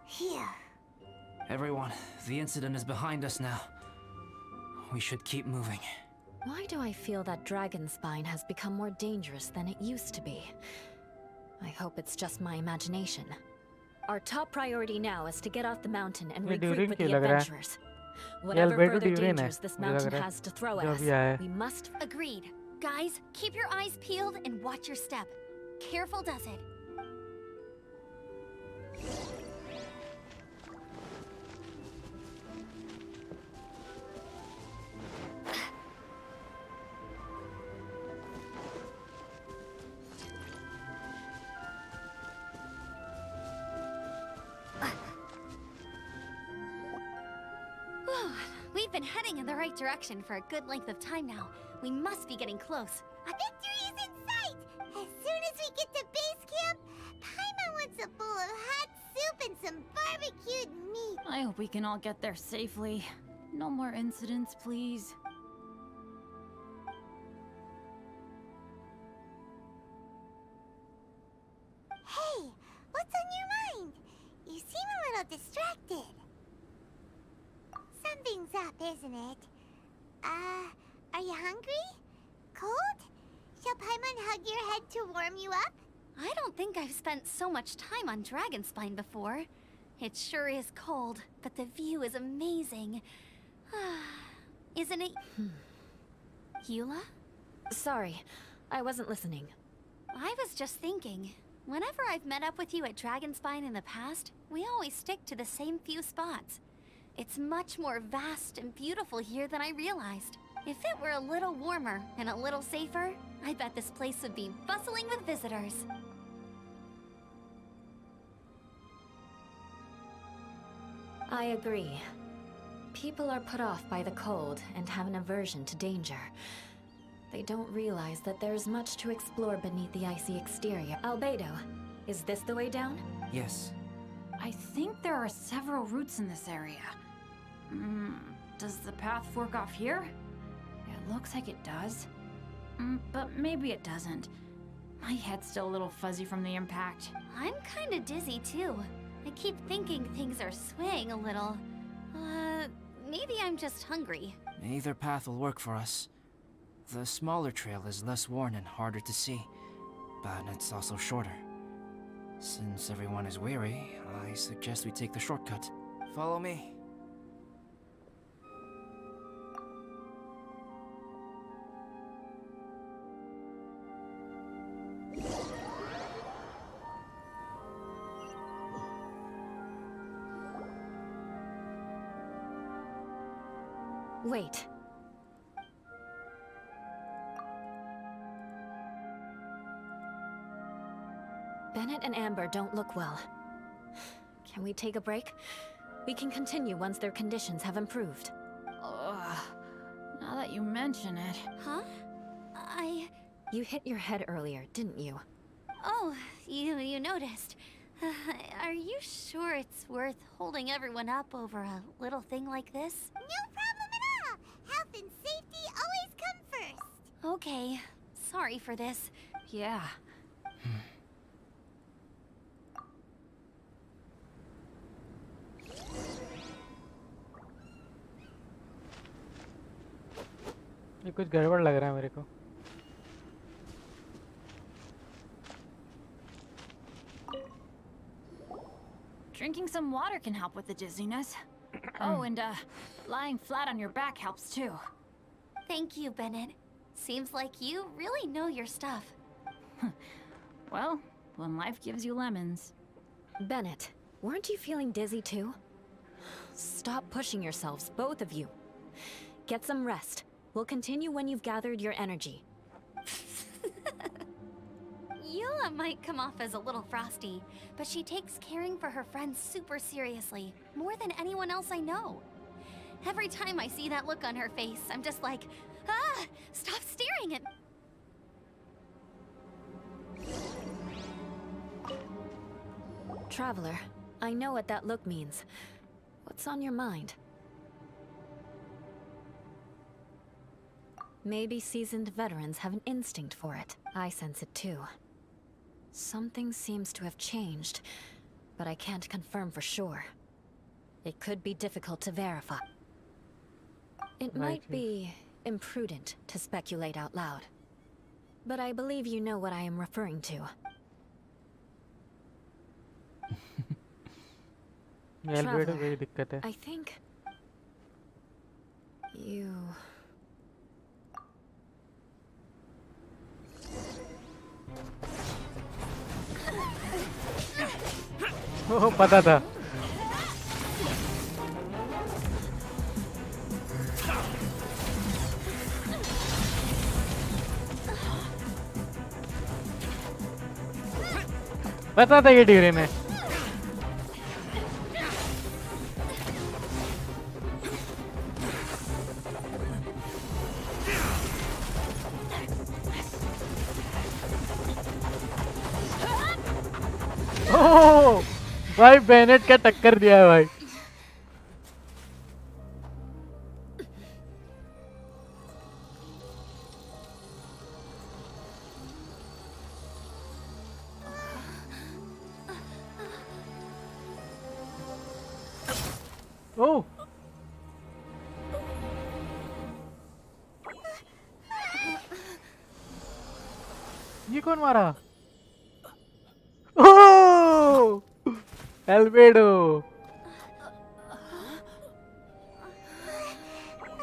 Here. Everyone, the incident is behind us now. We should keep moving. Why do I feel that Dragonspine has become more dangerous than it used to be? I hope it's just my imagination. Our top priority now is to get off the mountain and ये regroup during with क्यों the लग रहा है? adventurers. ये Whatever Albedo further during है, dangers this मुझे लग mountain रहा है, has to throw जो at us, अभी आया है। we must... Agreed. Guys, keep your eyes peeled and watch your step. Careful does it. We've been heading in the right direction for a good length of time now. We must be getting close. AVictory is in sight! As soon as we get to base camp, Paimon wants a bowl of hot soup and some barbecued meat. I hope we can all get there safely. No more incidents, please. Hey, what's on your mind? You seem a little distracted. Something's up, isn't it? Are you hungry? Cold? Shall Paimon hug your head to warm you up? I don't think I've spent so much time on Dragonspine before. It sure is cold, but the view is amazing. Isn't it? Eula? Sorry, I wasn't listening. I was just thinking. Whenever I've met up with you at Dragonspine in the past, we always stick to the same few spots. It's much more vast and beautiful here than I realized. If it were a little warmer and a little safer, I bet this place would be bustling with visitors. I agree. People are put off by the cold and have an aversion to danger. They don't realize that there's much to explore beneath the icy exterior. Albedo, is this the way down? Yes. I think there are several routes in this area. Does the path fork off here? It looks like it does. But maybe it doesn't. My head's still a little fuzzy from the impact. I'm kinda dizzy too. I keep thinking things are swaying a little. Maybe I'm just hungry. Either path will work for us. The smaller trail is less worn and harder to see, but it's also shorter. Since everyone is weary, I suggest we take the shortcut. Follow me. Wait. Bennett and Amber don't look well. Can we take a break? We can continue once their conditions have improved. Ugh. Now that you mention it. Huh? You hit your head earlier, didn't you? Oh, you noticed. Are you sure it's worth holding everyone up over a little thing like this? No problem at all! Health and safety always come first! Okay. Sorry for this. Yeah. ये कुछ गड़बड़ लग रहा है मेरे को. Drinking some water can help with the dizziness. Oh, and lying flat on your back helps too. Thank you, Bennett. Seems like you really know your stuff. Well, when life gives you lemons. Bennett, weren't you feeling dizzy too? Stop pushing yourselves, both of you. Get some rest. We'll continue when you've gathered your energy. Eula might come off as a little frosty, but she takes caring for her friends super seriously, more than anyone else I know. Every time I see that look on her face, I'm just like, ah, stop staring at me. Traveler, I know what that look means. What's on your mind? Maybe seasoned veterans have an instinct for it. I sense it too. Something seems to have changed, but I can't confirm for sure. It could be difficult to verify. It might be imprudent to speculate out loud, but I believe you know what I am referring to. Traveler, I think you... ओह पता था. पता था ये degree ने. ओह भाई Bennett का टक्कर दिया है भाई. ओह ये कौन मारा? ओह Albedo.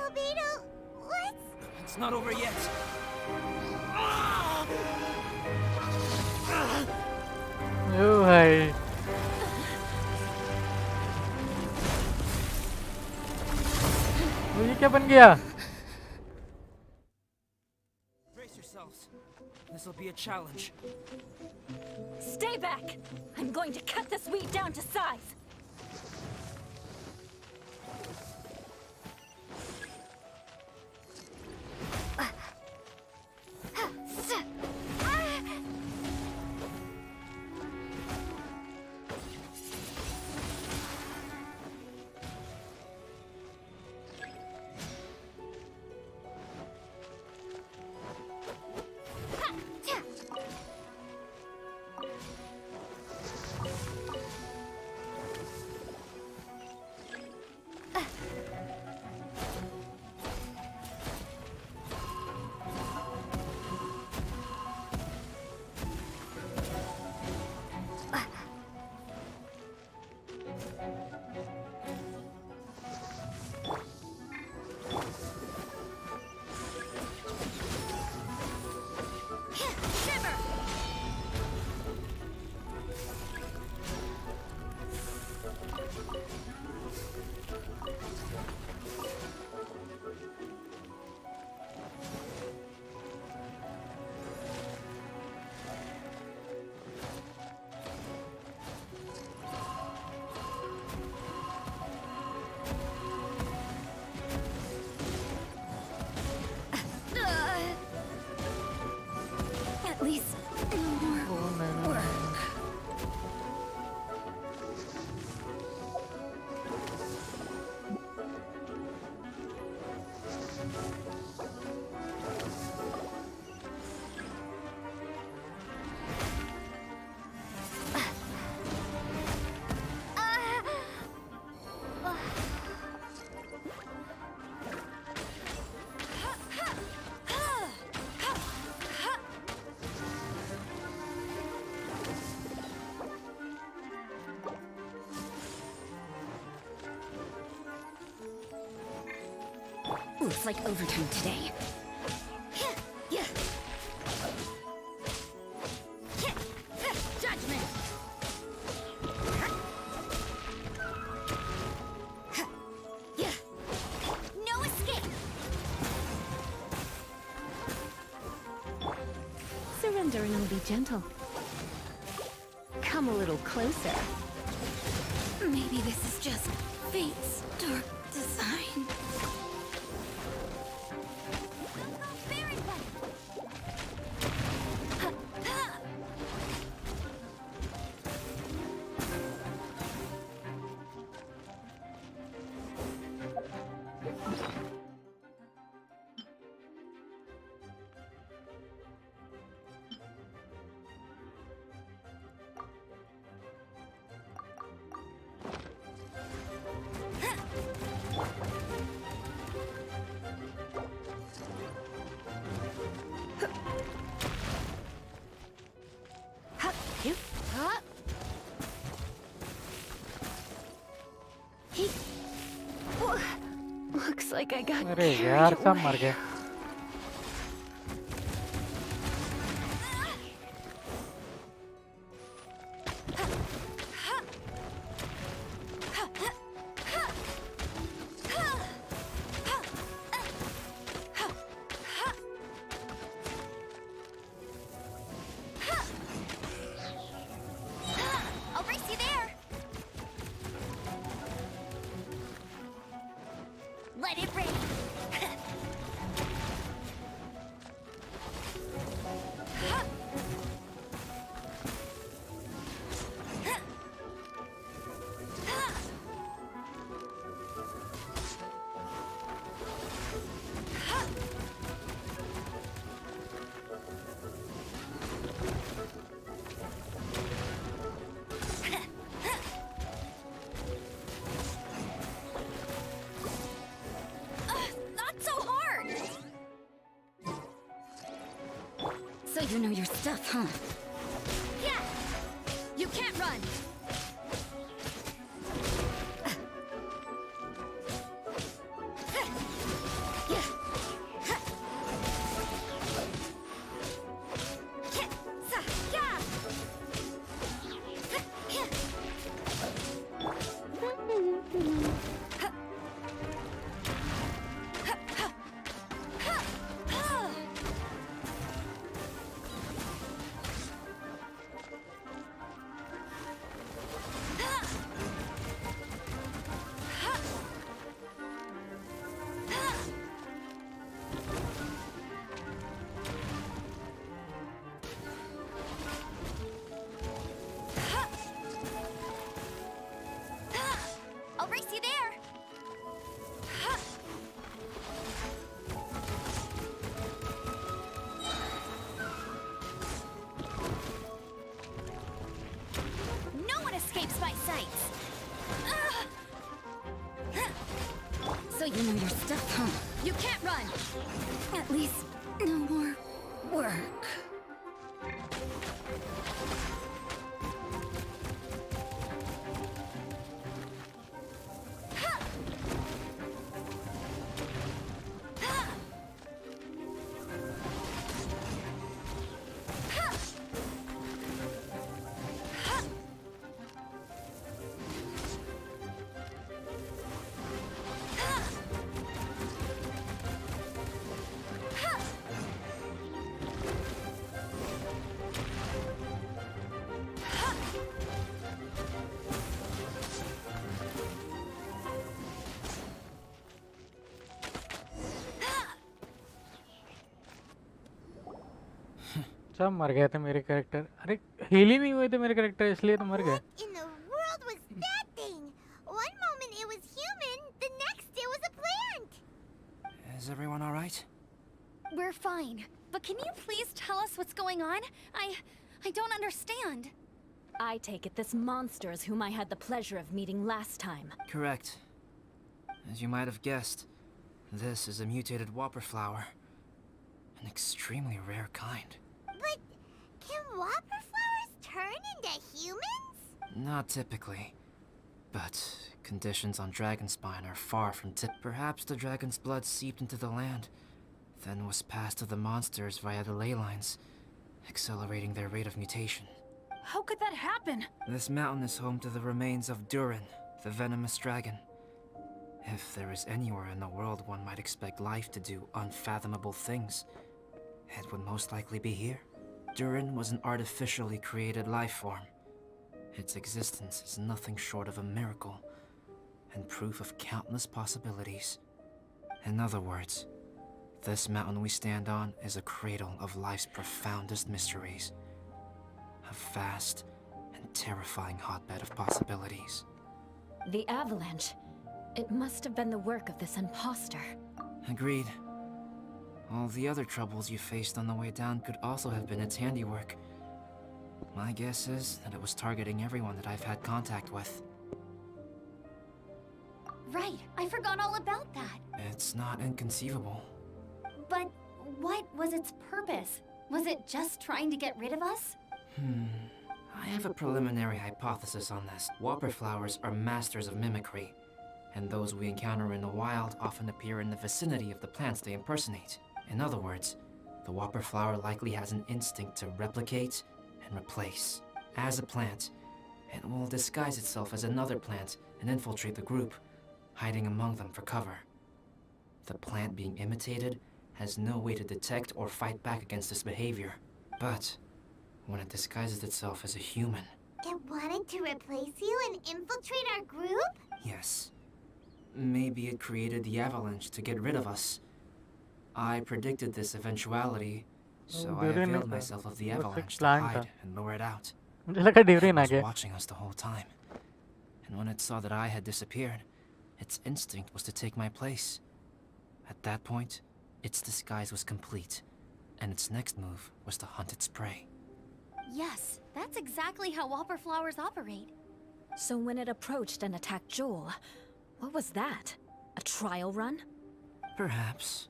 Albedo, what? It's not over yet. Oh भाई. ये क्या बन गया? Brace yourselves. This will be a challenge. Stay back! I'm going to cut this weed down to size! Looks like overtime today. Judgment! No escape! Surrender and I'll be gentle. Come a little closer. Maybe this is just fate's dark design. Very well. Looks like I got अरे carried यार सब away. मर गए. I'll race you there. Let it rain. Not so hard. So you know your stuff, huh? Yeah! You can't run! I'll race you there. No one escapes my sights. So you know your stuff, huh? You can't run! At least no more work. सब मर गए थे मेरे character. अरे heal ही नहीं हुए थे मेरे कैरेक्टर, इसलिए तो मर गए. In the world was that thing? One moment it was human, the next it was a plant. Is everyone alright? We're fine. But can you please tell us what's going on? I don't understand. I take it this monster is whom I had the pleasure of meeting last time. Correct. As you might have guessed, this is a mutated whopper flower. An extremely rare kind. But can whopper flowers turn into humans? Not typically. But conditions on Dragonspine are far from tip. Perhaps the dragon's blood seeped into the land, then was passed to the monsters via the ley lines, accelerating their rate of mutation. How could that happen? This mountain is home to the remains of Durin, the venomous dragon. If there is anywhere in the world one might expect life to do unfathomable things, it would most likely be here. Durin was an artificially created life form. Its existence is nothing short of a miracle, and proof of countless possibilities. In other words, this mountain we stand on is a cradle of life's profoundest mysteries. A vast and terrifying hotbed of possibilities. The avalanche. It must have been the work of this imposter. Agreed. All the other troubles you faced on the way down could also have been its handiwork. My guess is that it was targeting everyone that I've had contact with. Right, I forgot all about that. It's not inconceivable. But what was its purpose? Was it just trying to get rid of us? I have a preliminary hypothesis on this. Whopper flowers are masters of mimicry, and those we encounter in the wild often appear in the vicinity of the plants they impersonate. In other words, the whopper flower likely has an instinct to replicate and replace. As a plant, it will disguise itself as another plant and infiltrate the group, hiding among them for cover. The plant being imitated has no way to detect or fight back against this behavior. But when it disguises itself as a human... It wanted to replace you and infiltrate our group? Yes. Maybe it created the avalanche to get rid of us. I predicted this eventuality, so I availed myself of the avalanche to hide and lure it out. It was watching us the whole time. And when it saw that I had disappeared, its instinct was to take my place. At that point, its disguise was complete, and its next move was to hunt its prey. Yes, that's exactly how whopper flowers operate. So when it approached and attacked Joel, what was that? A trial run? Perhaps.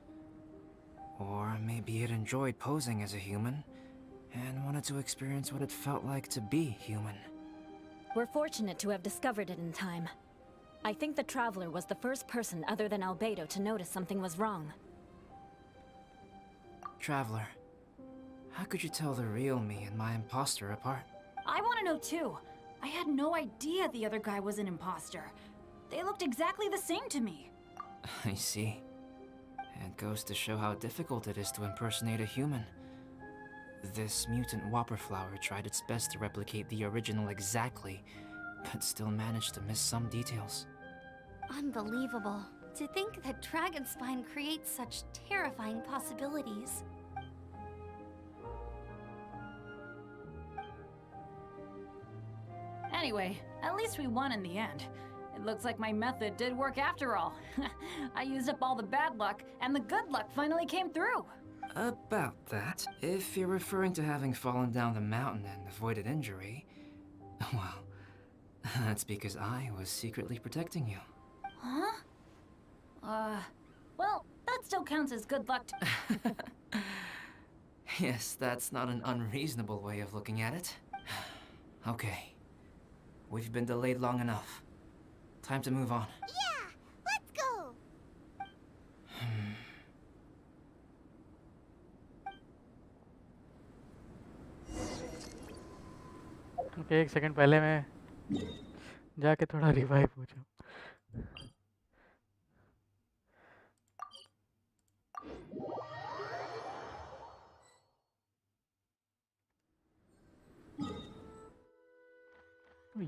Or maybe it enjoyed posing as a human, and wanted to experience what it felt like to be human. We're fortunate to have discovered it in time. I think the Traveler was the first person other than Albedo to notice something was wrong. Traveler, how could you tell the real me and my imposter apart? I want to know too. I had no idea the other guy was an imposter. They looked exactly the same to me. I see. It goes to show how difficult it is to impersonate a human. This mutant whopper flower tried its best to replicate the original exactly, but still managed to miss some details. Unbelievable. To think that Dragonspine creates such terrifying possibilities. Anyway, at least we won in the end. It looks like my method did work after all. I used up all the bad luck, and the good luck finally came through. About that, if you're referring to having fallen down the mountain and avoided injury, well, that's because I was secretly protecting you. Huh? Well, that still counts as good luck Yes, that's not an unreasonable way of looking at it. Okay. We've been delayed long enough. Time to move on. Yeah, let's go! Okay एक second पहले मैं जाके थोड़ा revive हो जाऊं.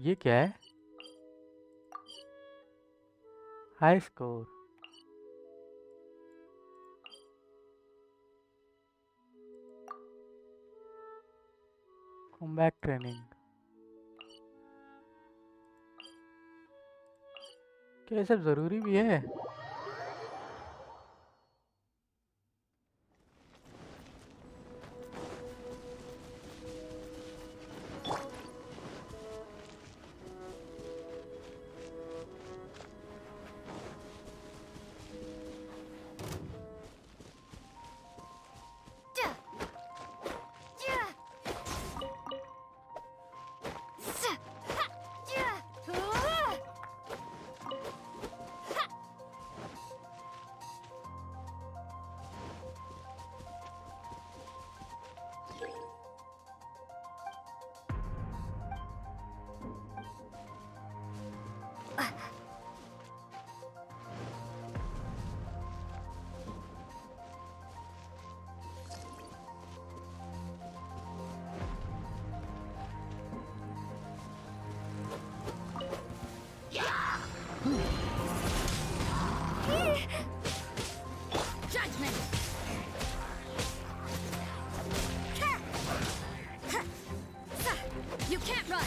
ये क्या है? High score. Combat training. क्या ये सब जरूरी भी है? Judgment! You can't run!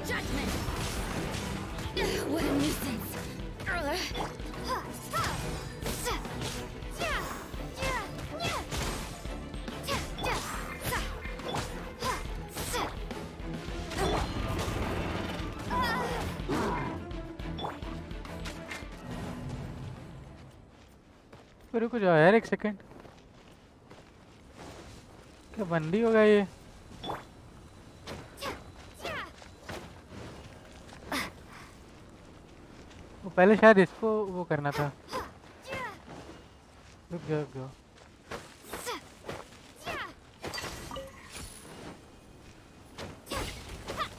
Judgment! What a nuisance! रुको जाओ यार एक सेकंड, क्या बंदी होगा ये? वो पहले शायद इसको वो करना था। रुक जाओ रुक जाओ।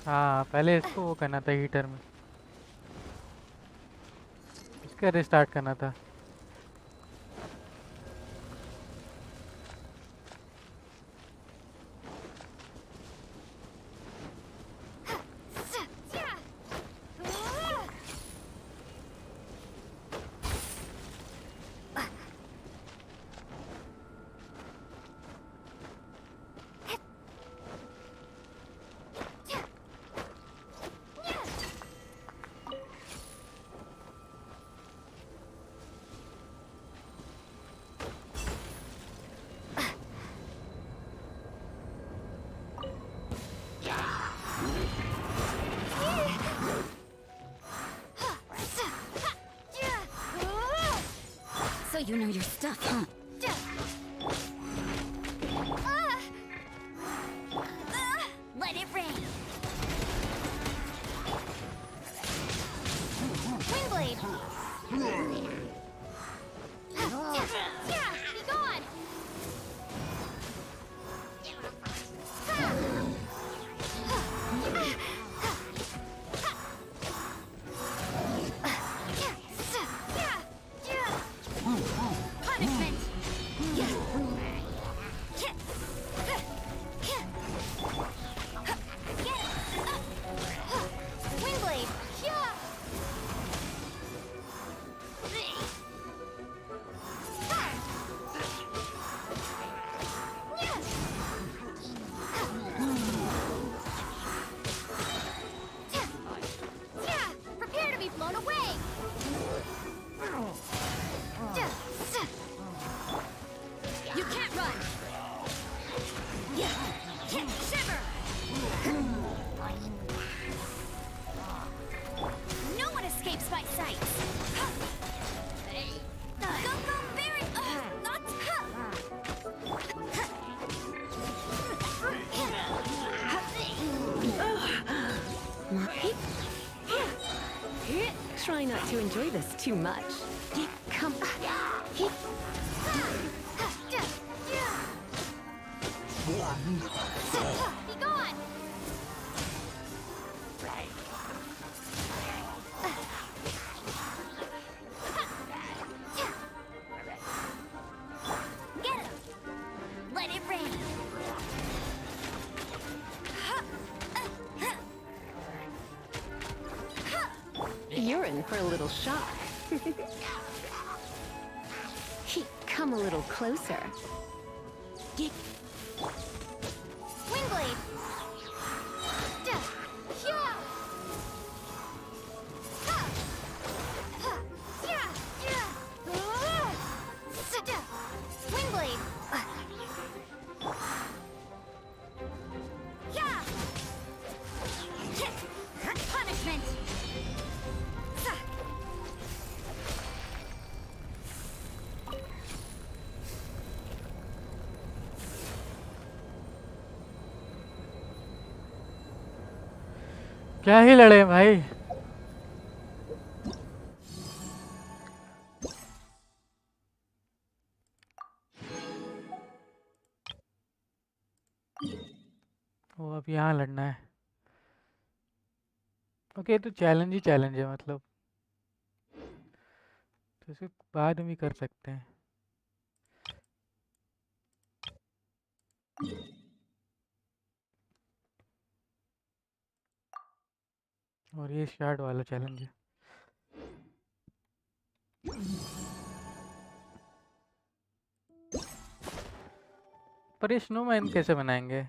हाँ पहले इसको वो करना था हीटर में, इसका रिस्टार्ट करना था। So you know your stuff, huh? Let it rain. Windblade! Be gone! Punishment. Windblade! Prepare to be blown away! You can't run! Shiver! No one escapes my sight. Go, Baron! Try not to enjoy this too much. Come. Be gone! Get him! Let it rain. You're in for a little shock. Come a little closer. Windblade! Windblade! Punishment. क्या ही लड़े भाई। वो अब यहाँ लड़ना है। Okay तो challenge ही challenge है मतलब, तो इसे बाद में भी कर सकते हैं। और ये स्टार्ट वाला चैलेंज है। पर ये स्नोमैन कैसे बनाएंगे?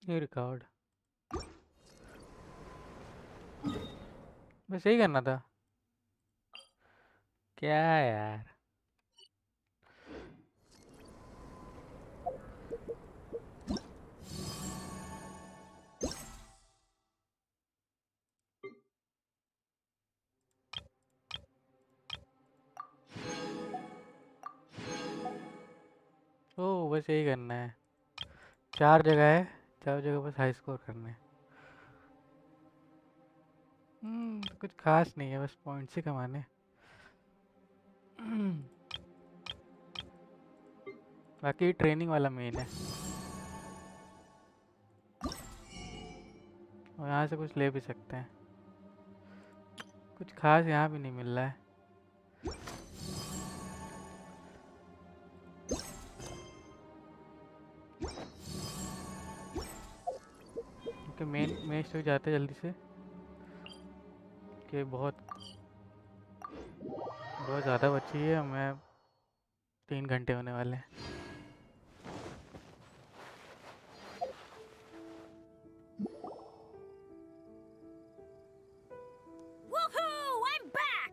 ये रिकॉर्ड बस यही करना था क्या यार। ओ बस यही करना है, 4 जगह है, 4 जगह बस हाई स्कोर करने हैं। तो कुछ खास नहीं है, बस पॉइंट्स ही कमाने। बाकी ट्रेनिंग वाला मेन है, और यहाँ से कुछ ले भी सकते हैं। कुछ खास यहाँ भी नहीं मिल रहा है। तक जाते जल्दी से कि बहुत ज़्यादा बची है, मैं 3 घंटे होने वाले हैं। Woohoo! I'm back!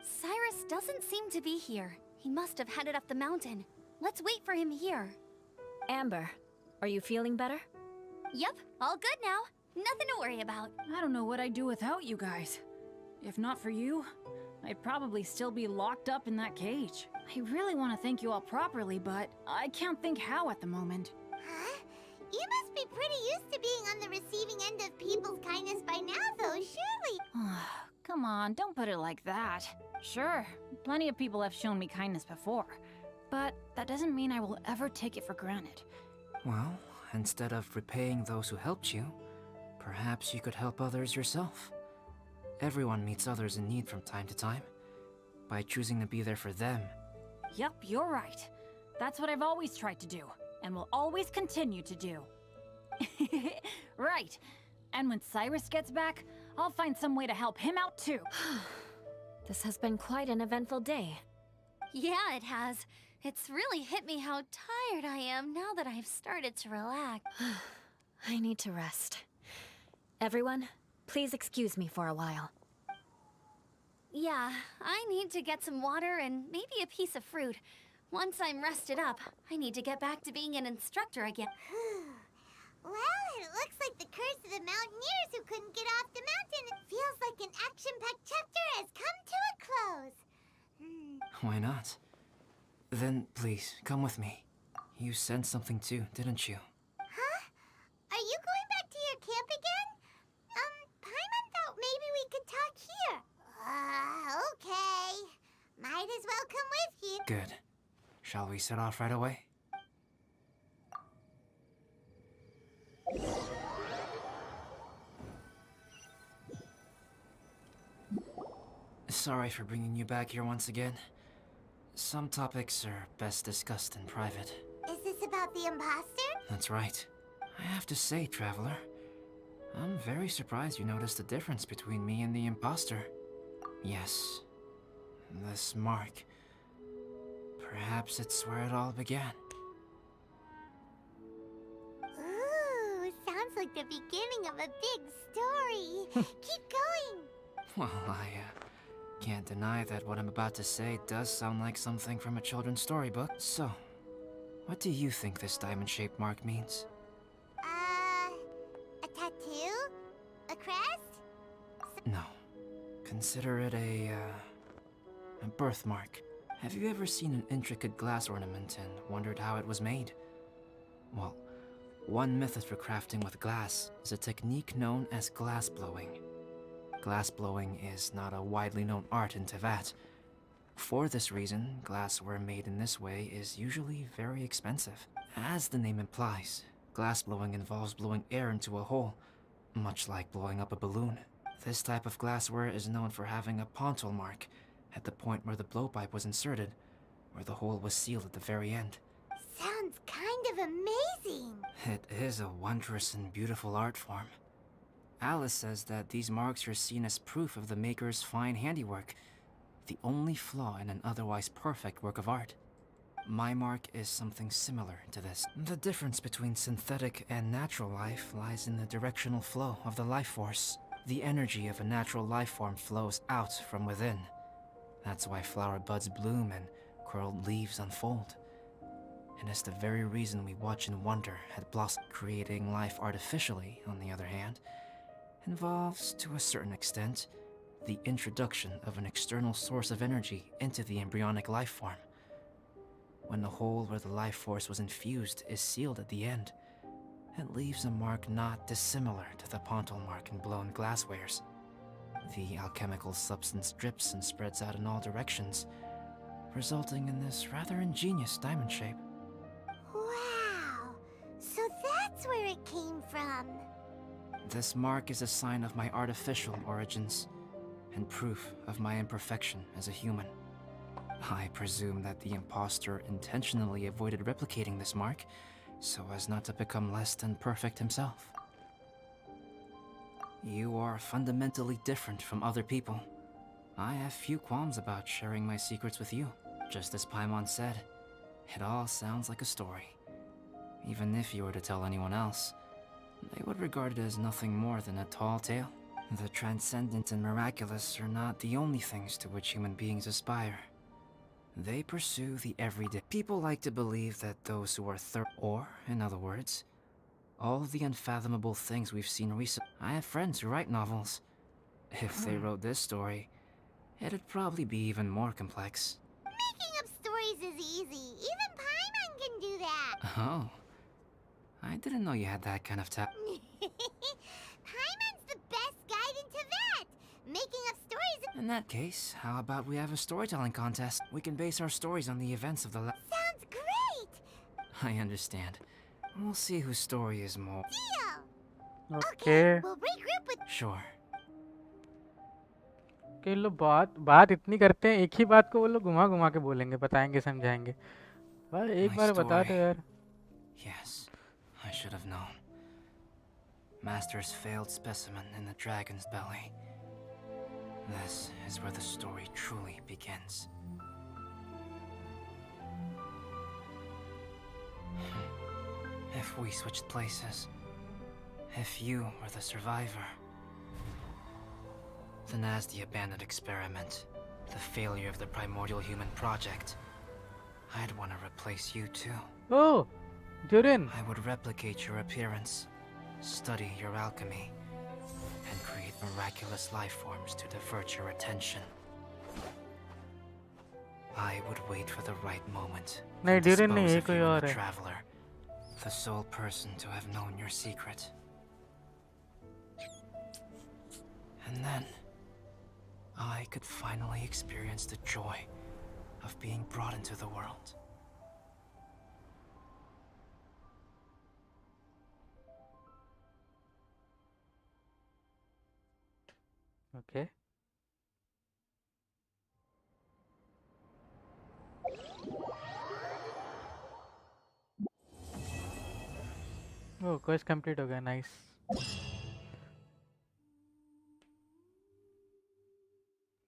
Cyrus doesn't seem to be here. He must have headed up the mountain. Let's wait for him here. Amber, are you feeling better? Yep, all good now. Nothing to worry about. I don't know what I'd do without you guys. If not for you, I'd probably still be locked up in that cage. I really want to thank you all properly, but I can't think how at the moment. Huh? You must be pretty used to being on the receiving end of people's kindness by now, though, surely. Come on, don't put it like that. Sure, plenty of people have shown me kindness before, but that doesn't mean I will ever take it for granted. Well, instead of repaying those who helped you, perhaps you could help others yourself. Everyone meets others in need from time to time. By choosing to be there for them. Yep, you're right. That's what I've always tried to do, and will always continue to do. Right. And when Cyrus gets back, I'll find some way to help him out too. This has been quite an eventful day. Yeah, it has. It's really hit me how tired I am now that I've started to relax. I need to rest. Everyone, please excuse me for a while. Yeah, I need to get some water and maybe a piece of fruit. Once I'm rested up, I need to get back to being an instructor again. Well, it looks like the curse of the mountaineers who couldn't get off the mountain feels like an action-packed chapter has come to a close. Why not? Then, please, come with me. You sensed something too, didn't you? Huh? Are you going back to your camp again? Paimon thought maybe we could talk here. Okay. Might as well come with you. Good. Shall we set off right away? Sorry for bringing you back here once again. Some topics are best discussed in private. Is this about the imposter? That's right. I have to say, Traveler, I'm very surprised you noticed the difference between me and the imposter. Yes, this mark. Perhaps it's where it all began. Ooh, sounds like the beginning of a big story. Keep going. Well, I can't deny that what I'm about to say does sound like something from a children's storybook. So, what do you think this diamond-shaped mark means? A tattoo? A crest? No. Consider it a birthmark. Have you ever seen an intricate glass ornament and wondered how it was made? Well, one method for crafting with glass is a technique known as glass blowing. Glass blowing is not a widely known art in Teyvat. For this reason, glassware made in this way is usually very expensive. As the name implies, glass blowing involves blowing air into a hole, much like blowing up a balloon. This type of glassware is known for having a pontal mark at the point where the blowpipe was inserted, where the hole was sealed at the very end. Sounds kind of amazing. It is a wondrous and beautiful art form. Alice says that these marks are seen as proof of the maker's fine handiwork, the only flaw in an otherwise perfect work of art. My mark is something similar to this. The difference between synthetic and natural life lies in the directional flow of the life force. The energy of a natural life form flows out from within. That's why flower buds bloom and curled leaves unfold. And it's the very reason we watch and wonder at blossom. Creating life artificially, on the other hand, involves, to a certain extent, the introduction of an external source of energy into the embryonic life form. When the hole where the life force was infused is sealed at the end, it leaves a mark not dissimilar to the pontal mark in blown glasswares. The alchemical substance drips and spreads out in all directions, resulting in this rather ingenious diamond shape. Wow, so that's where it came from. This mark is a sign of my artificial origins, and proof of my imperfection as a human. I presume that the imposter intentionally avoided replicating this mark, so as not to become less than perfect himself. You are fundamentally different from other people. I have few qualms about sharing my secrets with you. Just as Paimon said, it all sounds like a story. Even if you were to tell anyone else, they would regard it as nothing more than a tall tale. The transcendent and miraculous are not the only things to which human beings aspire. They pursue the everyday. People like to believe that those who are or, in other words, all the unfathomable things we've seen recently. I have friends who write novels. If they wrote this story, it'd probably be even more complex. Making up stories is easy. Even Paimon can do that. Oh. I didn't know you had that kind of talent. Paimon's the best guide into that. Making up stories. In that case, how about we have a storytelling contest? We can base our stories on the events of the Sounds great. I understand. We'll see whose story is more. Deal. Okay. We'll regroup with. Sure. कि लोग बात इतनी करते हैं, एक ही बात को वो लोग घुमा घुमा के बोलेंगे, बताएंगे, समझाएंगे। भाई एक बार बता दो यार। Yes, I should have known. Master's failed specimen in the dragon's belly. This is where the story truly begins. If we switched places, if you were the survivor, then as the abandoned experiment, the failure of the primordial human project, I'd want to replace you too. Oh, Durin. I would replicate your appearance, study your alchemy, and create miraculous life forms to divert your attention. I would wait for the right moment नहीं, and Durin नहीं, dispose ये of कोई you और and the है। traveler, the sole person to have known your secret. And then, I could finally experience the joy of being brought into the world. Okay. Oh, quest complete हो गया, nice.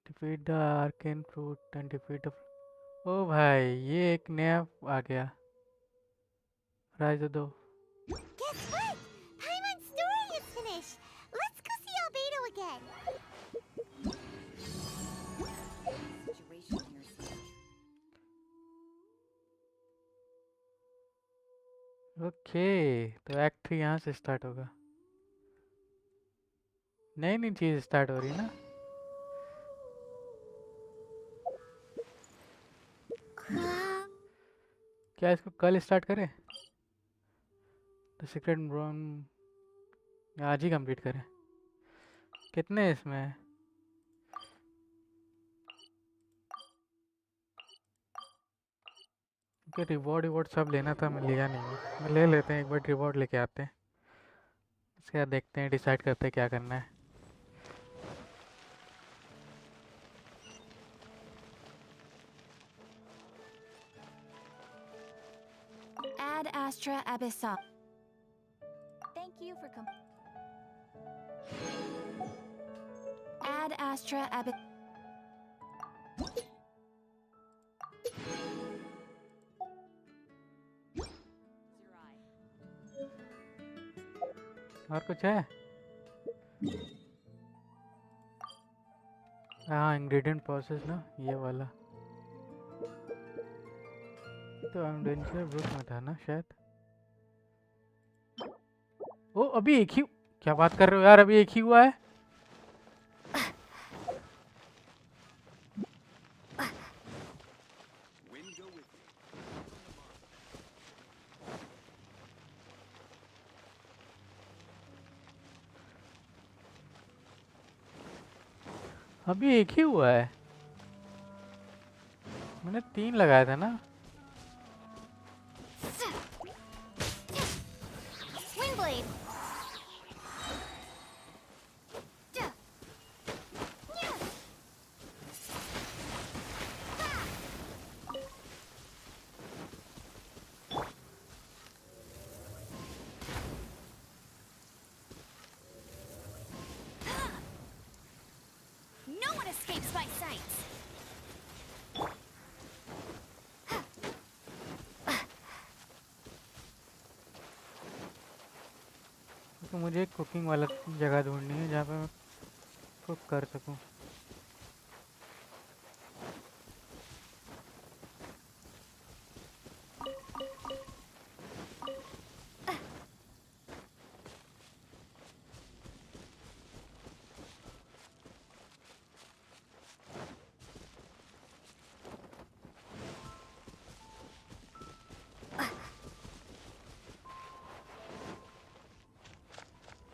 Defeat the arcane fruit and defeat the. ओ भाई, ये एक नया आ गया। Rise दो। Guess what? Paimon's story is finished. Let's go see Albedo again. Okay, तो act 3 यहाँ से स्टार्ट होगा। नई नई चीज स्टार्ट हो रही ना। क्या इसको कल स्टार्ट करें? द सीक्रेट ब्रोन आज ही कंप्लीट करें। कितने हैं इसमें? ओके, रिवॉर्ड सब लेना था, मैं लिया नहीं है। मैं ले लेते हैं, एक बार रिवॉर्ड लेके आते हैं, इसके बाद देखते हैं, डिसाइड करते हैं क्या करना है। Ad Astra Abyssal. Thank you for Ad Astra Abyssal. और कुछ है? हाँ, इंग्रेडिएंट प्रोसेस ना, ये वाला तो एडवेंचर बुक में था ना शायद। ओ, अभी एक ही। क्या बात कर रहे हो यार, अभी एक ही हुआ है। अभी एक ही हुआ है। मैंने 3 लगाया था ना। Windblade. escapes my sights. तो मुझे एक कुकिंग वाला जगह ढूंढनी है जहाँ पे मैं कुक कर सकूँ।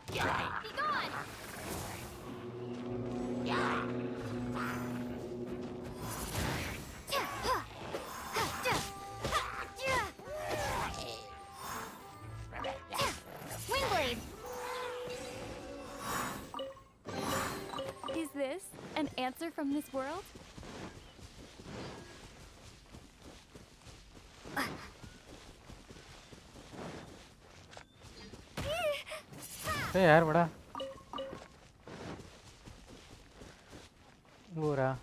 Be gone! Wingblade! Is this an answer from this world? अरे यार बड़ा वो रहा।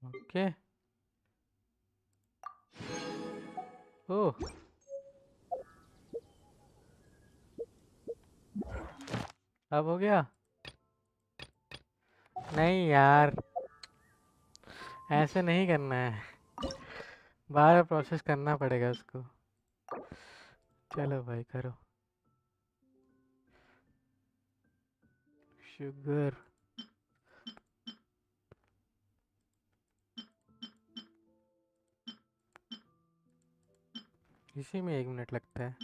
ओके ओह अब हो गया। नहीं यार ऐसे नहीं करना है, बार प्रोसेस करना पड़ेगा उसको। चलो भाई करो। शुगर इसी में 1 मिनट लगता है।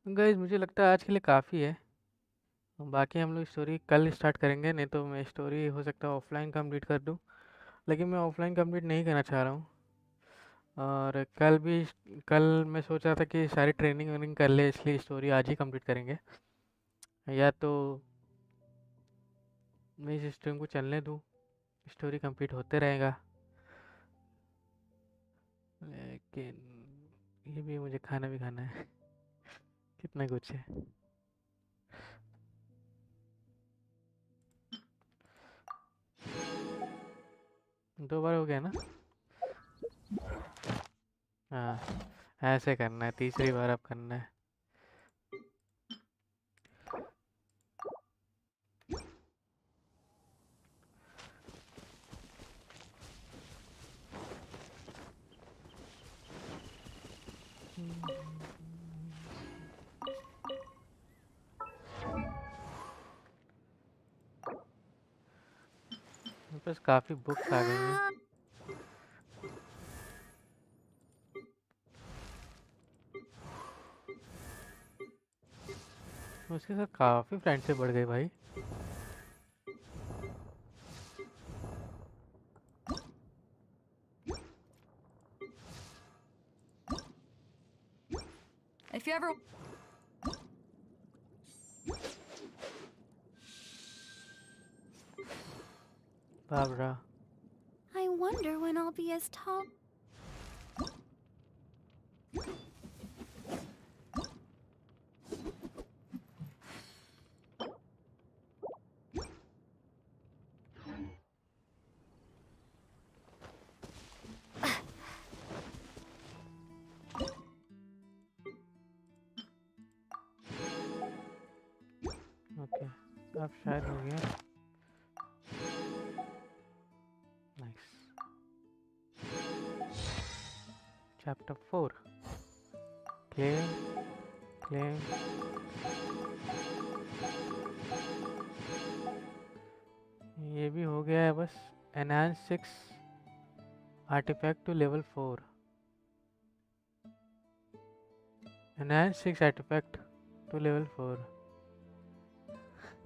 गाइस मुझे लगता है आज के लिए काफ़ी है। बाकी हम लोग स्टोरी कल स्टार्ट करेंगे, नहीं तो मैं स्टोरी हो सकता है ऑफलाइन कंप्लीट कर दूं, लेकिन मैं ऑफलाइन कंप्लीट नहीं करना चाह रहा हूँ। और कल मैं सोच रहा था कि सारी ट्रेनिंग वेनिंग कर ले, इसलिए स्टोरी आज ही कंप्लीट करेंगे। या तो मैं इस स्ट्रीम को चलने दूँ, स्टोरी कंप्लीट होते रहेगा। लेकिन ये भी मुझे खाना भी खाना है कितना कुछ है। दो बार हो गया ना? हाँ ऐसे करना है, तीसरी बार अब करना है। मेरे पास काफ़ी बुक्स आ गई हैं। उसके साथ काफ़ी फ्रेंडशिप बढ़ गई भाई। If you ever... Barbara I wonder when I'll be as tall. Okay अब शायद हो गया। नाइस। Chapter 4 claim claim. ये भी हो गया है बस। Enhance 6 artifact to level 4। Enhance 6 artifact to level 4।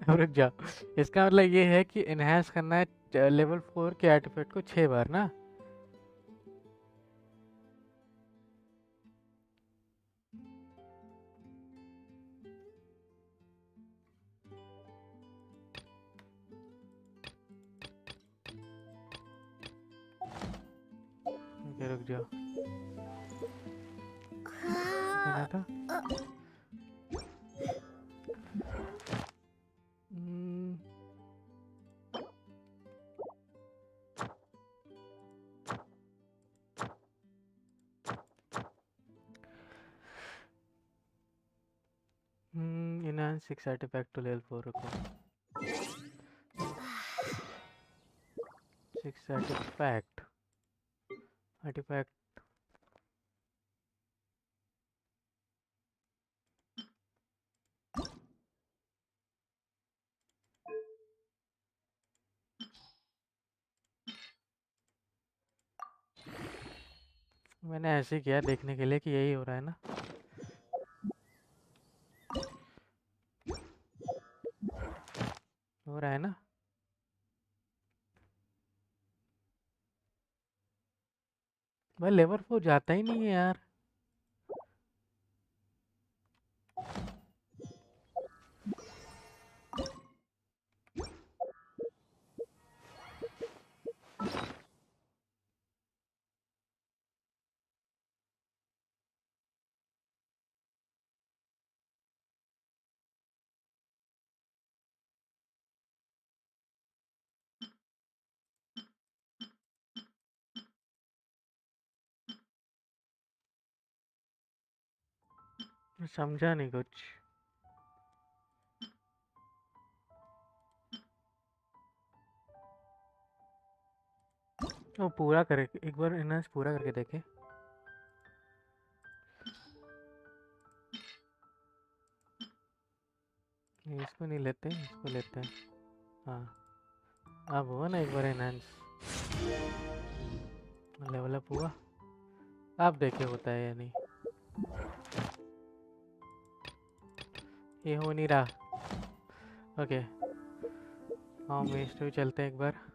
रुक जाओ, इसका मतलब ये है कि इनहेंस करना है लेवल 4 के आर्टिफैक्ट को 6 बार ना। रुक जाओ, क्या था? Enhance 6 artifact to level 4, रुको। 6 artifact मैंने ऐसे किया देखने के लिए कि यही हो रहा है ना। हो रहा है ना। भाई लेवल 4 जाता ही नहीं है यार। समझा नहीं कुछ। वो पूरा करे, एक बार इन्हें पूरा करके देखे। इसको नहीं लेते, इसको लेते हैं। हाँ अब हुआ ना एक बार इनहेंस, लेवल अप हुआ। आप देखे होता है या नहीं, ये हो नहीं रहा। ओके हाँ वेस्ट भी चलते हैं एक बार।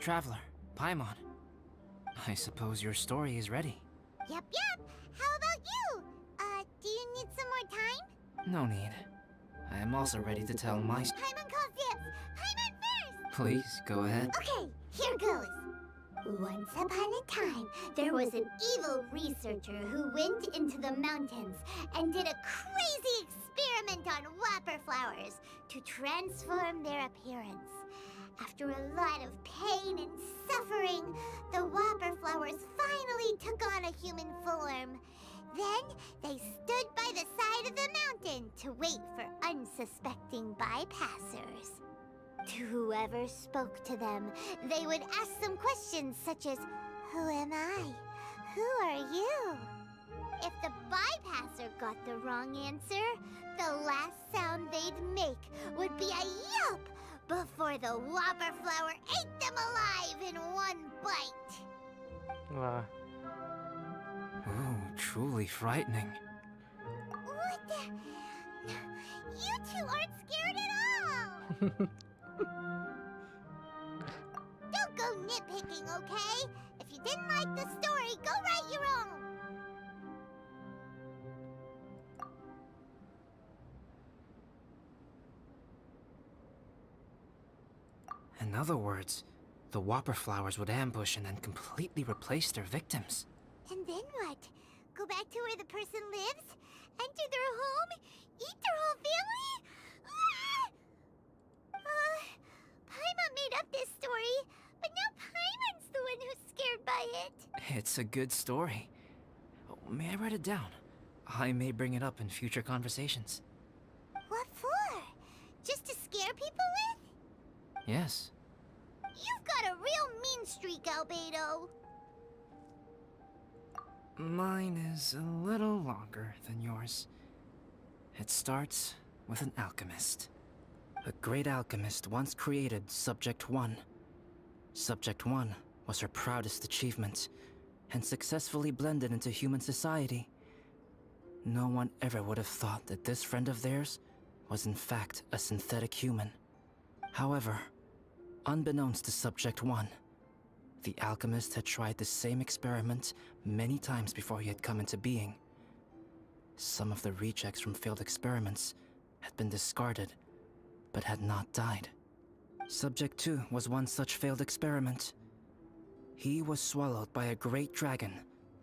Traveler, Paimon. I suppose your story is ready. Yep. How about you? Do you need some more time? No need. I am also ready to tell my Paimon calls dibs. Paimon first! Please, go ahead. Okay, here goes. Once upon a time, there was an evil researcher who went into the mountains and did a crazy experiment on whopper flowers to transform their appearance. After a lot of pain and suffering, the whopper flowers finally took on a human form. Then, they stood by the side of the mountain to wait for unsuspecting bypassers. To whoever spoke to them, they would ask them questions such as, "Who am I? Who are you?" If the bypasser got the wrong answer, the last sound they'd make would be a yelp before the whopper flower ate them alive in one bite. Wow. Oh, truly frightening. What the? You two aren't scared at all! Don't go nitpicking, okay? If you didn't like the story, go write your own! In other words, the whopper flowers would ambush and then completely replace their victims. And then what? Go back to where the person lives? Enter their home? Eat their whole family? Paimon made up this story, but now Paimon's the one who's scared by it. It's a good story. Oh, may I write it down? I may bring it up in future conversations. What for? Just to scare people with? Yes. You've got a real mean streak, week, Albedo? Mine is a little longer than yours. It starts with an alchemist. A great alchemist once created Subject 1. Subject 1 was her proudest achievement, and successfully blended into human society. No one ever would have thought that this friend of theirs was in fact a synthetic human. However, unbeknownst to Subject 1, the alchemist had tried the same experiment many times before he had come into being. Some of the rejects from failed experiments had been discarded, but had not died. Subject 2 was one such failed experiment. He was swallowed by a great dragon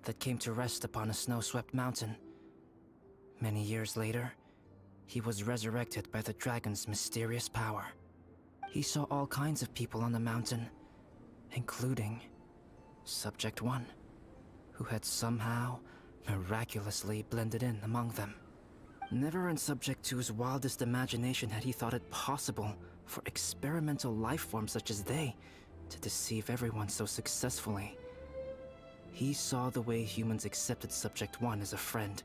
that came to rest upon a snow-swept mountain. Many years later, he was resurrected by the dragon's mysterious power. He saw all kinds of people on the mountain, including Subject 1, who had somehow miraculously blended in among them. Never in Subject 2's wildest imagination had he thought it possible for experimental life forms such as they to deceive everyone so successfully. He saw the way humans accepted Subject 1 as a friend,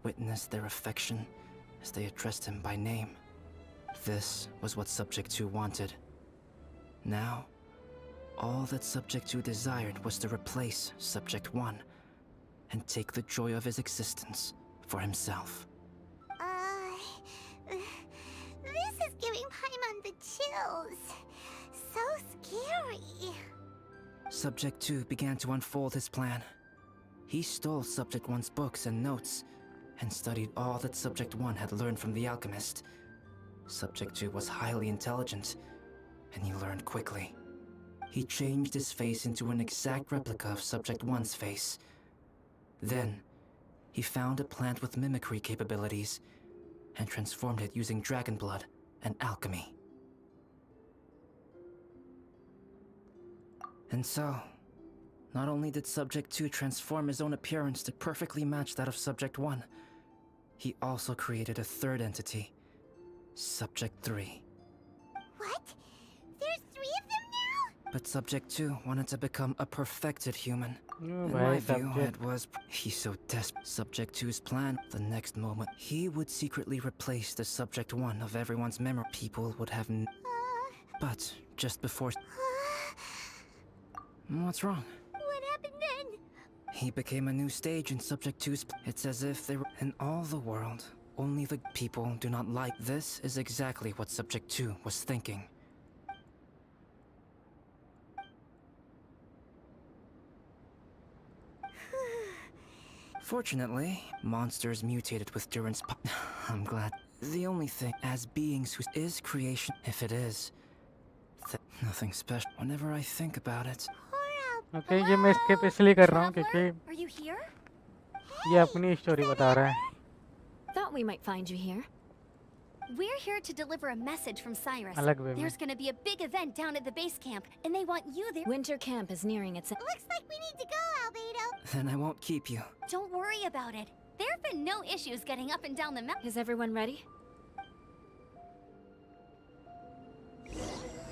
witnessed their affection as they addressed him by name. This was what Subject 2 wanted. Now, all that Subject 2 desired was to replace Subject 1 and take the joy of his existence for himself. This is giving Paimon the chills. So scary. Subject 2 began to unfold his plan. He stole Subject 1's books and notes, and studied all that Subject 1 had learned from the alchemist. Subject 2 was highly intelligent, and he learned quickly. He changed his face into an exact replica of Subject 1's face. Then, he found a plant with mimicry capabilities, and transformed it using dragon blood and alchemy. And so, not only did Subject 2 transform his own appearance to perfectly match that of Subject 1, he also created a third entity, Subject 3. What? There's 3 of them now? But Subject 2 wanted to become a perfected human. In why my view, Subject? it was... He's so desperate. Subject 2's plan, the next moment, he would secretly replace the Subject 1 of everyone's memory. People would have... But, just before... What's wrong? What happened then? He became a new stage in Subject 2's... It's as if they were... In all the world, only the people do not like... This is exactly what Subject 2 was thinking. Fortunately, monsters mutated with Duran's... I'm glad. The only thing, as beings who is creation, if it is... Nothing special. Whenever I think about it... okay ये मैं skip इसलिए कर रहा हूँ क्योंकि Are you here? ये अपनी story बता रहा है. Thought we might find you here. We're here to deliver a message from Cyrus. अलग वे में. There's gonna be a big event down at the base camp, and they want you there. Winter camp is nearing its end. Looks like we need to go, Albedo. Then I won't keep you. Don't worry about it. There have been no issues getting up and down the mountain. Is everyone ready?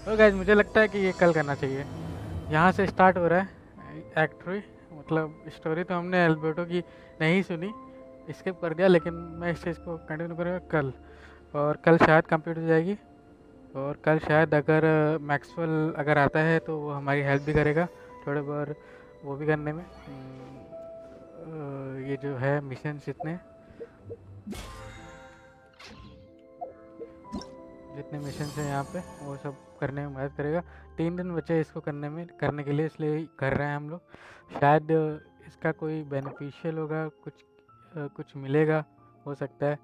तो guys मुझे लगता है कि ये कल करना चाहिए. यहाँ से स्टार्ट हो रहा है एक्टरी, मतलब स्टोरी तो हमने एल्बर्टो की नहीं सुनी, स्किप कर दिया, लेकिन मैं इस चीज़ को कंटिन्यू करूँगा कल. और कल शायद कंप्लीट हो जाएगी. और कल शायद अगर मैक्सवेल अगर आता है तो वो हमारी हेल्प भी करेगा थोड़े बहुत वो भी करने में. ये जो है मिशंस जितने मिशंस हैं यहाँ पे वो सब करने में मदद करेगा. 3 दिन बचे इसको करने के लिए, इसलिए कर रहे हैं हम लोग. शायद इसका कोई बेनिफिशियल होगा, कुछ मिलेगा, हो सकता है,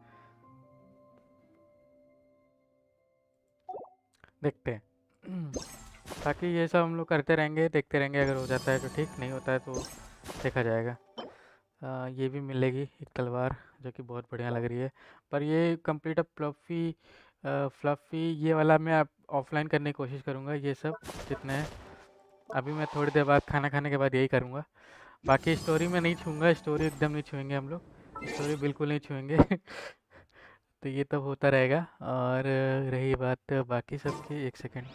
देखते हैं. बाकी ये सब हम लोग करते रहेंगे, देखते रहेंगे. अगर हो जाता है तो ठीक, नहीं होता है तो देखा जाएगा. ये भी मिलेगी एक तलवार जो कि बहुत बढ़िया लग रही है. पर ये कंप्लीट अब फ्लफ़ी ये वाला मैं ऑफलाइन करने की कोशिश करूँगा. ये सब जितने हैं अभी मैं थोड़ी देर बाद खाना खाने के बाद यही करूँगा. बाकी स्टोरी में नहीं छूँगा, स्टोरी एकदम नहीं छुएंगे हम लोग, स्टोरी बिल्कुल नहीं छुएंगे. तो ये तब होता रहेगा. और रही बात बाकी सब की, एक सेकेंड.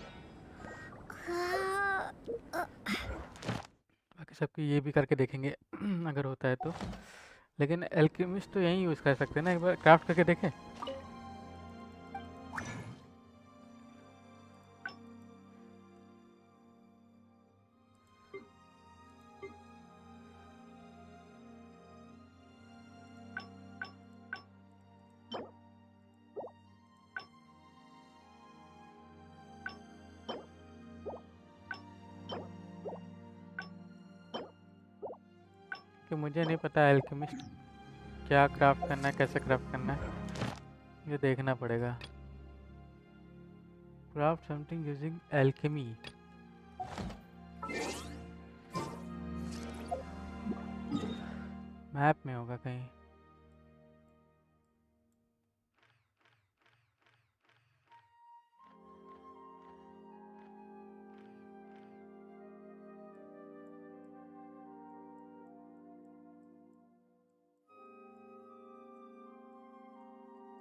बाकी सबकी ये भी करके देखेंगे अगर होता है तो। लेकिन एल्केमिस्ट तो यहीं यूज़ कर सकते हैं ना, एक बार क्राफ्ट करके देखें। कि मुझे नहीं पता एल्केमिस्ट क्या क्राफ्ट करना है, कैसे क्राफ्ट करना है, ये देखना पड़ेगा। Craft something using alchemy. Map में होगा कहीं।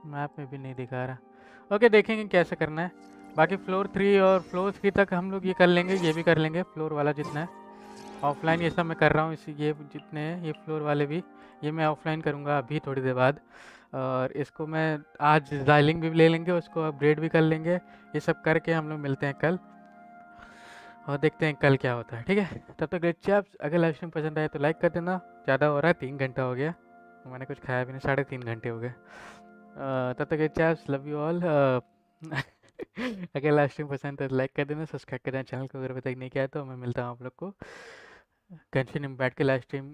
मैप में भी नहीं दिखा रहा। ओके, देखेंगे कैसे करना है। बाकी फ्लोर 3 और फ्लोर 3 तक हम लोग ये कर लेंगे, ये भी कर लेंगे फ्लोर वाला जितना है। ऑफलाइन ये सब मैं कर रहा हूँ, इसी ये जितने हैं ये फ्लोर वाले भी, ये मैं ऑफलाइन करूँगा अभी थोड़ी देर बाद। और इसको मैं आज जाइलिंग भी ले लेंगे, उसको अपग्रेड भी कर लेंगे। ये सब करके हम लोग मिलते हैं कल और देखते हैं कल क्या होता है, ठीक है। तब तक ग्रेट चैप्स, अगर लाइव स्ट्रीम पसंद आए तो लाइक कर देना। ज़्यादा हो रहा है, 3 घंटा हो गया, मैंने कुछ खाया भी नहीं, 3.5 घंटे हो गए। तब तक great chaps, love you all. अगर लाइव स्ट्रीम पसंद है तो लाइक कर देना, सब्सक्राइब कर देना चैनल को अगर अभी तक नहीं किया तो। मैं मिलता हूँ आप लोग को गनशिन इम्पैक्ट के लाइव स्ट्रीम,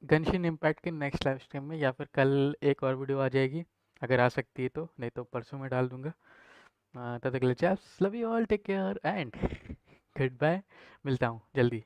गनशिन इम्पैक्ट के नेक्स्ट लाइव स्ट्रीम में, या फिर कल एक और वीडियो आ जाएगी अगर आ सकती है तो, नहीं तो परसों में डाल दूंगा। तब तक के लिए chaps, love you all, take care and good bye. मिलता हूँ जल्दी।